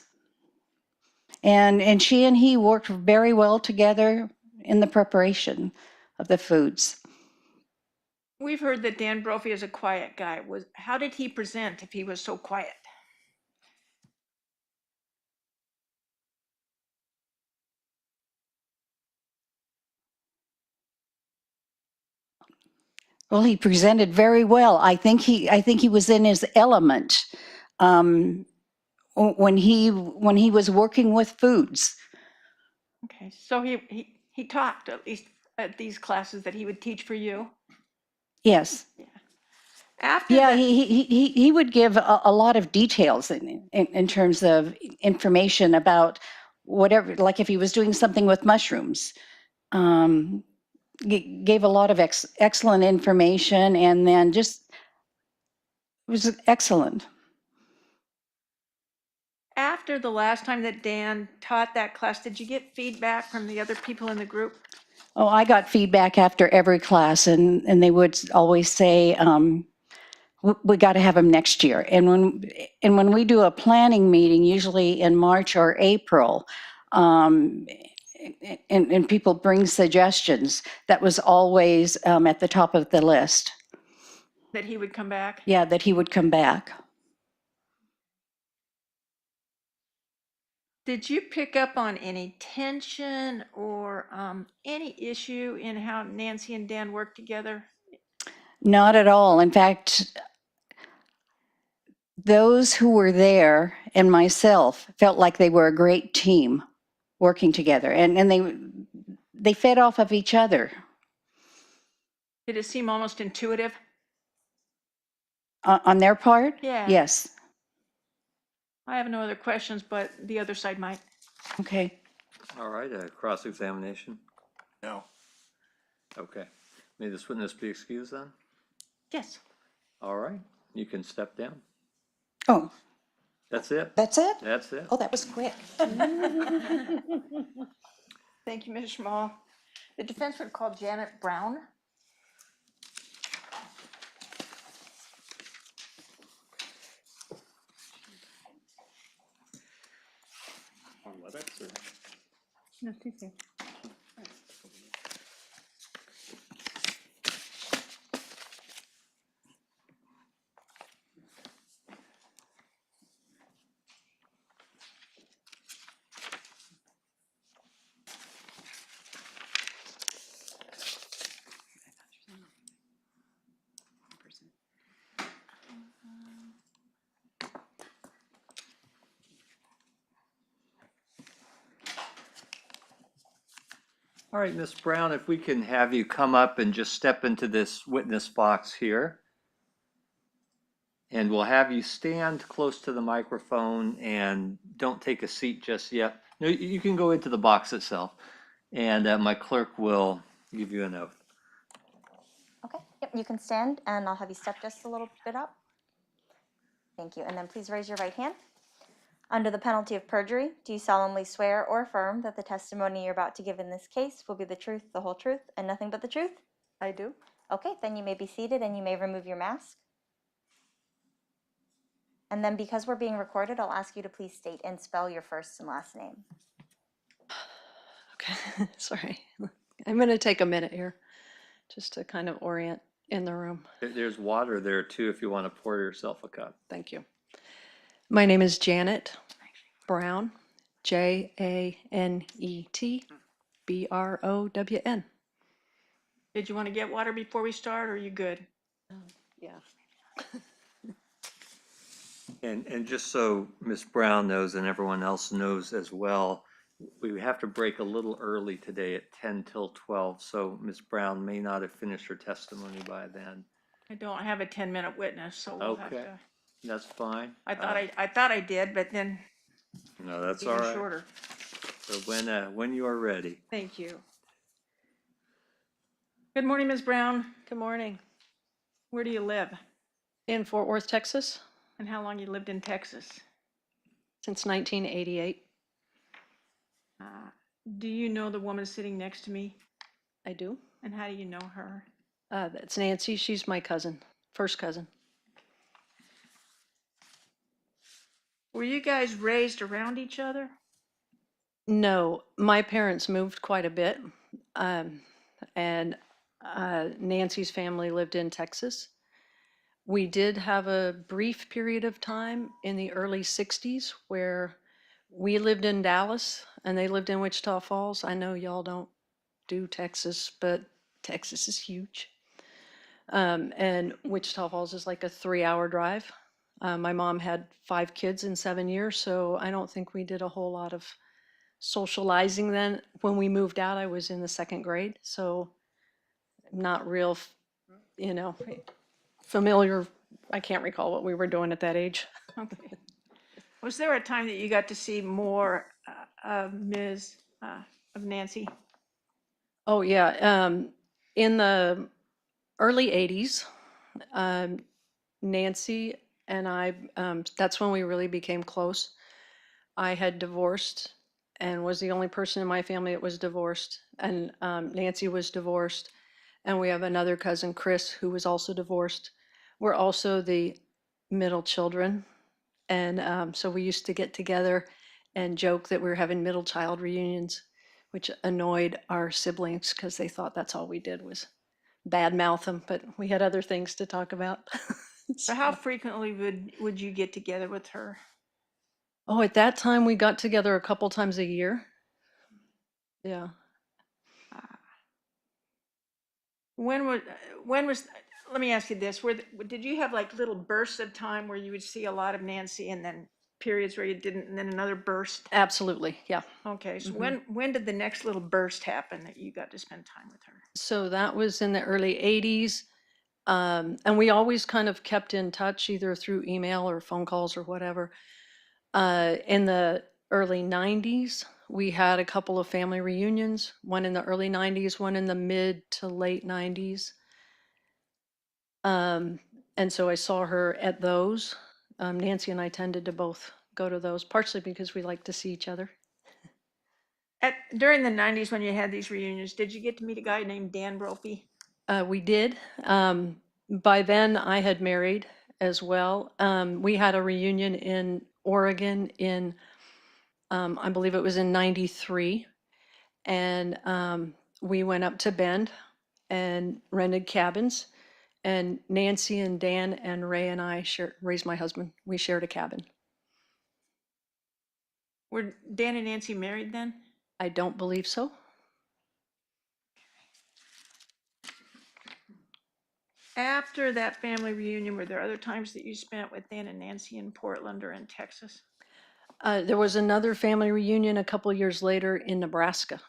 And she and he worked very well together in the preparation of the foods. We've heard that Dan Brophy is a quiet guy. How did he present if he was so quiet? Well, he presented very well. I think he was in his element when he was working with foods. Okay, so he talked at least at these classes that he would teach for you. Yes. After Yeah, that, he would give a lot of details in terms of information about whatever, like if he was doing something with mushrooms. Gave a lot of excellent information, and then just it was excellent. after the last time that Dan taught that class, did you get feedback from the other people in the group? Oh, I got feedback after every class, and they would always say, we got to have him next year. And when we do a planning meeting, usually in March or April, and people bring suggestions, that was always at the top of the list. That he would come back? Yeah, that he would come back. Did you pick up on any tension or any issue in how Nancy and Dan worked together? Not at all. In fact, those who were there and myself felt like they were a great team working together, and they fed off of each other. Did it seem almost intuitive? On their part? Yeah. Yes. I have no other questions, but the other side might. Okay. All right, cross-examination? No. Okay. May this witness be excused then? Yes. All right, you can step down. Oh, That's it. that's it? That's it. Oh, that was quick. Thank you, Ms. Small. The defense would call Janet Brown. On WebEx or? No, she's here. All right, Ms. Brown, if we can have you come up and just step into this witness box here. And we'll have you stand close to the microphone and don't take a seat just yet. No, you can go into the box itself. And my clerk will give you an oath. Okay, yep, you can stand and I'll have you step just a little bit up. Thank you, and then please raise your right hand. Under the penalty of perjury, do you solemnly swear or affirm that the testimony you're about to give in this case will be the truth, the whole truth, and nothing but the truth? I do. Okay, then you may be seated and you may remove your mask. And then because we're being recorded, I'll ask you to please state and spell your first and last name. Okay, sorry. I'm going to take a minute here just to kind of orient in the room. There's water there too if you want to pour yourself a cup. Thank you. My name is Janet Brown, Janet Brown. Did you want to get water before we start, or are you good? Yeah. And just so Ms. Brown knows and everyone else knows as well, we have to break a little early today at 10 till 12, so Ms. Brown may not have finished her testimony by then. I don't have a 10-minute witness, so we'll have Okay. to. That's fine. I thought I did, but then No, that's even all right. shorter. So when you are ready. Thank you. Good morning, Ms. Brown. Good morning. Where do you live? In Fort Worth, Texas, And how long you lived in Texas? since 1988. Do you know the woman sitting next to me? I do. And how do you know her? That's Nancy. She's my cousin, first cousin. Were you guys raised around each other? No, my parents moved quite a bit, and Nancy's family lived in Texas. We did have a brief period of time in the early 60s where we lived in Dallas and they lived in Wichita Falls. I know y'all don't do Texas, but Texas is huge. And Wichita Falls is like a 3-hour drive. My mom had 5 kids in 7 years, so I don't think we did a whole lot of socializing then. When we moved out, I was in the 2nd grade, so not real, familiar. I can't recall what we were doing at that age. Okay. Was there a time that you got to see more of Nancy? Oh, yeah. In the early 80s, Nancy and I, that's when we really became close. I had divorced and was the only person in my family that was divorced. And Nancy was divorced. And we have another cousin, Chris, who was also divorced. We're also the middle children. And so we used to get together and joke that we were having middle child reunions, which annoyed our siblings because they thought that's all we did was badmouth them, but we had other things to talk about. So how frequently would you get together with her? Oh, at that time we got together a couple times a year. Yeah. When was, let me ask you this, did you have like little bursts of time where you would see a lot of Nancy and then periods where you didn't, and then another burst? Absolutely, yeah. Okay, so when did the next little burst happen that you got to spend time with her? So that was in the early 80s. And we always kind of kept in touch either through email or phone calls or whatever. In the early 90s, we had a couple of family reunions, one in the early 90s, one in the mid to late 90s. And so I saw her at those. Nancy and I tended to both go to those, partially because we like to see each other. During the 90s when you had these reunions, did you get to meet a guy named Dan Brophy? We did. By then, I had married as well. We had a reunion in Oregon in, I believe it was in 93. And we went up to Bend and rented cabins. And Nancy and Dan and Ray and I raised my husband. We shared a cabin. Were Dan and Nancy married then? I don't believe so. After that family reunion, were there other times that you spent with Dan and Nancy in Portland or in Texas? There was another family reunion a couple years later in Nebraska,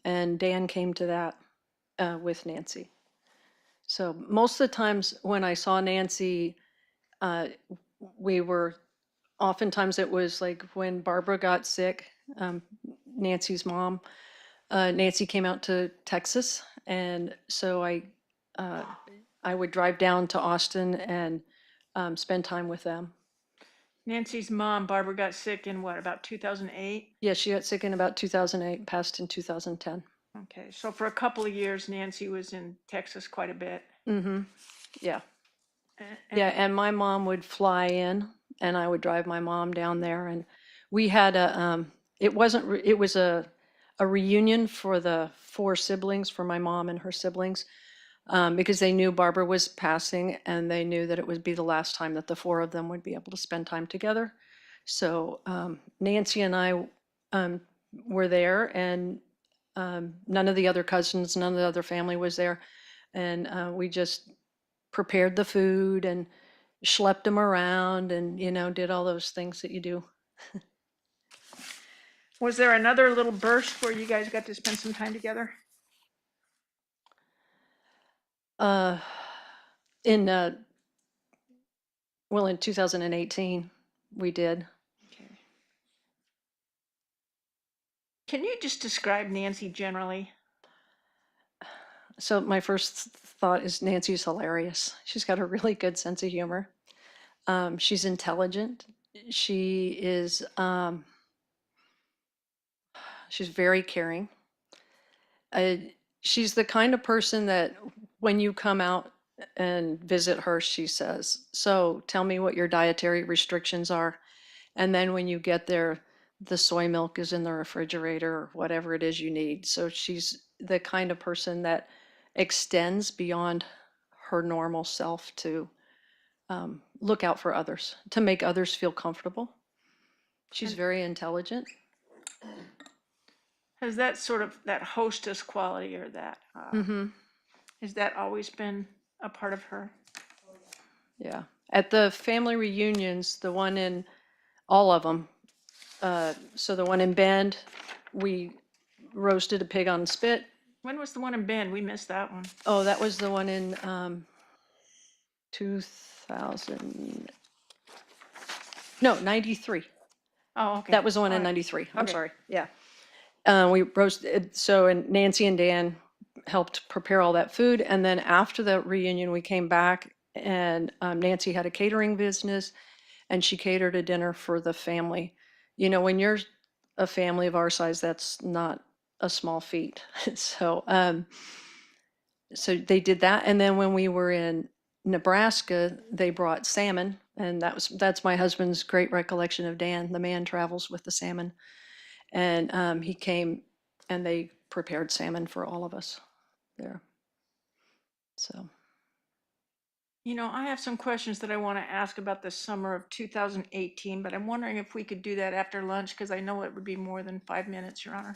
and Dan came to that with Nancy. So most of the times when I saw Nancy, oftentimes it was like when Barbara got sick, Nancy's mom, Nancy came out to Texas, and so I would drive down to Austin and spend time with them. Nancy's mom, Barbara, got sick in what, about 2008? Yeah, she got sick in about 2008, passed in 2010. Okay, so for a couple of years, Nancy was in Texas quite a bit. Mm-hmm. Yeah. And- Yeah, and my mom would fly in and I would drive my mom down there and we had it wasn't, it was a reunion for the four siblings, for my mom and her siblings, because they knew Barbara was passing and they knew that it would be the last time that the four of them would be able to spend time together. So Nancy and I were there and none of the other cousins, none of the other family was there. And we just prepared the food and schlepped them around and, did all those things that you do. Was there another little burst where you guys got to spend some time together? Uh, in, well, in 2018, we did. Okay. Can you just describe Nancy generally? So my first thought is Nancy's hilarious. She's got a really good sense of humor. She's intelligent. She is, she's very caring. Uh, she's the kind of person that when you come out and visit her, she says, "So tell me what your dietary restrictions are." And then when you get there, the soy milk is in the refrigerator or whatever it is you need. So she's the kind of person that extends beyond her normal self to look out for others, to make others feel comfortable. She's very intelligent. Has that sort of, that hostess quality or that, Mm-hmm. has that always been a part of her? Yeah. At the family reunions, the one in all of them, so the one in Bend, we roasted a pig on spit. When was the one in Bend? We missed that one. Oh, that was the one in 2000, no, 93. Oh, okay. That was the one All in right. 93. I'm Okay. sorry. Yeah. We roasted, and Nancy and Dan helped prepare all that food. And then after the reunion, we came back and Nancy had a catering business and she catered a dinner for the family. When you're a family of our size, that's not a small feat. So they did that. And then when we were in Nebraska, they brought salmon. And that's my husband's great recollection of Dan. The man travels with the salmon. And he came and they prepared salmon for all of us there. So, I have some questions that I want to ask about the summer of 2018, but I'm wondering if we could do that after lunch because I know it would be more than 5 minutes, Your Honor.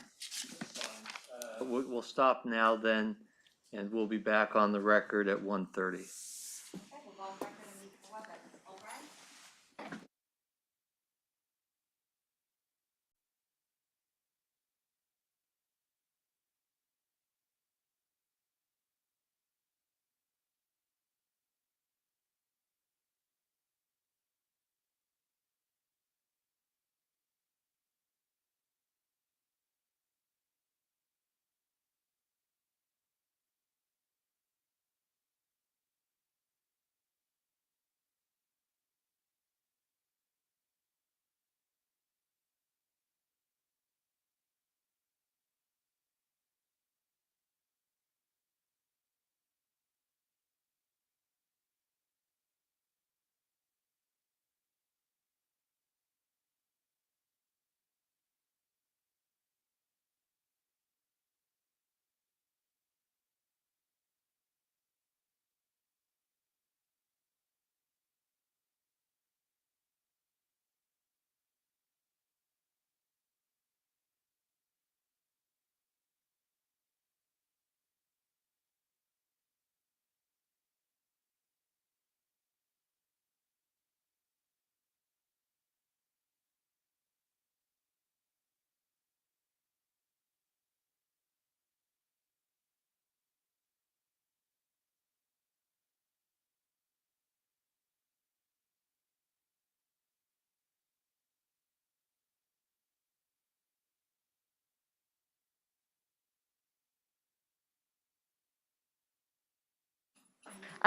We'll stop now then, and we'll be back on the record at 1:30.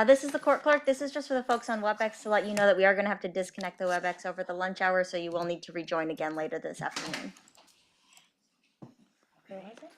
This is the court clerk. This is just for the folks on WebEx to let you know that we are going to have to disconnect the WebEx over the lunch hour, so you will need to rejoin again later this afternoon. Who was it?